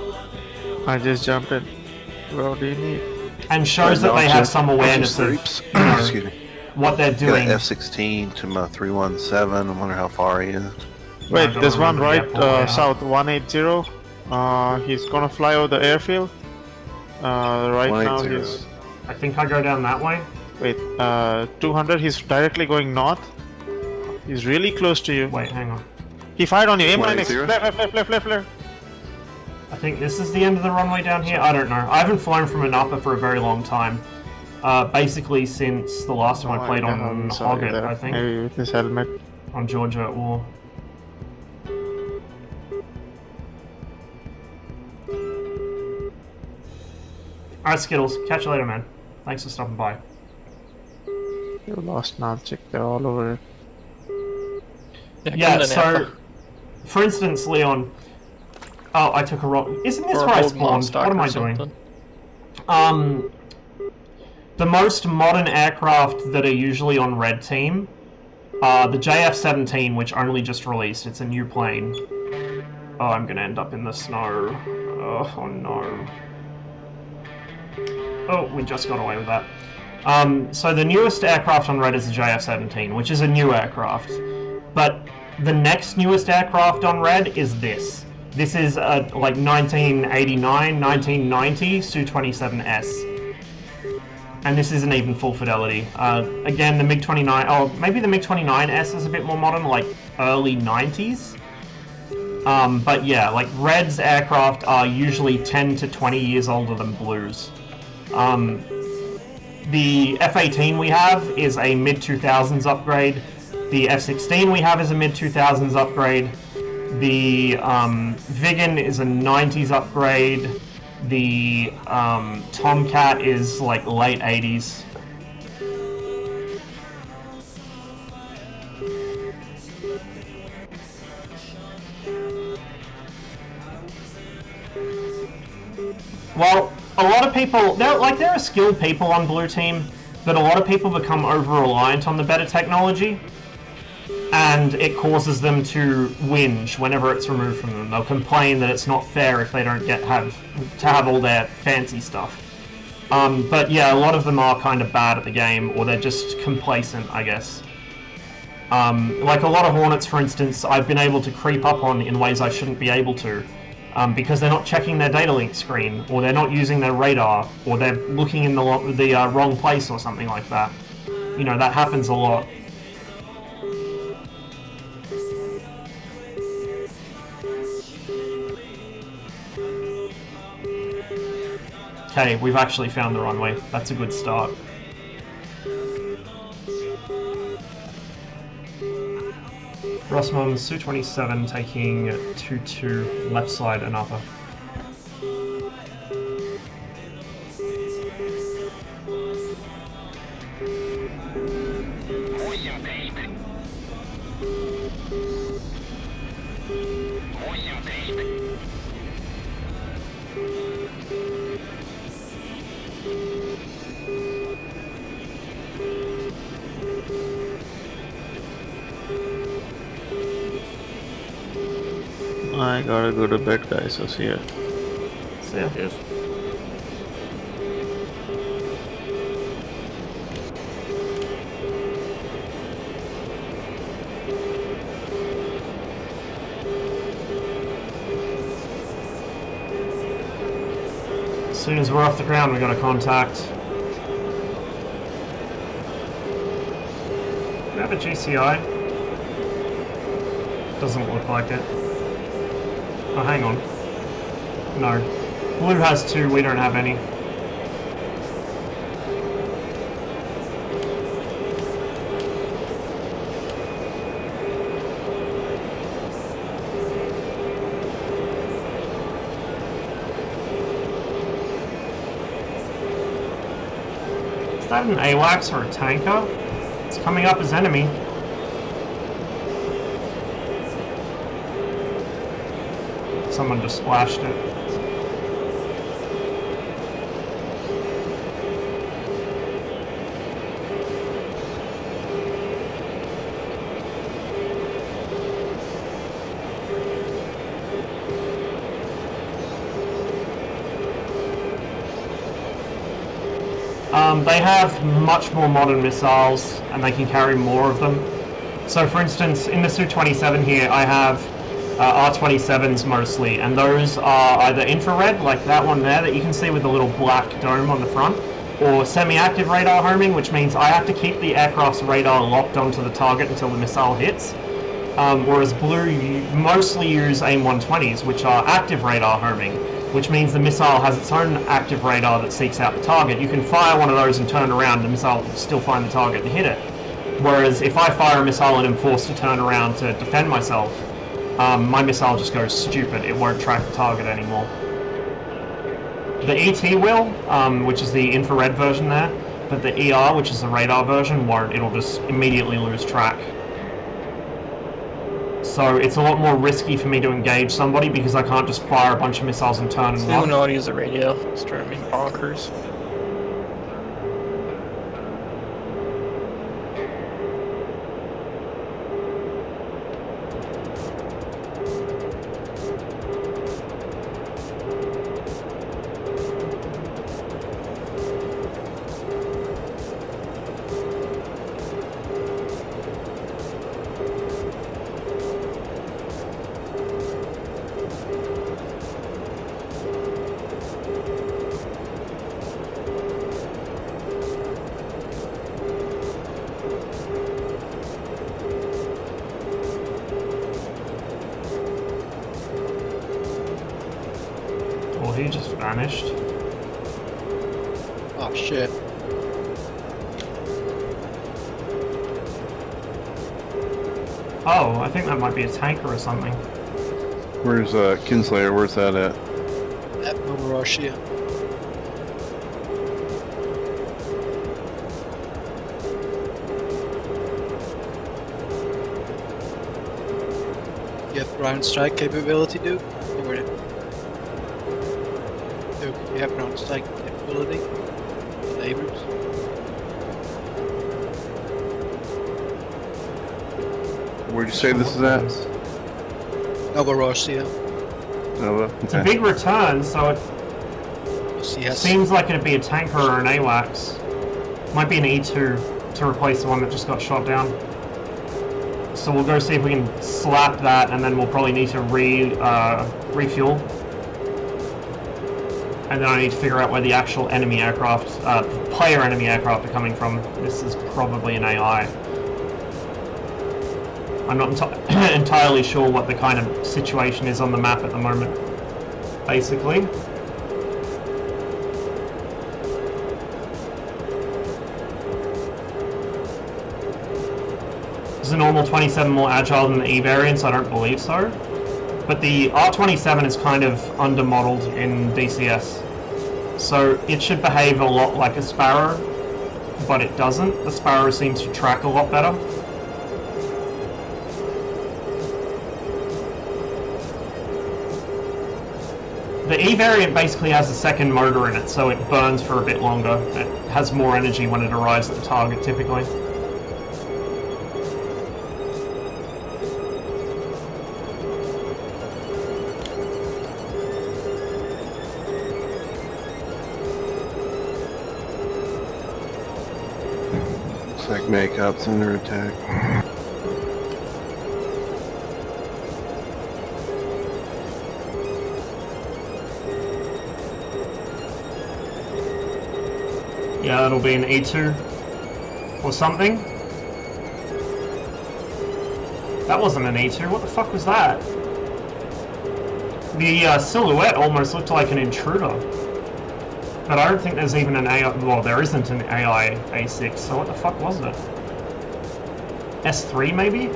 I just jumped in. What do you need? And shows that they have some awareness of, you know, Excuse me. what they're Got doing. an F-16 to my 317. I wonder how far he is. Wait, don't there's one remember right the airport layout. south, 180. He's gonna fly over the airfield. Right now 180. he's... I think I go down that way. Wait, 200, he's directly going north. He's really close to you. Wait, hang on. He fired on you. Aim 9X. 180? Flare. I think this is the end of the runway down here. I don't know. I haven't flown from an upper for a very long time. Basically since the last time I played on Hoggett, I think. Maybe with his helmet. On Georgia at War. Alright, Skittles. Catch you later, man. Thanks for stopping by. You lost Nalchik. They're all over it. Yeah, come to so, Napa. for instance, Leon... Oh, I took a wrong... Isn't this Or where I hold spawned? Monstock What am or I doing? something. The most modern aircraft that are usually on Red Team are the JF-17, which only just released. It's a new plane. Oh, I'm gonna end up in the snow. Oh no. Oh, we just got away with that. So the newest aircraft on Red is the JF-17, which is a new aircraft. But the next newest aircraft on Red is this. This is a, like, 1989, 1990 Su-27S. And this isn't even full fidelity. Again, the MiG-29, oh, maybe the MiG-29S is a bit more modern, like early 90s. But yeah, like, Red's aircraft are usually 10 to 20 years older than Blue's. The F-18 we have is a mid-2000s upgrade. The F-16 we have is a mid-2000s upgrade. The Viggen is a 90s upgrade. The Tomcat is like late 80s. Well, a lot of people, there are skilled people on Blue Team, but a lot of people become over-reliant on the better technology, and it causes them to whinge whenever it's removed from them. They'll complain that it's not fair if they don't have all their fancy stuff. But yeah, a lot of them are kind of bad at the game, or they're just complacent, I guess. Like a lot of Hornets, for instance, I've been able to creep up on in ways I shouldn't be able to. Because they're not checking their data link screen, or they're not using their radar, or they're looking in the wrong place or something like that. You know, that happens a lot. Okay, we've actually found the runway. That's a good start. Rossmon, Su-27 taking 2-2 left side and upper. I gotta go to bed, guys. So see ya. See ya. Yes. As soon as we're off the ground, we got a contact. Do we have a GCI? Doesn't look like it. Oh, hang on. No. Blue has 2, we don't have any. Is that an AWACS or a tanker? It's coming up as enemy. Someone just splashed it. They have much more modern missiles, and they can carry more of them. So for instance, in the Su-27 here, I have R-27s mostly, and those are either infrared, like that one there that you can see with the little black dome on the front, or semi-active radar homing, which means I have to keep the aircraft's radar locked onto the target until the missile hits. Whereas Blue mostly use AIM-120s, which are active radar homing, which means the missile has its own active radar that seeks out the target. You can fire one of those and turn around, the missile will still find the target and hit it. Whereas if I fire a missile and am forced to turn around to defend myself, my missile just goes stupid, it won't track the target anymore. The ET will, which is the infrared version there, but the ER, which is the radar version, won't, it'll just immediately lose track. So it's a lot more risky for me to engage somebody because I can't just fire a bunch of missiles and turn and So run. you know how to use the radio. It's driving me bonkers. Well, he just vanished. Oh shit. Oh, I think that might be a tanker or something. Where's Kinslayer? Where's that at? At Novorossiya. You have ground strike capability, dude? Over there. Dude, you have ground strike capability? Neighbors? Where'd you say this is at? Novorossiya. Nova? It's a big return, so it CS. seems like it'd be a tanker or an AWACS. Might be an E2 to replace the one that just got shot down. So we'll go see if we can slap that, and then we'll probably need to refuel. And then I need to figure out where the actual enemy aircraft, player enemy aircraft are coming from. This is probably an AI. I'm not entirely sure what the kind of situation is on the map at the moment, basically. Is the normal 27 more agile than the E variants? I don't believe so. But the R27 is kind of under-modeled in DCS. So it should behave a lot like a Sparrow, but it doesn't. The Sparrow seems to track a lot better. The E variant basically has a second motor in it, so it burns for a bit longer. It has more energy when it arrives at the target, typically. Looks like Makeup's under attack. Yeah, it'll be an E2 or something. That wasn't an E2. What the fuck was that? The silhouette almost looked like an intruder. But I don't think there's even an AI. Well, there isn't an AI A6. So what the fuck was it? S3 maybe?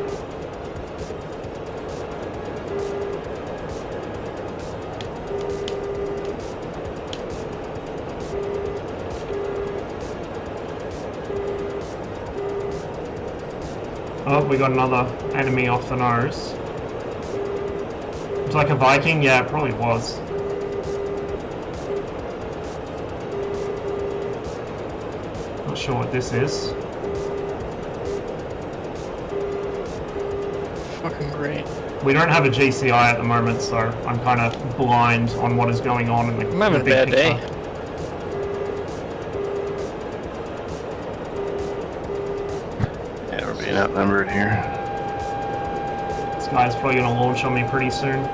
Oh, we got another enemy off the nose. It's like a Viking? Yeah, it probably was. Not sure what this is. Fucking great. We don't have a GCI at the moment, so I'm kind of blind on what is going on in the, I'm having a the big bad day. picture. Yeah, we're being outnumbered here. This guy's probably going to launch on me pretty soon.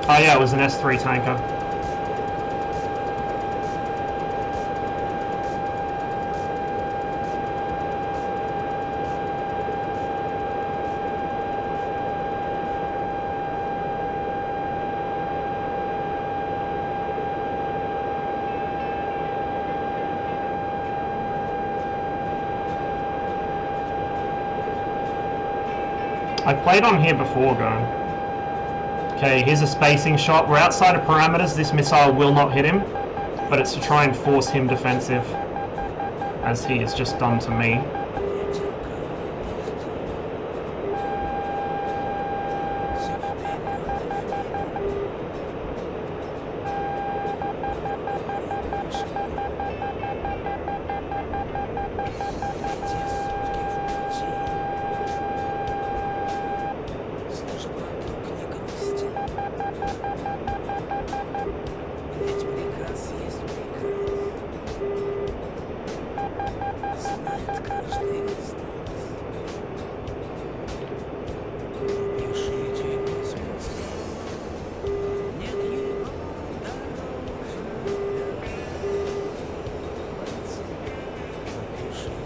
Oh yeah, it was an S3 tanker. I played on here before, going. Okay, here's a spacing shot. We're outside of parameters. This missile will not hit him, but it's to try and force him defensive, as he has just done to me.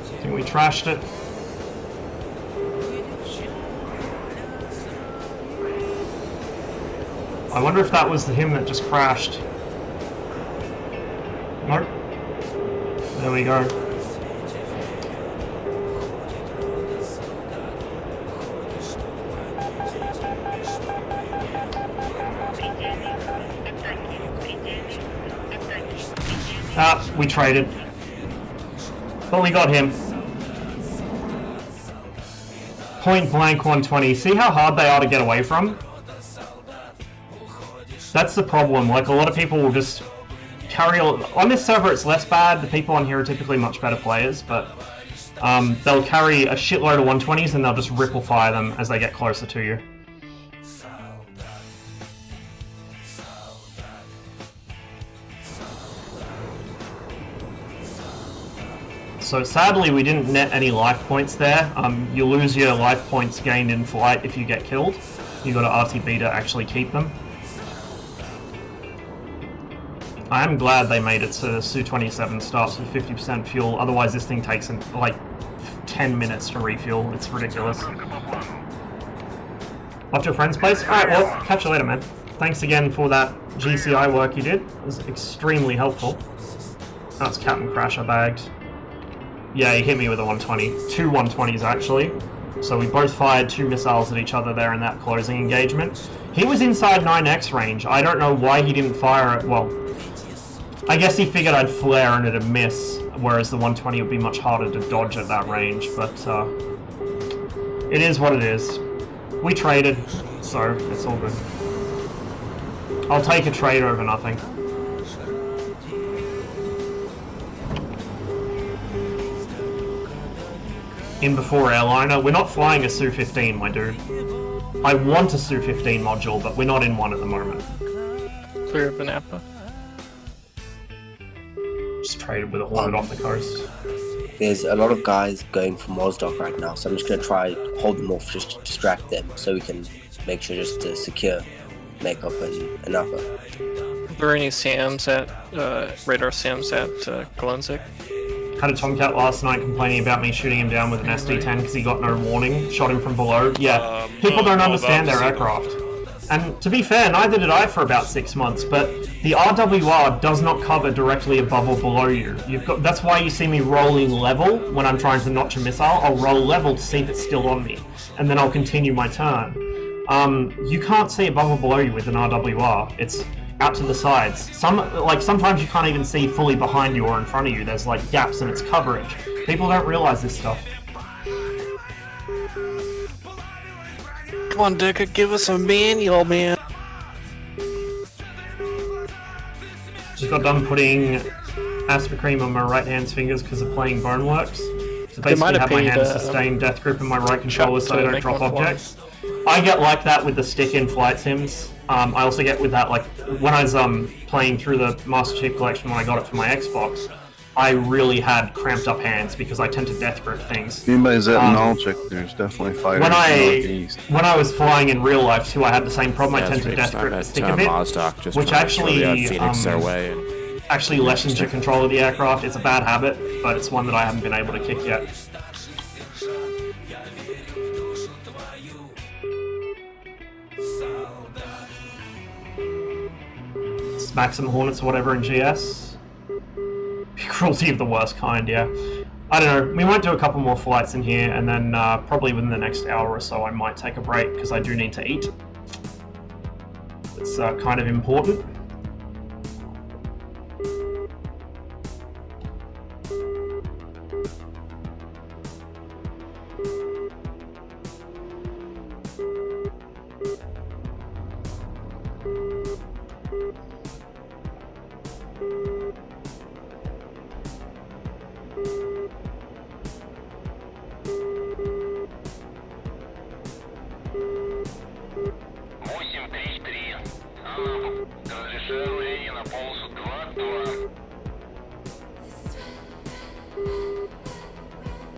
I think we trashed it. I wonder if that was him that just crashed. Nope. There we go. Ah, we traded. But we got him. Point blank 120. See how hard they are to get away from? That's the problem. Like, a lot of people will just carry on this server. It's less bad. The people on here are typically much better players, but they'll carry a shitload of 120s and they'll just ripple fire them as they get closer to you. So sadly we didn't net any life points there. You lose your life points gained in flight if you get killed. You got to RTB to actually keep them. I am glad they made it so the Su-27 starts with 50% fuel, otherwise this thing takes like 10 minutes to refuel. It's ridiculous. Off to a friend's place? Alright, well, catch you later, man. Thanks again for that GCI work you did. It was extremely helpful. That's Captain Crash I bagged. Yeah, he hit me with a 120. 2 120s, actually. So we both fired 2 missiles at each other there in that closing engagement. He was inside 9x range. I don't know why he didn't fire it. Well, I guess he figured I'd flare and it'd miss, whereas the 120 would be much harder to dodge at that range, but it is what it is. We traded, so it's all good. I'll take a trade over nothing. In before airliner. We're not flying a Su-15, my dude. I want a Su-15 module, but we're not in one at the moment. Clear of Banapa. Just traded with a Hornet off the coast. There's a lot of guys going for Mosdoc right now, so I'm just going to try hold them off just to distract them so we can make sure just to secure makeup and upper. Are there any SAMs at, radar SAMs at Glunzik? Had a Tomcat last night complaining about me shooting him down with an SD-10 because he got no warning, shot him from below. Yeah, people don't understand their aircraft. And to be fair, neither did I for about 6 months, but the RWR does not cover directly above or below you. That's why you see me rolling level when I'm trying to notch a missile. I'll roll level to see if it's still on me, and then I'll continue my turn. You can't see above or below you with an RWR. It's out to the sides. Sometimes you can't even see fully behind you or in front of you. There's like gaps in its coverage. People don't realize this stuff. Come on, Decker, give us a manual, man. Just got done putting Asper Cream on my right hand's fingers because of playing Boneworks. So basically have my hand sustain death grip in my right controller so I don't drop objects. I get like that with the stick in flight sims. I also get with that, like, when I was playing through the Master Chief Collection when I got it for my Xbox, I really had cramped up hands because I tend to death grip things. If anybody's at Nalchik, there's definitely fighters northeast. When I was flying in real life too, I had the same problem. I tend to death grip the stick a bit, which actually lessens your control of the aircraft. It's a bad habit, but it's one that I haven't been able to kick yet. Maxim Hornets or whatever in GS. Cruelty of the worst kind, yeah. I don't know, we might do a couple more flights in here, and then probably within the next hour or so I might take a break, because I do need to eat. It's kind of important.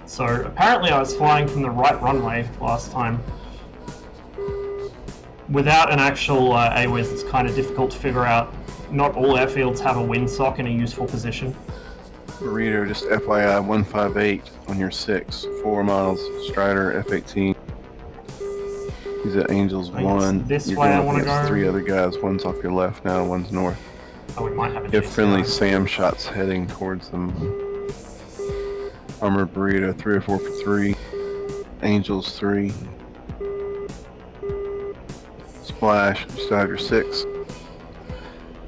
So apparently I was flying from the right runway last time. Without an actual AWIS, it's kind of difficult to figure out. Not all airfields have a windsock in a useful position. Reader, just FYI, 158 on your 6, 4 miles, Strider, F-18. He's at Angels 1. This You're way I going want to against go. 3 other guys, one's off your left now, one's north. Oh, we might have a You have DCS. friendly SAM shots heading towards them. Armored Burrito, 3 or 4 for 3. Angels 3. Splash, you still have your 6.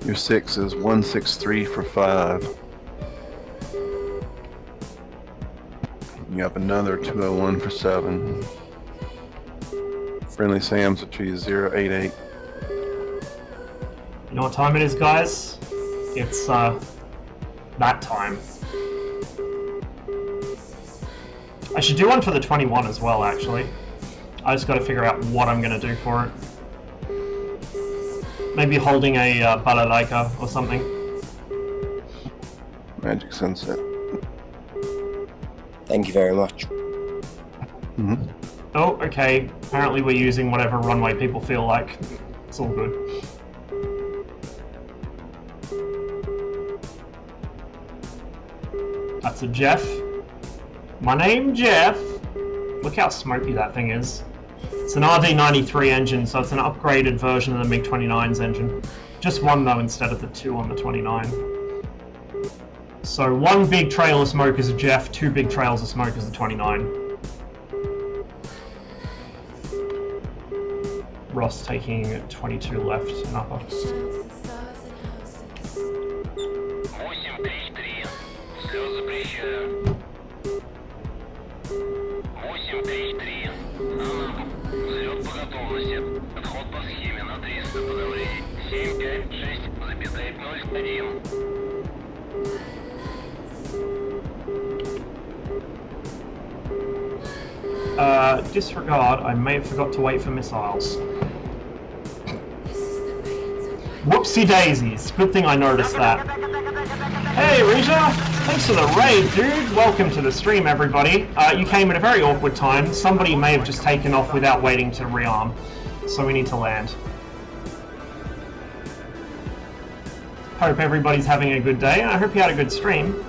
Your 6 is 163 for 5. You have another 201 for 7. Friendly Sam's at tree 088. You know what time it is, guys? It's that time. I should do one for the 21 as well, actually. I just got to figure out what I'm going to do for it. Maybe holding a balalaika or something. Magic Sunset. Thank you very much. Mm-hmm. Oh, okay. Apparently we're using whatever runway people feel like. It's all good. That's a Jeff. My name Jeff. Look how smoky that thing is. It's an RD93 engine, so it's an upgraded version of the MiG-29's engine. Just one though instead of the 2 on the 29. So 1 big trail of smoke is a Jeff, 2 big trails of smoke is a 29. Ross taking 22 left and upper. Disregard, I may have forgot to wait for missiles. Whoopsie daisies, good thing I noticed that. Hey Rija, thanks for the raid, dude. Welcome to the stream, everybody. You came at a very awkward time. Somebody may have just taken off without waiting to rearm, so we need to land. Hope everybody's having a good day, and I hope you had a good stream.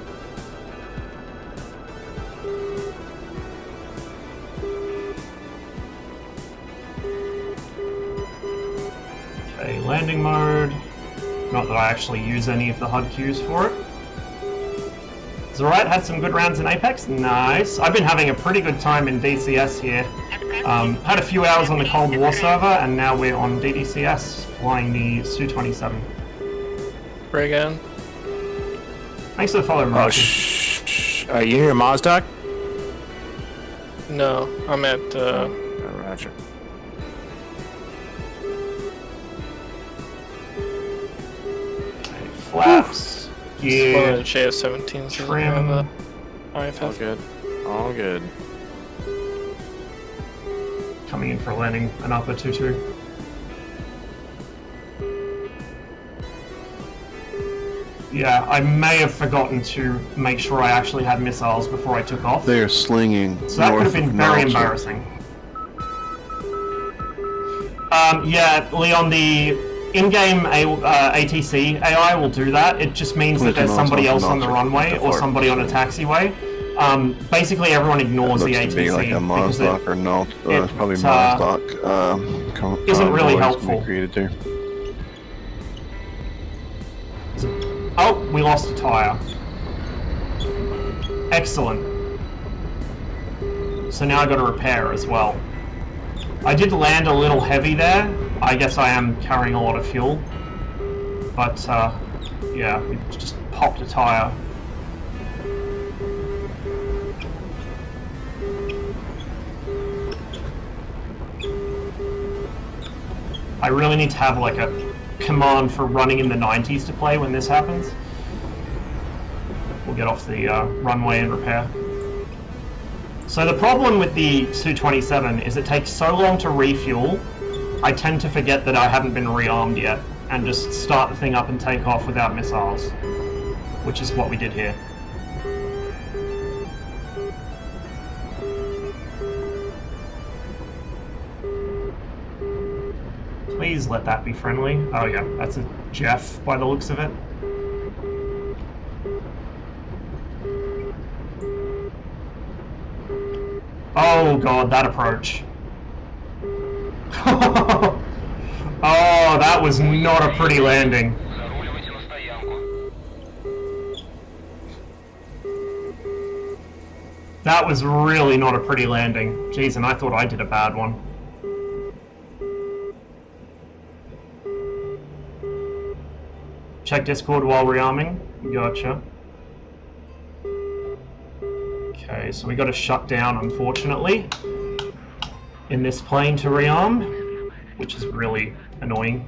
Okay, landing mode. Not that I actually use any of the HUD cues for it. It's alright, had some good rounds in Apex. Nice. I've been having a pretty good time in DCS here. Had a few hours on the Cold War server, and now we're on DCS, flying the Su-27. Ray again. Thanks for the follow, Oh, Marky. Are you here, Mazdoc? No, I'm at Roger. Flaps. one Yeah. of the JS-17s. Trim. All IFF. good. All good. Coming in for a landing, an Alpha 2-2. Yeah, I may have forgotten to make sure I actually had missiles before I took off. They are slinging. So that could have been very north of embarrassing. Yeah, Leon, the in-game ATC AI will do that. It just means that there's somebody else on the runway or somebody on a taxiway. Basically, everyone ignores the Looks to be ATC like a because Mazdoc or not. It's probably it, Mazdoc. isn't really convoys helpful. Created there. Oh, we lost a tire. Excellent. So now I got to repair as well. I did land a little heavy there. I guess I am carrying a lot of fuel. But, yeah, we just popped a tire. I really need to have like a command for running in the 90s to play when this happens. We'll get off the runway and repair. So the problem with the Su-27 is it takes so long to refuel, I tend to forget that I haven't been rearmed yet, and just start the thing up and take off without missiles, which is what we did here. Please let that be friendly. Oh yeah, that's a Jeff by the looks of it. Oh god, that approach. Oh, that was not a pretty landing. That was really not a pretty landing. Jeez, and I thought I did a bad one. Check Discord while rearming. Gotcha. Okay, so we got to shut down, unfortunately, in this plane to rearm, which is really annoying.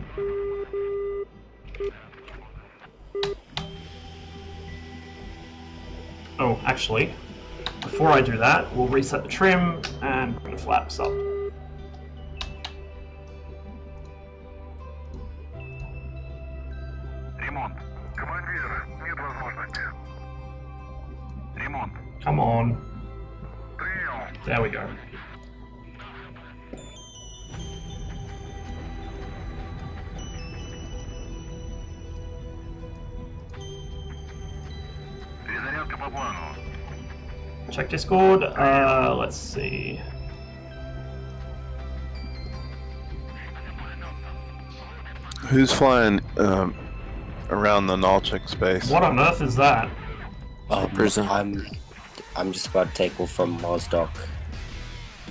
Oh, actually, before I do that, we'll reset the trim and bring the flaps up. Ремонт. Командир, нет возможности. Ремонт. Come on. Принял. There we go. Перезарядка по плану. Check Discord. Let's see. Who's flying around the Nalchik space? What on earth is that? Prison. I'm just about to take off from Mazdoc.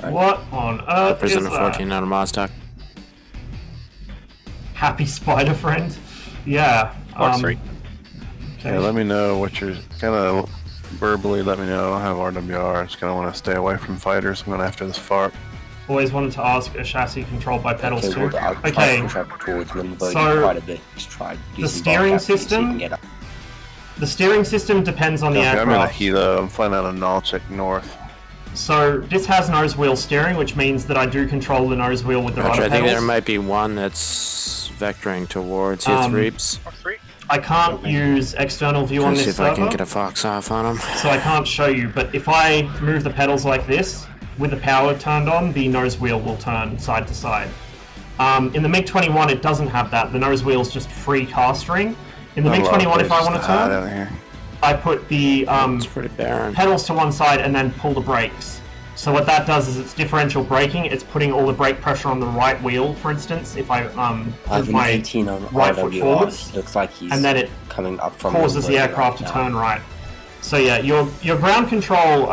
What on earth is Prisoner that? 14 out of Mazdoc. Happy spider friend? Yeah. Or 3. Okay. Yeah, let me know what you're kind of verbally. Let me know. I have RWR. I just kind of want to stay away from fighters. I'm going after this FARP. Always wanted to ask, a chassis controlled by pedals Okay, too? well, I'll try Okay, to push up towards Limbo so quite a bit. Just try the using steering Bobcat so you system- can get up. the steering system depends on the Okay, I'm in a aircraft. helo. I'm flying out of Nalchik North. So this has nose wheel steering, which means that I do control the nose wheel with the Roger, rudder I think there pedals. might be one that's vectoring towards you, Threeps. I can't use external view on Let's see this if I can server, get a fox off on him. so I can't show you. But if I move the pedals like this, with the power turned on, the nose wheel will turn side to side. In the MiG-21, it doesn't have that. The nose wheel is just free castering. In the Not a lot of MiG-21, if I places want to hide turn, out here. I put the It's pretty barren. pedals to one side and then pull the brakes. So what that does is it's differential braking. It's putting all the brake pressure on the right wheel, for instance. If I I move have an my 18 on right foot RWR. forwards, Looks like he's and then it coming up from causes the Limbo aircraft to right now. turn right. So yeah, your ground control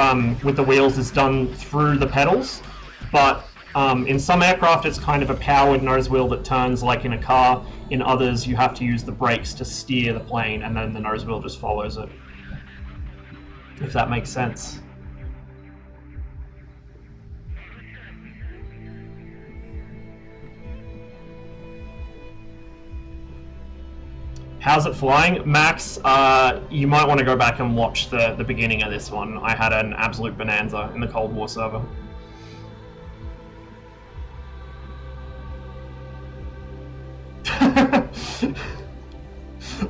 with the wheels is done through the pedals, but in some aircraft it's kind of a powered nose wheel that turns like in a car. In others you have to use the brakes to steer the plane, and then the nose wheel just follows it. If that makes sense. How's it flying? Max, you might want to go back and watch the beginning of this one. I had an absolute bonanza in the Cold War server.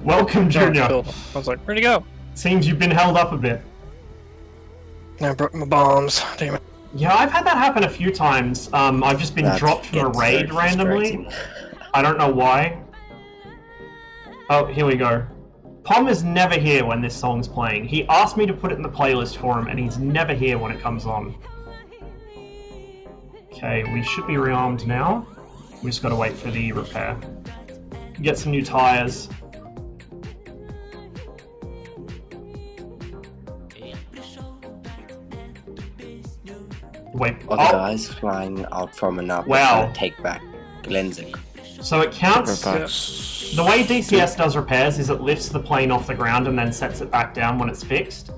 Welcome, Junior. Cool. I was like, where'd he go? Seems you've been held up a bit. I broke my bombs. Damn it. Yeah, I've had that happen a few times. I've just been That dropped from a gets raid very randomly. frustrating. I don't know why. Oh, here we go. Pom is never here when this song's playing. He asked me to put it in the playlist for him, and he's never here when it comes on. Okay, we should be rearmed now. We just gotta wait for the repair. Get some new tires. Wait, Other oh, guys flying out from an outlet Wow. trying to take back Glenzik. so it counts. Fox. The way DCS does repairs is it lifts the plane off the ground and then sets it back down when it's fixed.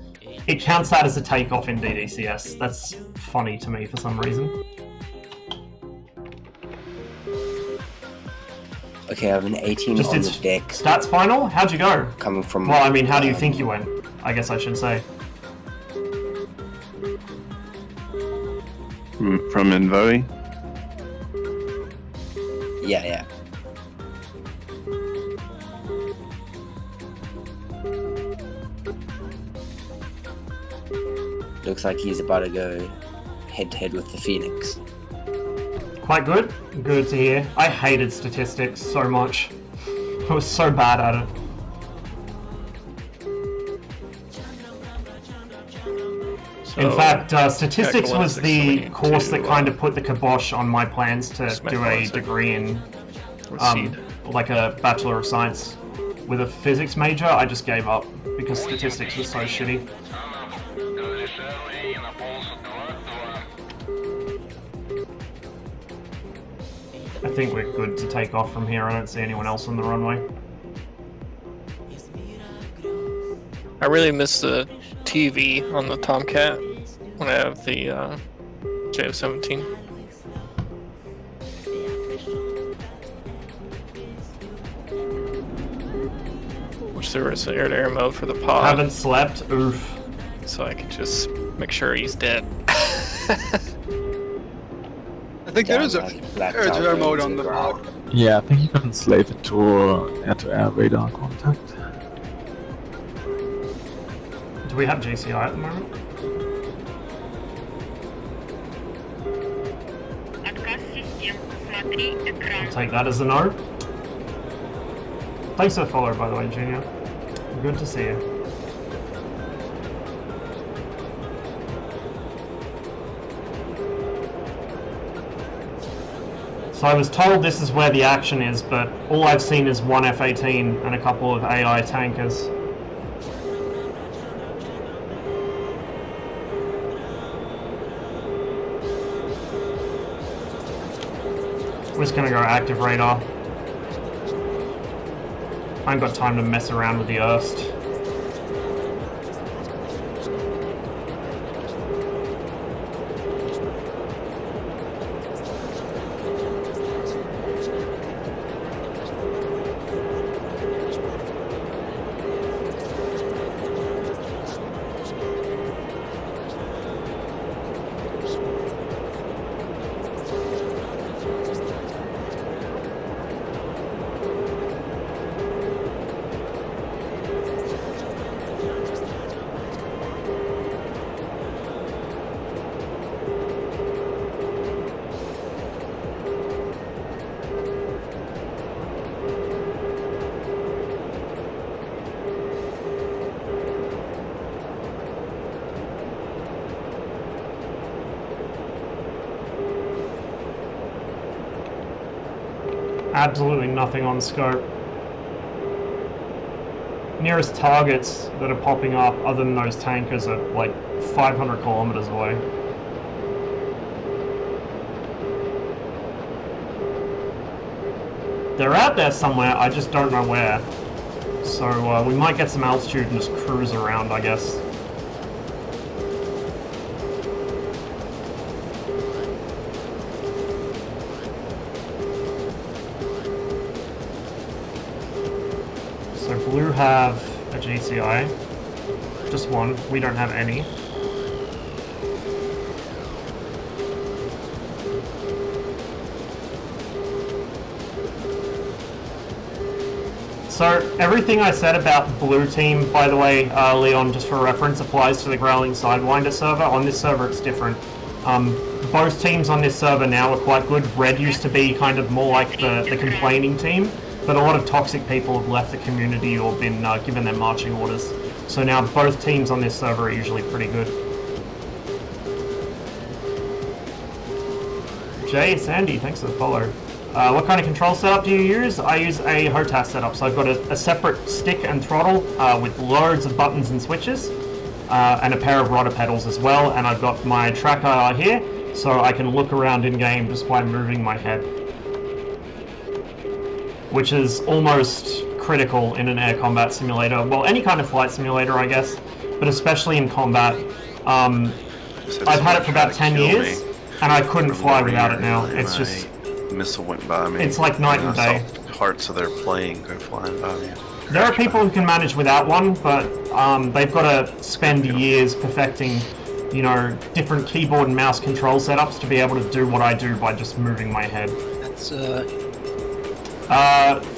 It counts that as a takeoff in DCS. That's funny to me for some reason. Okay, I have an 18 Just on its the deck stats final? How'd you go? coming from... Well, I mean, how do you think you went? I guess I should say. From Envoy. Yeah, yeah. Looks like he's about to go head-to-head with the Phoenix. Quite good? Good to hear. I hated statistics so much. I was so bad at it. In fact, statistics Echo was 16, the we need course to, that kind of put the kibosh on my plans to Smack do a 16. degree in, Seed. like a Bachelor of Science with a physics major. I just gave up because statistics was so shitty. I think we're good to take off from here. I don't see anyone else on the runway. I really miss the TV on the Tomcat when I have the JF-17. Wish there was an air-to-air mode for the pod, Haven't slept. Oof. so I could just make sure he's dead. I think there is a air-to-air mode on the pod. Yeah, I think you can slave it to air-to-air radar contact. Do we have JCI at the moment? I'll take that as a no. Thanks for the follow, by the way, Junior. Good to see you. So I was told this is where the action is, but all I've seen is one F-18 and a couple of AI tankers. We're just gonna go active radar. I ain't got time to mess around with the Erst. Absolutely nothing on scope. Nearest targets that are popping up other than those tankers are like 500 kilometers away. They're out there somewhere, I just don't know where. So we might get some altitude and just cruise around, I guess. So blue have a GCI, just one, we don't have any. So everything I said about blue team, by the way, Leon, just for reference, applies to the Growling Sidewinder server. On this server it's different. Both teams on this server now are quite good. Red used to be kind of more like the complaining team, but a lot of toxic people have left the community or been given their marching orders. So now both teams on this server are usually pretty good. Jay, Sandy, thanks for the follow. What kind of control setup do you use? I use a HOTAS setup, so I've got a separate stick and throttle with loads of buttons and switches, and a pair of rudder pedals as well, and I've got my tracker here, so I can look around in-game just by moving my head. Which is almost critical in an air combat simulator. Well, any kind of flight simulator, I guess, but especially in combat. I've had it for about 10 years, and I couldn't fly without it now. It's just... missile went by me. It's like night and day. Hearts of their plane go flying by me. There are people who can manage without one, but they've got to spend years perfecting, you know, different keyboard and mouse control setups to be able to do what I do by just moving my head. That's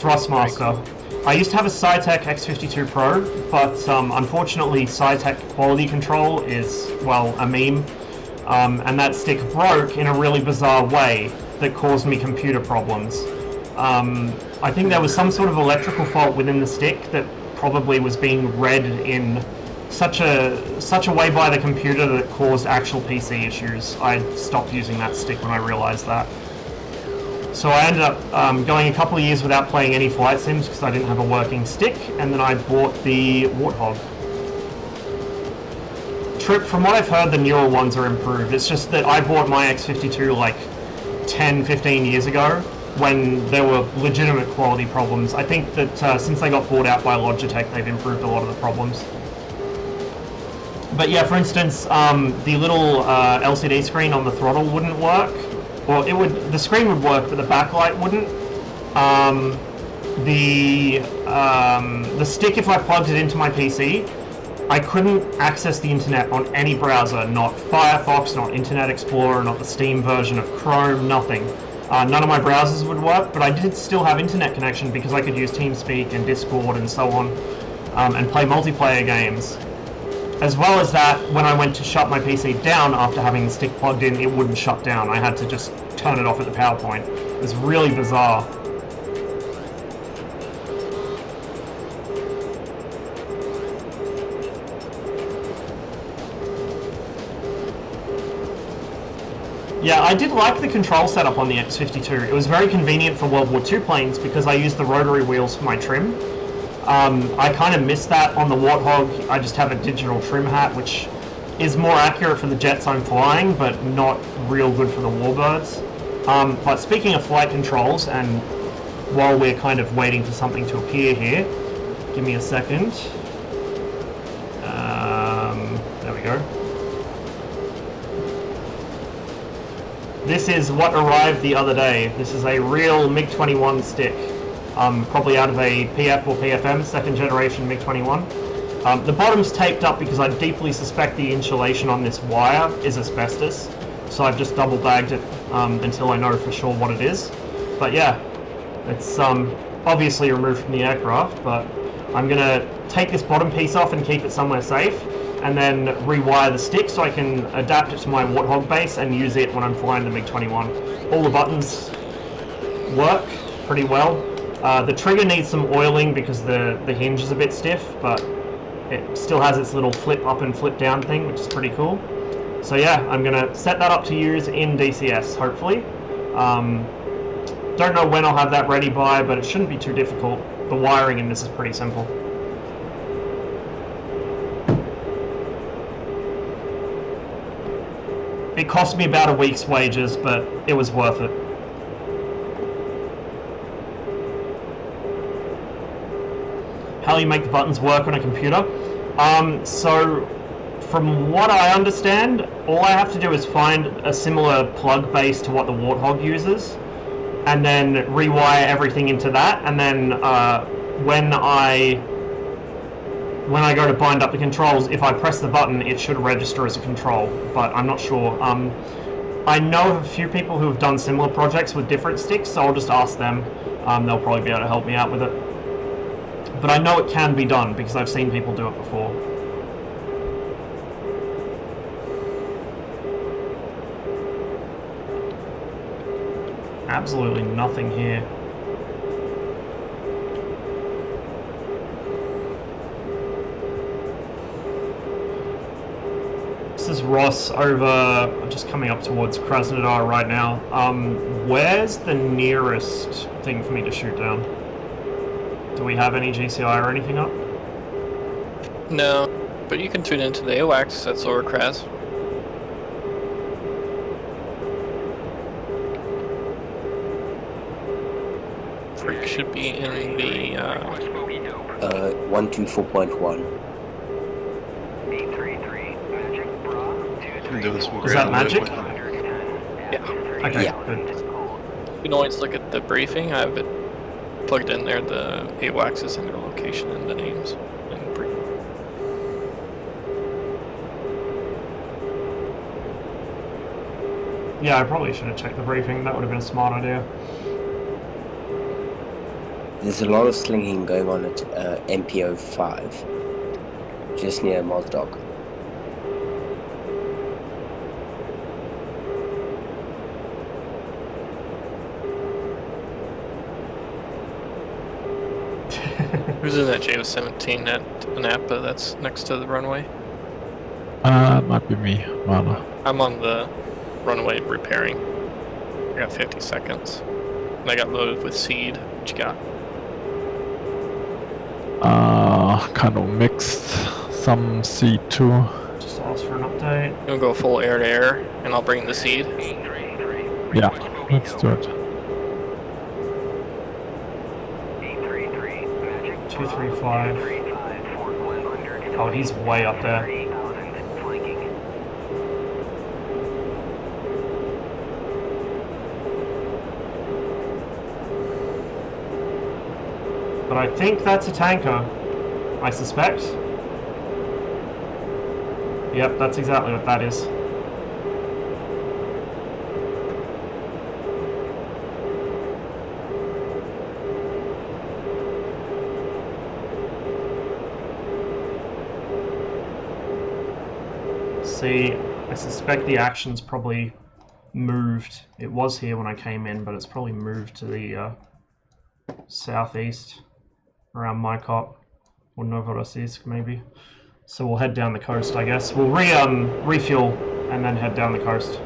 Thrustmaster. I used to have a Scitech X52 Pro, but unfortunately Scitech quality control is, well, a meme. And that stick broke in a really bizarre way that caused me computer problems. I think there was some sort of electrical fault within the stick that probably was being read in such a way by the computer that it caused actual PC issues. I stopped using that stick when I realized that. So I ended up going a couple of years without playing any flight sims because I didn't have a working stick, and then I bought the Warthog. Trip, from what I've heard, the newer ones are improved. It's just that I bought my X52 like 10-15 years ago when there were legitimate quality problems. I think that since they got bought out by Logitech, they've improved a lot of the problems. But yeah, for instance, the little LCD screen on the throttle wouldn't work. Well, it would. The screen would work, but the backlight wouldn't. The stick, if I plugged it into my PC, I couldn't access the internet on any browser, not Firefox, not Internet Explorer, not the Steam version of Chrome, nothing. None of my browsers would work, but I did still have internet connection because I could use TeamSpeak and Discord and so on, and play multiplayer games. As well as that, when I went to shut my PC down after having the stick plugged in, it wouldn't shut down. I had to just turn it off at the power point. It was really bizarre. Yeah, I did like the control setup on the X52. It was very convenient for World War II planes because I used the rotary wheels for my trim. I kind of missed that on the Warthog. I just have a digital trim hat, which is more accurate for the jets I'm flying, but not real good for the warbirds. But speaking of flight controls, and while we're kind of waiting for something to appear here, give me a second. There we go. This is what arrived the other day. This is a real MiG-21 stick. Probably out of a PF or PFM, second generation MiG-21. The bottom's taped up because I deeply suspect the insulation on this wire is asbestos, so I've just double bagged it until I know for sure what it is. But yeah, it's obviously removed from the aircraft, but I'm gonna take this bottom piece off and keep it somewhere safe, and then rewire the stick so I can adapt it to my Warthog base and use it when I'm flying the MiG-21. All the buttons work pretty well. The trigger needs some oiling because the hinge is a bit stiff, but it still has its little flip up and flip down thing, which is pretty cool. So yeah, I'm going to set that up to use in DCS, hopefully. Don't know when I'll have that ready by, but it shouldn't be too difficult. The wiring in this is pretty simple. It cost me about a week's wages, but it was worth it. How do you make the buttons work on a computer? So from what I understand, all I have to do is find a similar plug base to what the Warthog uses, and then rewire everything into that, and then when I go to bind up the controls, if I press the button, it should register as a control, but I'm not sure. I know of a few people who have done similar projects with different sticks, so I'll just ask them. They'll probably be able to help me out with it. But I know it can be done, because I've seen people do it before. Absolutely nothing here. This is Ross over, just coming up towards Krasnodar right now. Where's the nearest thing for me to shoot down? Do we have any GCI or anything up? No, but you can tune into the AWACS at Lower Kras. Freak should be in the 124.1. Is that magic? Yeah. Okay, Yeah. good. You can always look at the briefing. I have it plugged in there, the AWACS and their location and the names. And Yeah, I probably should have checked the briefing. That would have been a smart idea. There's a lot of slinging going on at MPO 5, just near Mozdok. Who's in that JO-17 at Anapa that's next to the runway? Might be me, Mana. I'm on the runway repairing. I got 50 seconds. And I got loaded with seed. What you got? Kind of mixed. Some C2. Just ask for an update. You wanna go full air to air, and I'll bring the seed? Yeah, let's do it. 235. Oh, he's way up there. But I think that's a tanker. I suspect. Yep, that's exactly what that is. See, I suspect the action's probably moved. It was here when I came in, but it's probably moved to the southeast, around Mykop, or Novorossiysk maybe. So we'll head down the coast, I guess. We'll refuel and then head down the coast.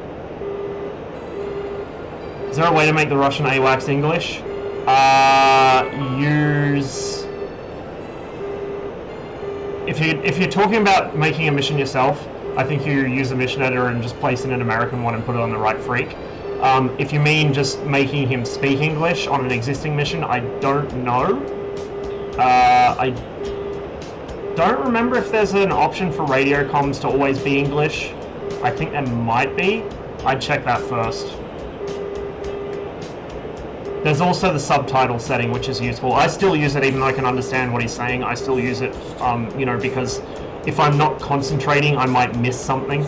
Is there a way to make the Russian AWACS English? Use... If you're talking about making a mission yourself, I think you use a mission editor and just place in an American one and put it on the right freak. If you mean just making him speak English on an existing mission, I don't know. I don't remember if there's an option for radio comms to always be English. I think there might be. I'd check that first. There's also the subtitle setting, which is useful. I still use it even though I can understand what he's saying. I still use it, you know, because if I'm not concentrating, I might miss something.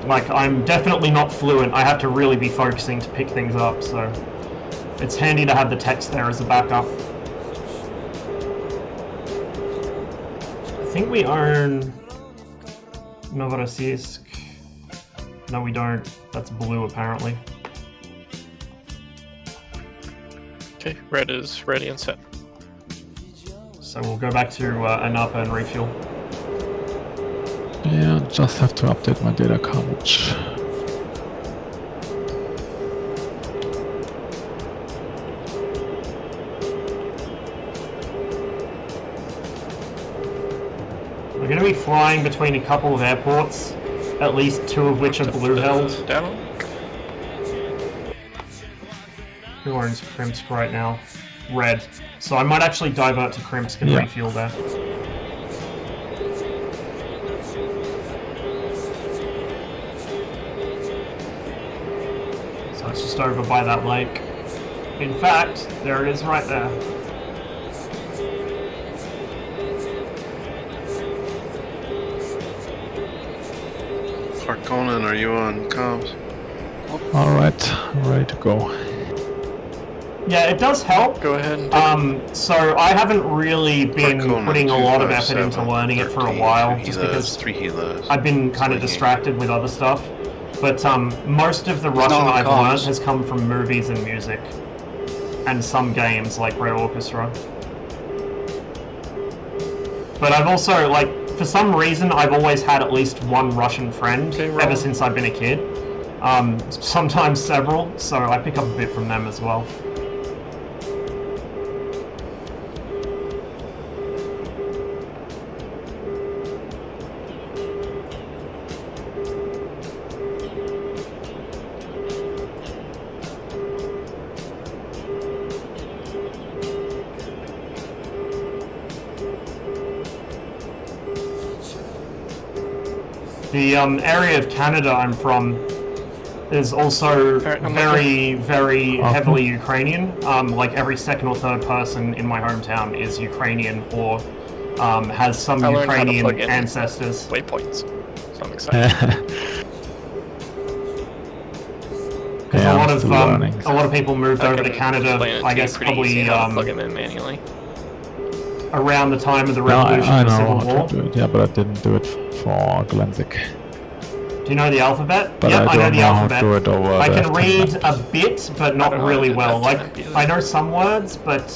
Like, I'm definitely not fluent. I have to really be focusing to pick things up, so it's handy to have the text there as a backup. I think we own Novorossiysk. No, we don't. That's blue, apparently. Okay, red is ready and set. So we'll go back to Anapa and refuel. Yeah, just have to update my data coverage. We're going to be flying between a couple of airports, at least 2 of which are blue held. Who owns Krimsk right now? Red. So I might actually divert to Krimsk and refuel there. So it's just over by that lake. In fact, there it is right there. Conan, are you on comms? Alright, ready to go. Yeah, it does help. Go ahead and so I haven't really been putting a lot of effort into learning it for a while, just because I've been kind of distracted with other stuff. But most of the Russian I've learned has come from movies and music, and some games like Red Orchestra. But I've also, like, for some reason, I've always had at least one Russian friend ever since I've been a kid. Sometimes several, so I pick up a bit from them as well. The area of Canada I'm from is also very, very heavily Ukrainian. Like every second or third person in my hometown is Ukrainian or has some Ukrainian ancestors. Waypoints. So I'm excited. Because a lot of people moved over to Canada, I guess probably plug them in manually. Around the time of the revolution of the Civil War. To do it, yeah, but I didn't do it for Glenzik. Do you know the alphabet? But yep, I know the alphabet. How to do it over I can read a bit, but not really well. Like, I know some words, but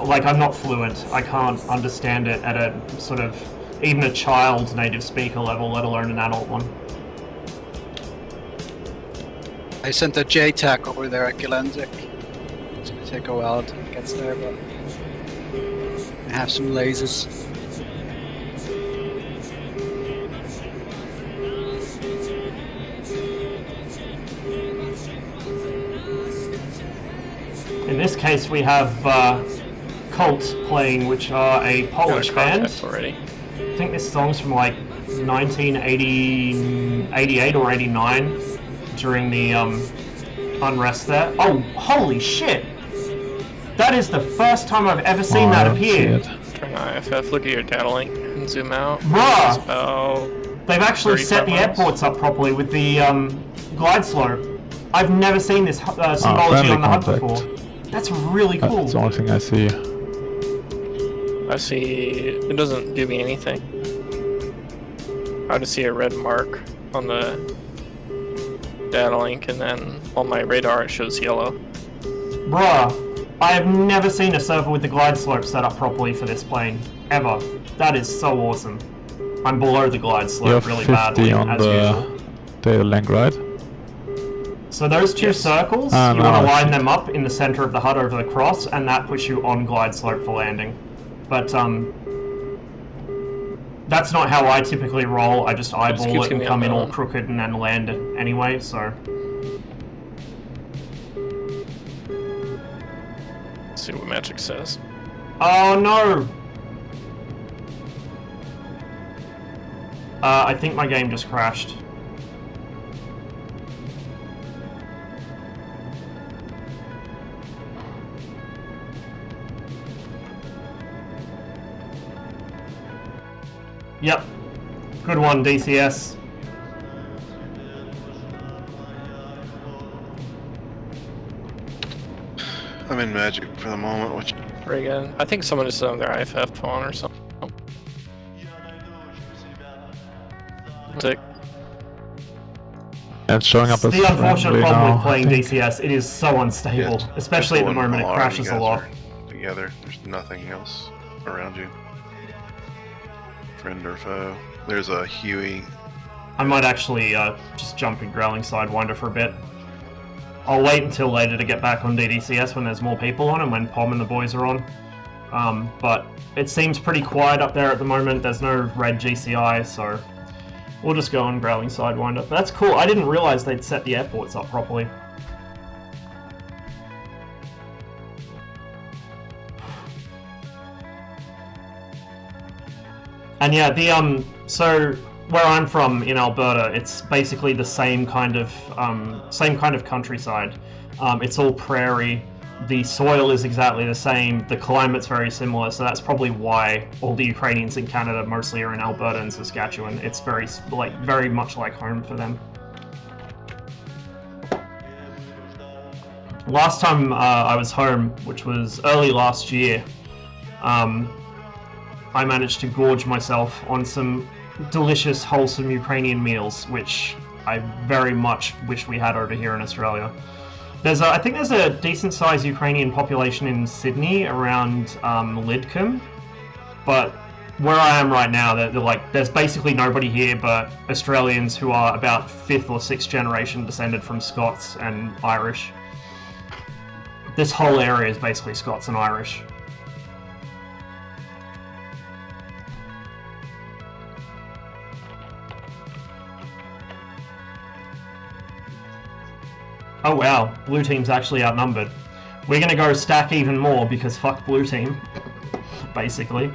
like I'm not fluent. I can't understand it at a sort of even a child's native speaker level, let alone an adult one. I sent a JTAC over there at Glenzik. It's gonna take a while until it gets there, but I have some lasers. In this case, we have Cult playing, which are a Polish band. Already. I think this song's from like 1988 or 89 during the unrest there. Oh, holy shit! That is the first time I've ever seen that appear. Turn on IFF, look at your data link and zoom out. Bruh! They've actually set the airports up properly with the glide slope. I've never seen this symbology on the HUD before. That's really cool. That's the only thing I see. I see... it doesn't give me anything. I just see a red mark on the data link, and then on my radar it shows yellow. Bruh, I have never seen a server with the glide slope set up properly for this plane. Ever. That is so awesome. I'm below the glide slope really badly, as usual. Data link, right? So those two circles, you want to line them up in the center of the HUD over the cross, and that puts you on glide slope for landing. But that's not how I typically roll. I just eyeball it and come in all crooked and then land it anyway, so... Let's see what Magic says. Oh no! I think my game just crashed. Yep. Good one, DCS. I'm in Magic for the moment, which... Very good. I think someone just on their IFF phone or something. Sick. And it's showing up as the unfortunate problem with playing now, DCS, it is so unstable. Especially at the moment, it crashes a lot. Together, there's nothing else around you. Friend or foe. There's a Huey. I might actually just jump in Growling Sidewinder for a bit. I'll wait until later to get back on DDCS when there's more people on and when Pom and the boys are on. But it seems pretty quiet up there at the moment. There's no red GCI, so we'll just go on Growling Sidewinder. That's cool. I didn't realize they'd set the airports up properly. And yeah, the so where I'm from in Alberta, it's basically the same kind of countryside. It's all prairie. The soil is exactly the same. The climate's very similar, so that's probably why all the Ukrainians in Canada mostly are in Alberta and Saskatchewan. It's very much like home for them. Last time I was home, which was early last year, I managed to gorge myself on some delicious, wholesome Ukrainian meals, which I very much wish we had over here in Australia. I think there's a decent-sized Ukrainian population in Sydney around Lidcombe, but where I am right now, there's basically nobody here but Australians who are about 5th or 6th generation descended from Scots and Irish. This whole area is basically Scots and Irish. Oh wow, blue team's actually outnumbered. We're gonna go stack even more because fuck blue team, basically.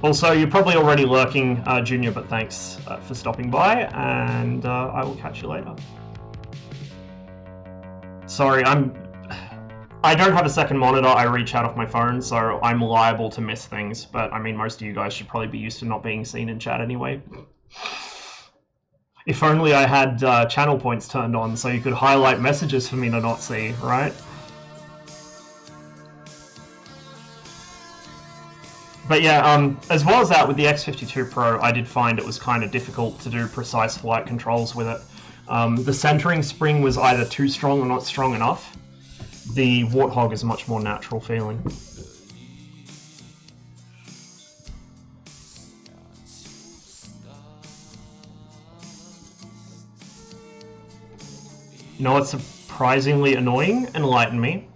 Also, you're probably already lurking, Junior, but thanks for stopping by, and I will catch you later. Sorry, I don't have a second monitor, I read chat off my phone, so I'm liable to miss things, but I mean, most of you guys should probably be used to not being seen in chat anyway. If only I had channel points turned on so you could highlight messages for me to not see, right? But yeah, as well as that, with the X52 Pro, I did find it was kind of difficult to do precise flight controls with it. The centering spring was either too strong or not strong enough. The Warthog is much more natural feeling. You know what's surprisingly annoying? Enlighten me.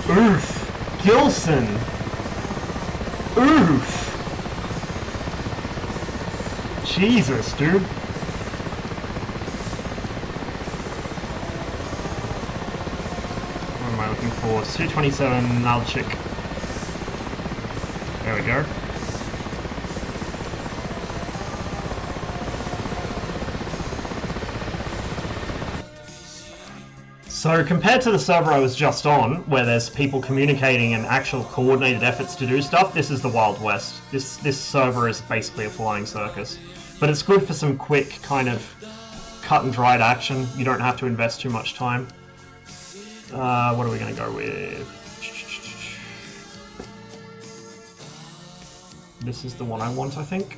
Oof! Gilson! Oof! Jesus, dude. What am I looking for? Su-27 Nalchik. There we go. So compared to the server I was just on, where there's people communicating and actual coordinated efforts to do stuff, this is the Wild West. This server is basically a flying circus. But it's good for some quick kind of cut and dried action. You don't have to invest too much time. What are we going to go with? This is the one I want, I think.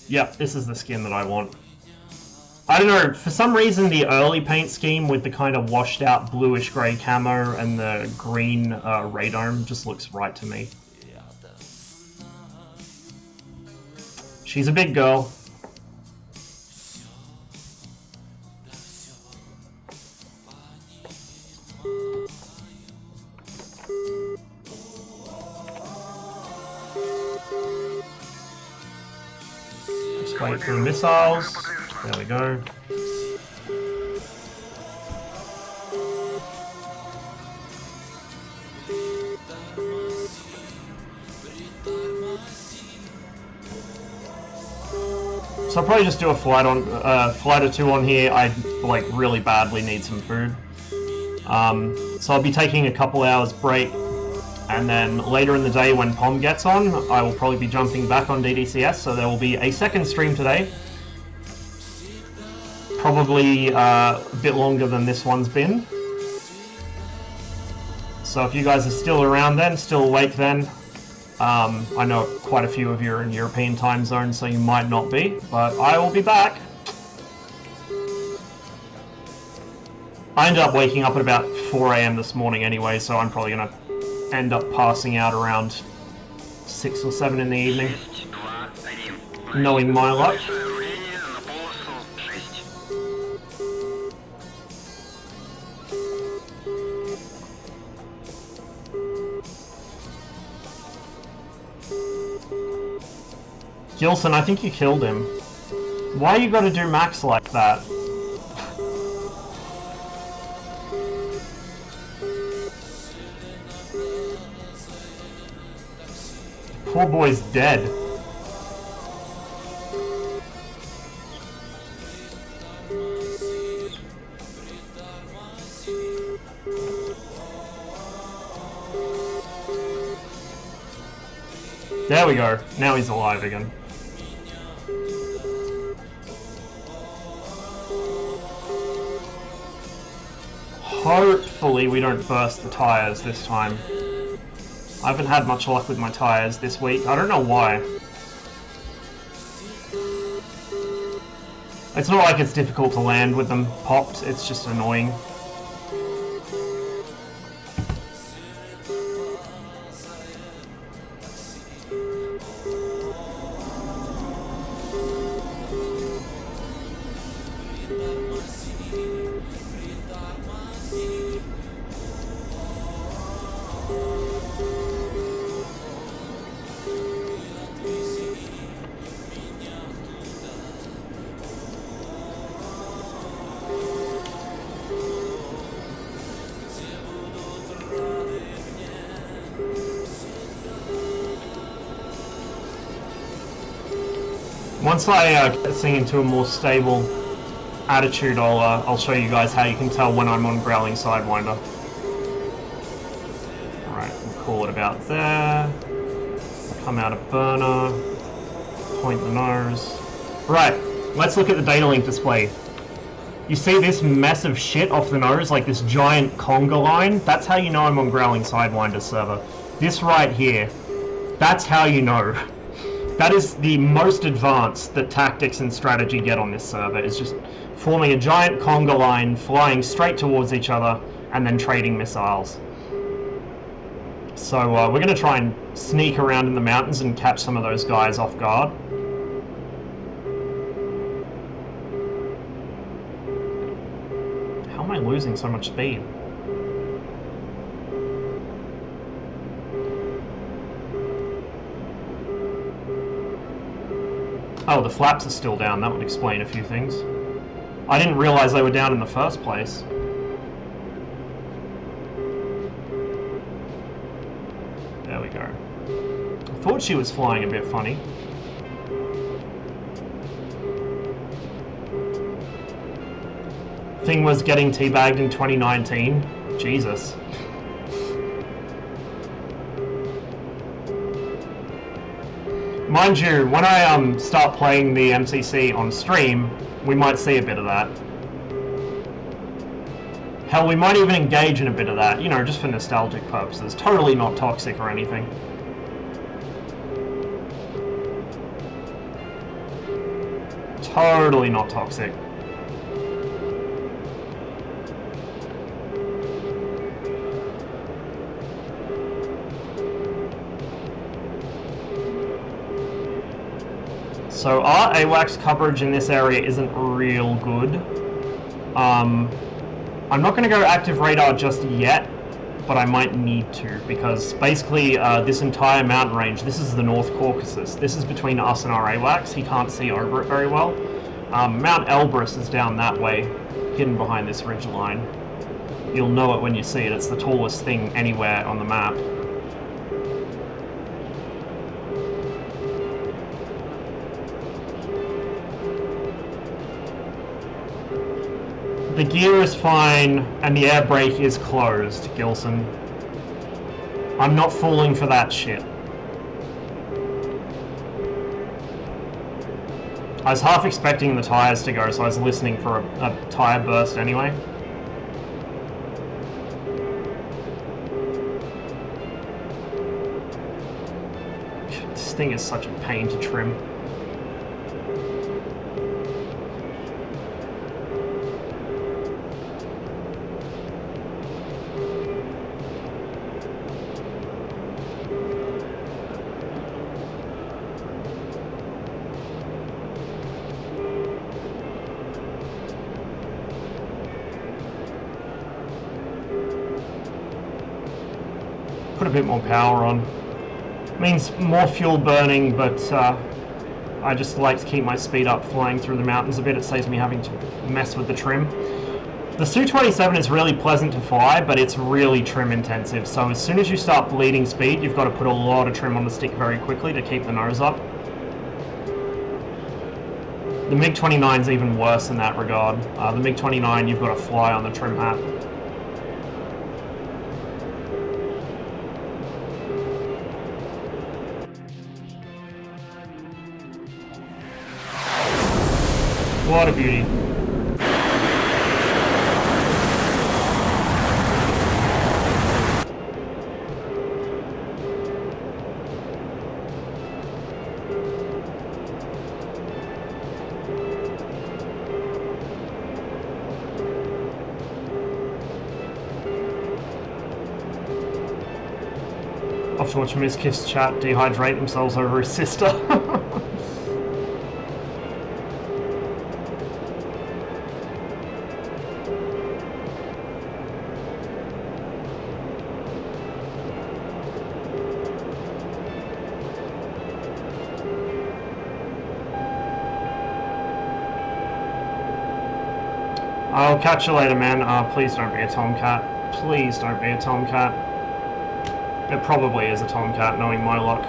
Yep, this is the skin that I want. I don't know, for some reason the early paint scheme with the kind of washed out bluish grey camo and the green radome just looks right to me. She's a big girl. Wait for the missiles. There we go. So I'll probably just do a flight or two on here. I really badly need some food. So I'll be taking a couple hours break And then later in the day when POM gets on, I will probably be jumping back on DDCS, so there will be a second stream today. Probably a bit longer than this one's been. So if you guys are still around then, still awake then, I know quite a few of you are in European time zone, so you might not be, but I will be back. I ended up waking up at about 4 AM this morning anyway, so I'm probably going to end up passing out around 6 or 7 in the evening, knowing my luck. Gilson, I think you killed him. Why you gotta do Max like that? Poor boy's dead. There we go. Now he's alive again. Hopefully we don't burst the tires this time. I haven't had much luck with my tires this week. I don't know why. It's not like it's difficult to land with them popped, it's just annoying. Once I get this thing into a more stable attitude, I'll show you guys how you can tell when I'm on Growling Sidewinder. Alright, we'll call it about there. Come out of burner. Point the nose. Right, let's look at the data link display. You see this mess of shit off the nose, like this giant conga line? That's how you know I'm on Growling Sidewinder server. This right here, that's how you know. That is the most advanced that tactics and strategy get on this server, is just forming a giant conga line, flying straight towards each other, and then trading missiles. So we're going to try and sneak around in the mountains and catch some of those guys off guard. How am I losing so much speed? Oh, the flaps are still down. That would explain a few things. I didn't realize they were down in the first place. There we go. I thought she was flying a bit funny. Thing was getting teabagged in 2019. Jesus. Mind you, when I start playing the MCC on stream, we might see a bit of that. Hell, we might even engage in a bit of that, you know, just for nostalgic purposes. Totally not toxic or anything. Totally not toxic. So our AWACS coverage in this area isn't real good. I'm not going to go active radar just yet, but I might need to, because basically this entire mountain range, this is the North Caucasus. This is between us and our AWACS. He can't see over it very well. Mount Elbrus is down that way, hidden behind this ridge line. You'll know it when you see it. It's the tallest thing anywhere on the map. The gear is fine, and the air brake is closed, Gilson. I'm not falling for that shit. I was half expecting the tyres to go, so I was listening for a tyre burst anyway. This thing is such a pain to trim. Put a bit more power on. Means more fuel burning, but I just like to keep my speed up flying through the mountains a bit. It saves me having to mess with the trim. The Su-27 is really pleasant to fly, but it's really trim intensive. So as soon as you start bleeding speed, you've got to put a lot of trim on the stick very quickly to keep the nose up. The MiG-29 is even worse in that regard. The MiG-29, you've got to fly on the trim hat. What a beauty. Off to watch Miskiff's chat dehydrate themselves over his sister. I'll catch you later, man. Please don't be a tomcat. Please don't be a tomcat. It probably is a tomcat, knowing my luck.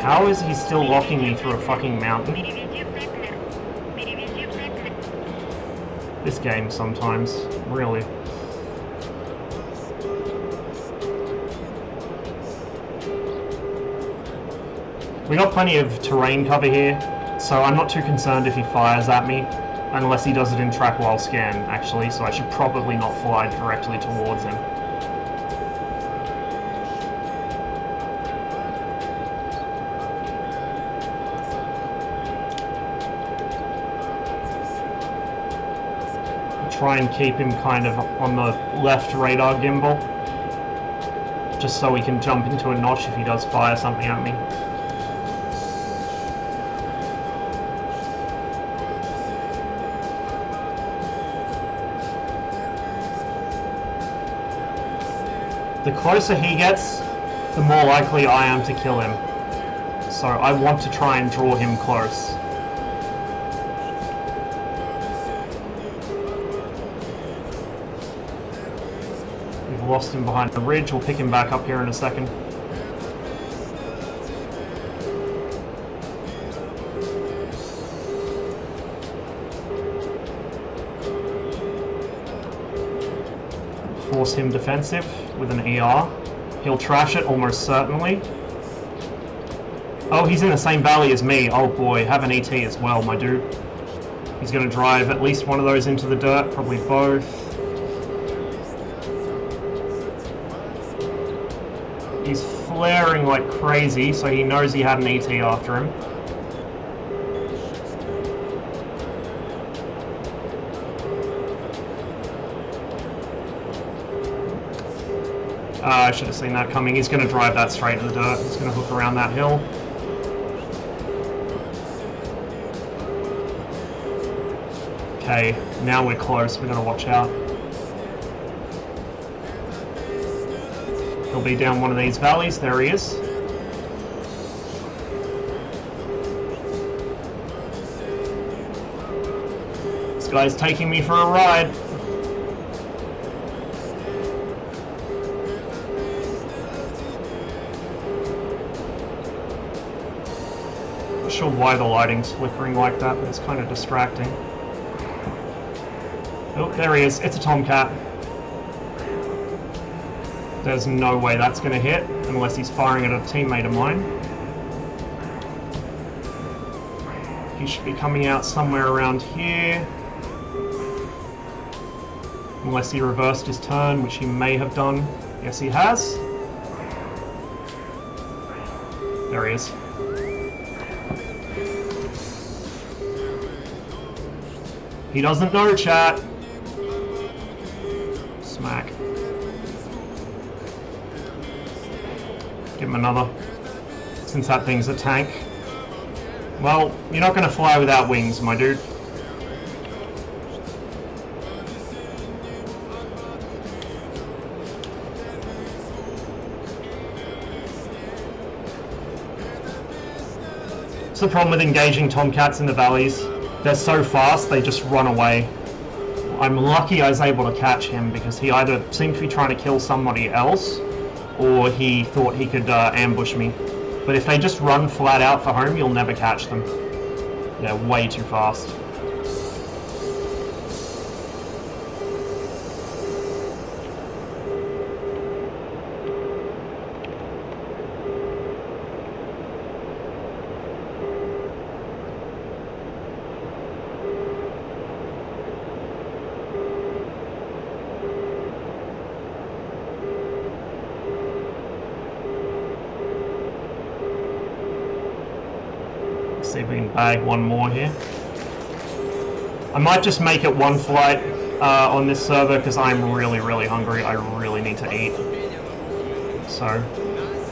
How is he still locking me through a fucking mountain? This game sometimes, really. We got plenty of terrain cover here, so I'm not too concerned if he fires at me, unless he does it in track while scan, actually, so I should probably not fly directly towards him. Try and keep him kind of on the left radar gimbal, just so he can jump into a notch if he does fire something at me. The closer he gets, the more likely I am to kill him. So I want to try and draw him close. We've lost him behind the ridge. We'll pick him back up here in a second. Force him defensive with an ER. He'll trash it almost certainly. Oh, he's in the same valley as me. Oh boy, have an ET as well, my dude. He's going to drive at least one of those into the dirt, probably both. He's flaring like crazy, so he knows he had an ET after him. I should have seen that coming. He's going to drive that straight in the dirt. He's going to hook around that hill. Okay, now we're close. We've got to watch out. He'll be down one of these valleys. There he is. This guy's taking me for a ride. sure why the lighting's flickering like that, but it's kind of distracting. Oh, there he is. It's a Tomcat. There's no way that's going to hit, unless he's firing at a teammate of mine. He should be coming out somewhere around here. Unless he reversed his turn, which he may have done. Yes, he has. There he is. He doesn't know, chat. Smack. Give him another. Since that thing's a tank. Well, you're not going to fly without wings, my dude. It's the problem with engaging Tomcats in the valleys. They're so fast, they just run away. I'm lucky I was able to catch him because he either seemed to be trying to kill somebody else or he thought he could ambush me. But if they just run flat out for home, you'll never catch them. They're way too fast. See if we can bag one more here. I might just make it one flight on this server because I'm really hungry. I really need to eat. So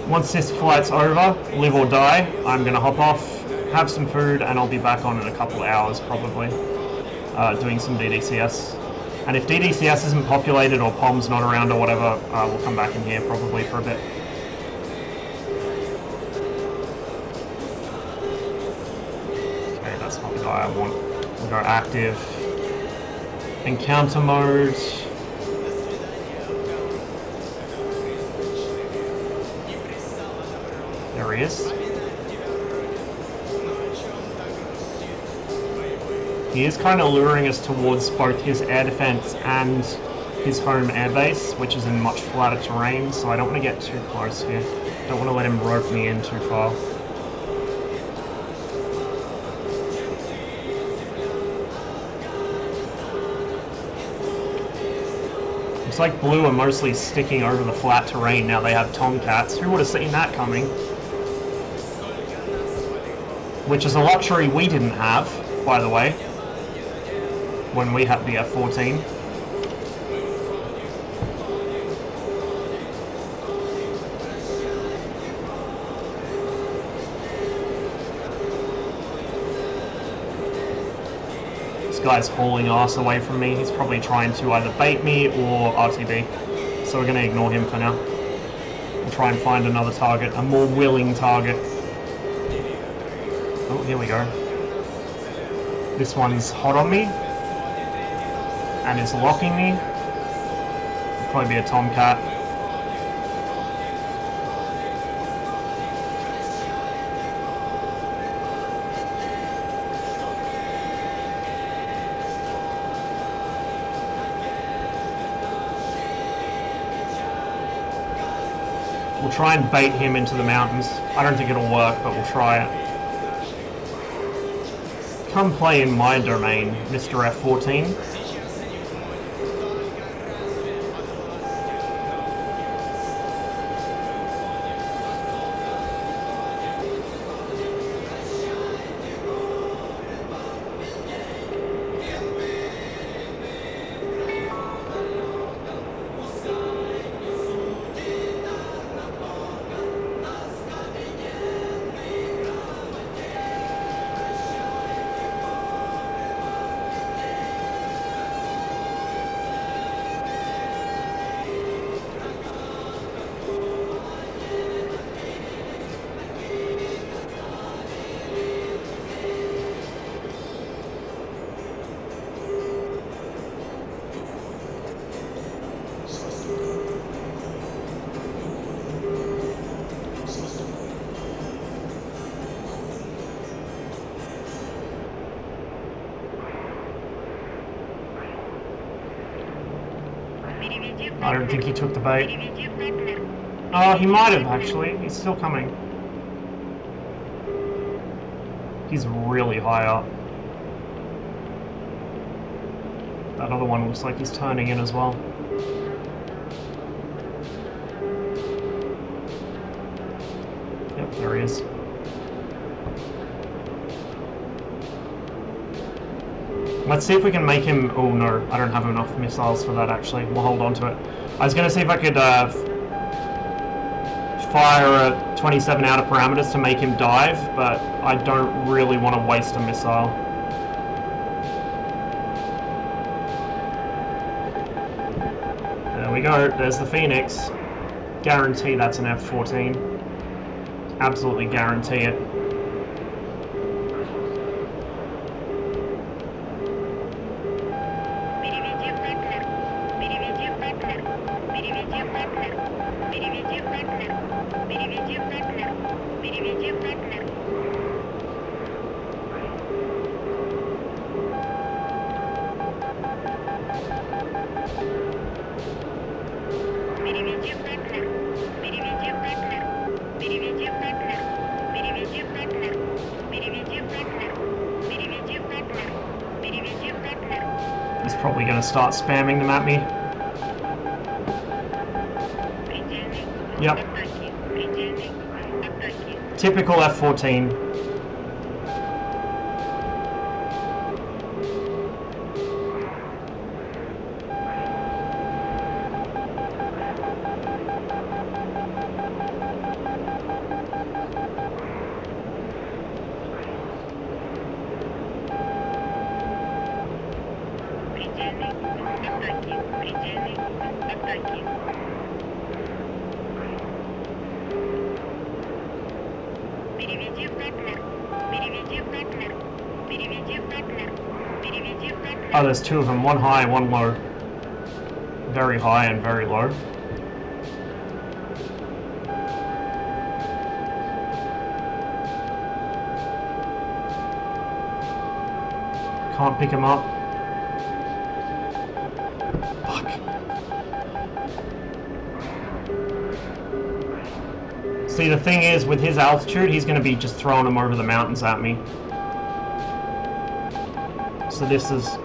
once this flight's over, live or die, I'm gonna hop off, have some food, and I'll be back on in a couple of hours probably, doing some DDCS. And if DDCS isn't populated or POM's not around or whatever, we'll come back in here probably for a bit. That's not the guy I want. We'll go active. Encounter mode. There he is. He is kind of luring us towards both his air defense and his home airbase, which is in much flatter terrain, so I don't want to get too close here. Don't want to let him rope me in too far. Looks like blue are mostly sticking over the flat terrain now they have Tomcats. Who would have seen that coming? Which is a luxury we didn't have, by the way, when we had the F-14. This guy's hauling ass away from me. He's probably trying to either bait me or RTB. So we're going to ignore him for now. We'll try and find another target, a more willing target. Oh, here we go. This one's hot on me. And is locking me. It'll probably be a Tomcat. We'll try and bait him into the mountains. I don't think it'll work, but we'll try it. Come play in my domain, Mr. F-14. I don't think he took the bait. Oh, he might have actually. He's still coming. He's really high up. That other one looks like he's turning in as well. Yep, there he is. Let's see if we can make him... Oh no, I don't have enough missiles for that actually. We'll hold on to it. I was going to see if I could fire a 27 outer parameters to make him dive, but I don't really want to waste a missile. There we go, there's the Phoenix. Guarantee that's an F-14. Absolutely guarantee it. He's probably going to start spamming them at me. Yep. Typical F-14. Oh, there's two of them, one high, one low. Very high and very low. Can't pick him up. Fuck. See, the thing is, with his altitude, he's going to be just throwing them over the mountains at me. So this is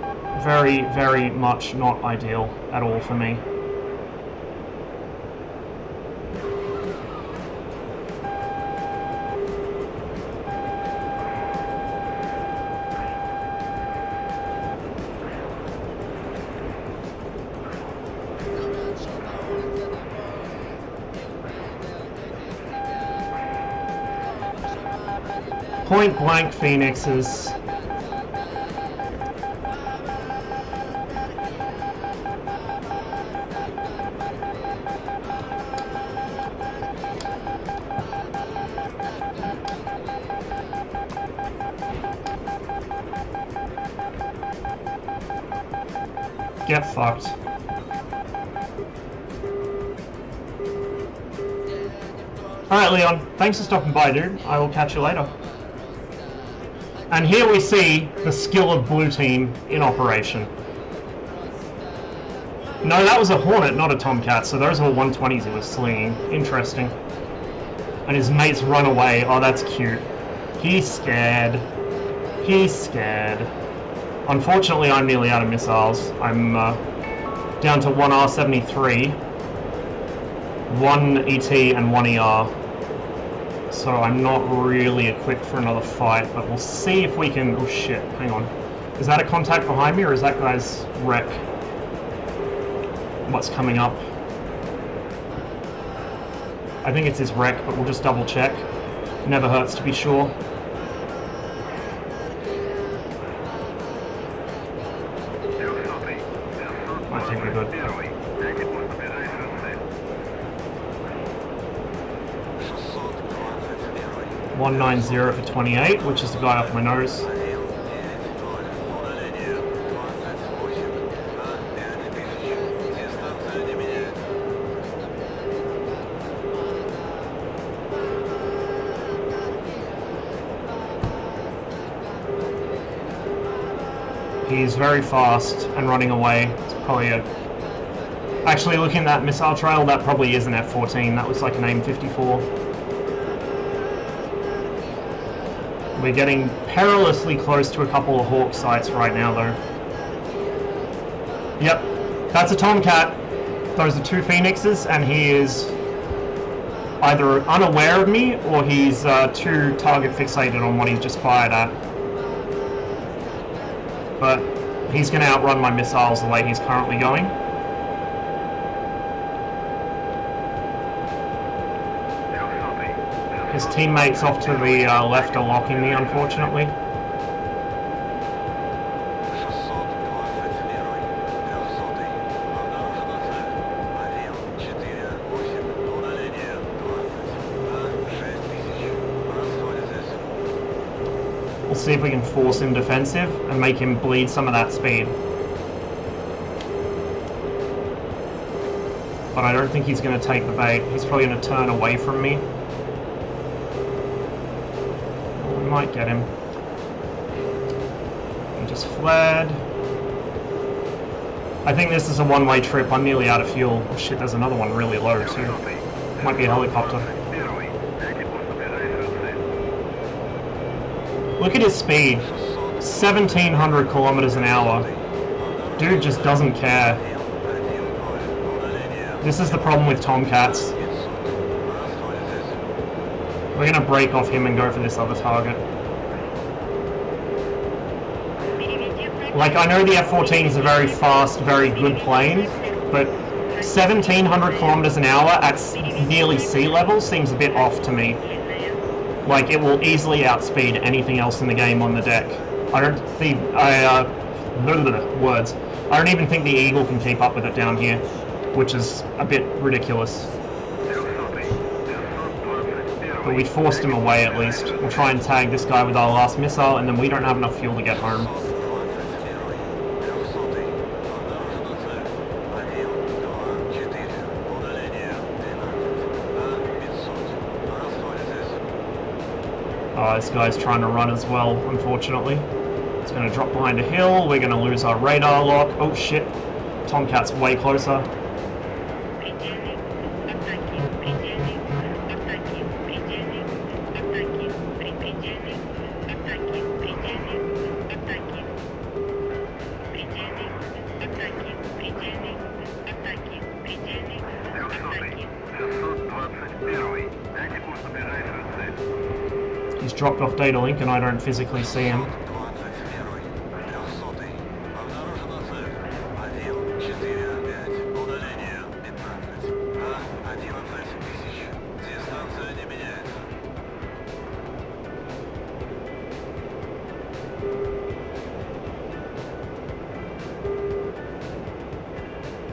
very, very much not ideal at all for me. Point blank Phoenixes. Get fucked. Alright, Leon. Thanks for stopping by, dude. I will catch you later. And here we see the skill of blue team in operation. No, that was a Hornet, not a Tomcat, so those were 120s he was slinging. Interesting. And his mates run away. Oh, that's cute. He's scared. He's scared. Unfortunately, I'm nearly out of missiles. I'm down to 1 R-73, 1 ET, and 1 ER. So I'm not really equipped for another fight, but we'll see if we can... Oh shit, hang on. Is that a contact behind me, or is that guy's wreck what's coming up? I think it's his wreck, but we'll just double check. Never hurts to be sure. I think we're good. 190 for 28, which is the guy off my nose. He's very fast and running away. It's probably a Actually, looking at that missile trail, that probably is an F-14. That looks like an AIM-54. We're getting perilously close to a couple of Hawk sites right now, though. Yep, that's a Tomcat. Those are 2 Phoenixes, and he is either unaware of me, or he's too target fixated on what he's just fired at. But he's going to outrun my missiles the way he's currently going. His teammates off to the left are locking me, unfortunately. We'll see if we can force him defensive and make him bleed some of that speed. But I don't think he's going to take the bait. He's probably going to turn away from me. We might get him. He just fled. I think this is a one-way trip. I'm nearly out of fuel. Oh shit, there's another one really low too. Might be a helicopter. Look at his speed. 1,700 kilometers an hour. Dude just doesn't care. This is the problem with Tomcats. We're gonna break off him and go for this other target. Like, I know the F-14 is a very fast, very good plane, but 1,700 kilometers an hour at nearly sea level seems a bit off to me. Like, it will easily outspeed anything else in the game on the deck. I don't think, words. I don't even think the Eagle can keep up with it down here, which is a bit ridiculous. But we forced him away at least. We'll try and tag this guy with our last missile, and then we don't have enough fuel to get home. Oh, this guy's trying to run as well, unfortunately. It's going to drop behind a hill. We're going to lose our radar lock. Oh shit. Tomcat's way closer. He's dropped off data link and I don't physically see him.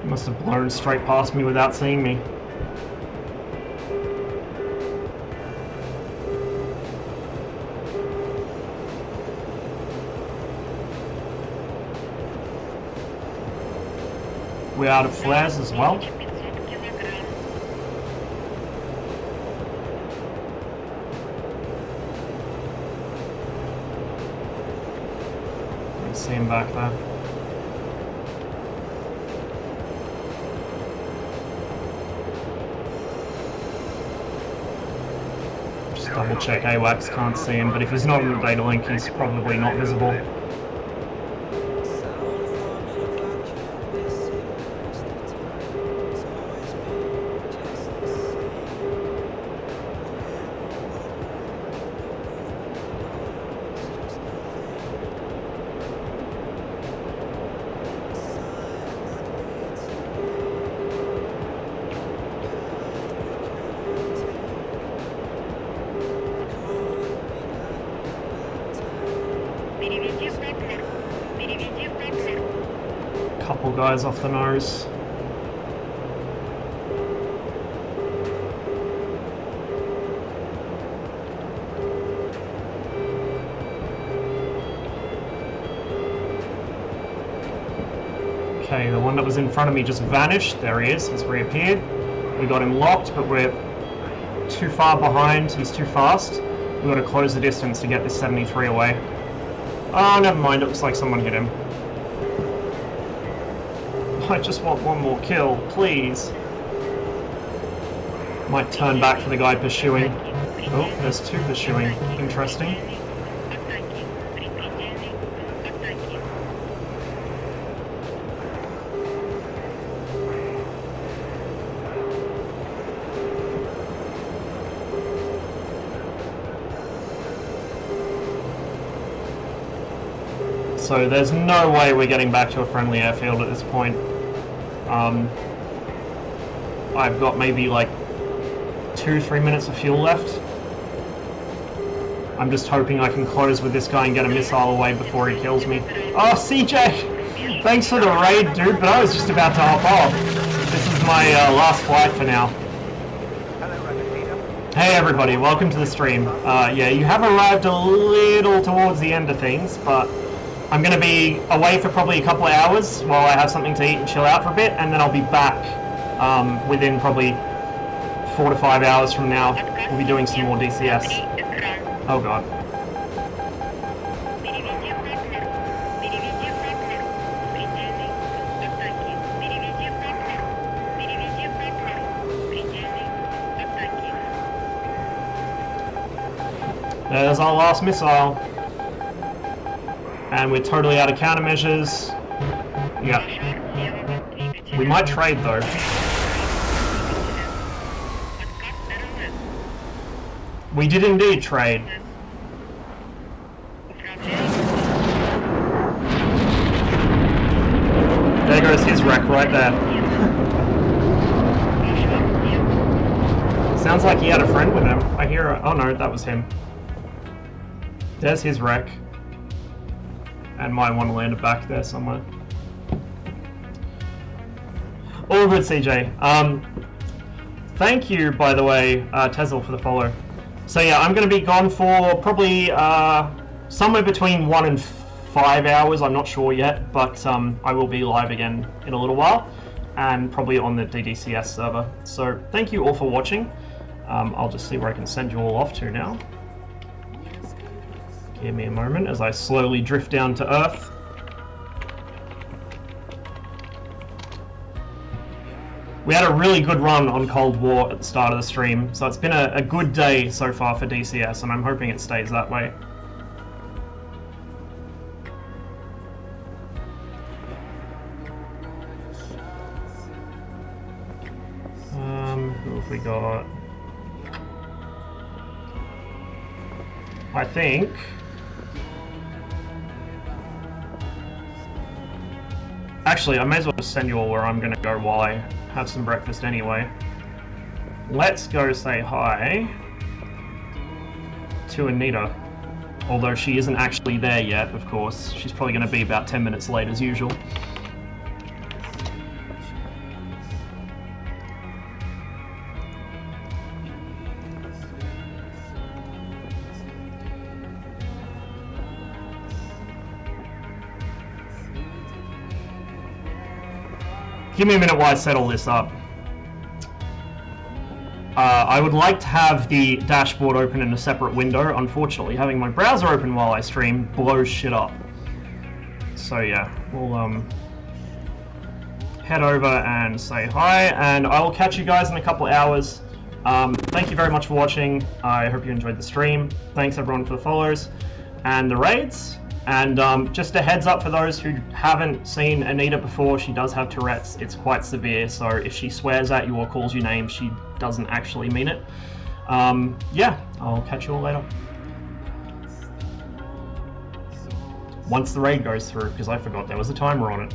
He must have blown straight past me without seeing me. We're out of flares as well. I see him back there. Just double check AWACS, can't see him, but if he's not in the data link, he's probably not visible. Couple guys off the nose. Okay, the one that was in front of me just vanished. There he is, he's reappeared. We got him locked, but we're too far behind. He's too fast. We've got to close the distance to get this 73 away. Oh, never mind, it looks like someone hit him. I just want one more kill, please. Might turn back for the guy pursuing. Oh, there's two pursuing. Interesting. So there's no way we're getting back to a friendly airfield at this point. I've got maybe like 2-3 minutes of fuel left. I'm just hoping I can close with this guy and get a missile away before he kills me. Oh, CJ! Thanks for the raid, dude, but I was just about to hop off. This is my last flight for now. Hey everybody, welcome to the stream. Yeah, you have arrived a little towards the end of things, but I'm going to be away for probably a couple of hours while I have something to eat and chill out for a bit, and then I'll be back within probably 4 to 5 hours from now. We'll be doing some more DCS. Oh god. There's our last missile. And we're totally out of countermeasures. Yeah. We might trade though. We did indeed trade. There goes his wreck right there. Sounds like he had a friend with him. I hear a... Oh no, that was him. There's his wreck. And my one landed back there somewhere. All good, CJ. Thank you, by the way, Tezel, for the follow. So yeah, I'm going to be gone for probably somewhere between 1 and 5 hours. I'm not sure yet, but I will be live again in a little while, and probably on the DCS server. So thank you all for watching. I'll just see where I can send you all off to now. Give me a moment as I slowly drift down to Earth. We had a really good run on Cold War at the start of the stream, so it's been a good day so far for DCS, and I'm hoping it stays that way. Who have we got? I think... Actually, I may as well just send you all where I'm going to go while I have some breakfast anyway. Let's go say hi to Anita. Although she isn't actually there yet, of course. She's probably going to be about 10 minutes late as usual. Give me a minute while I set all this up. I would like to have the dashboard open in a separate window. Unfortunately, having my browser open while I stream blows shit up. So yeah, we'll head over and say hi, and I will catch you guys in a couple of hours. Thank you very much for watching. I hope you enjoyed the stream. Thanks everyone for the follows and the raids. And just a heads up for those who haven't seen Anita before, she does have Tourette's. It's quite severe, so if she swears at you or calls you names, she doesn't actually mean it. Yeah, I'll catch you all later. Once the raid goes through, because I forgot there was a timer on it.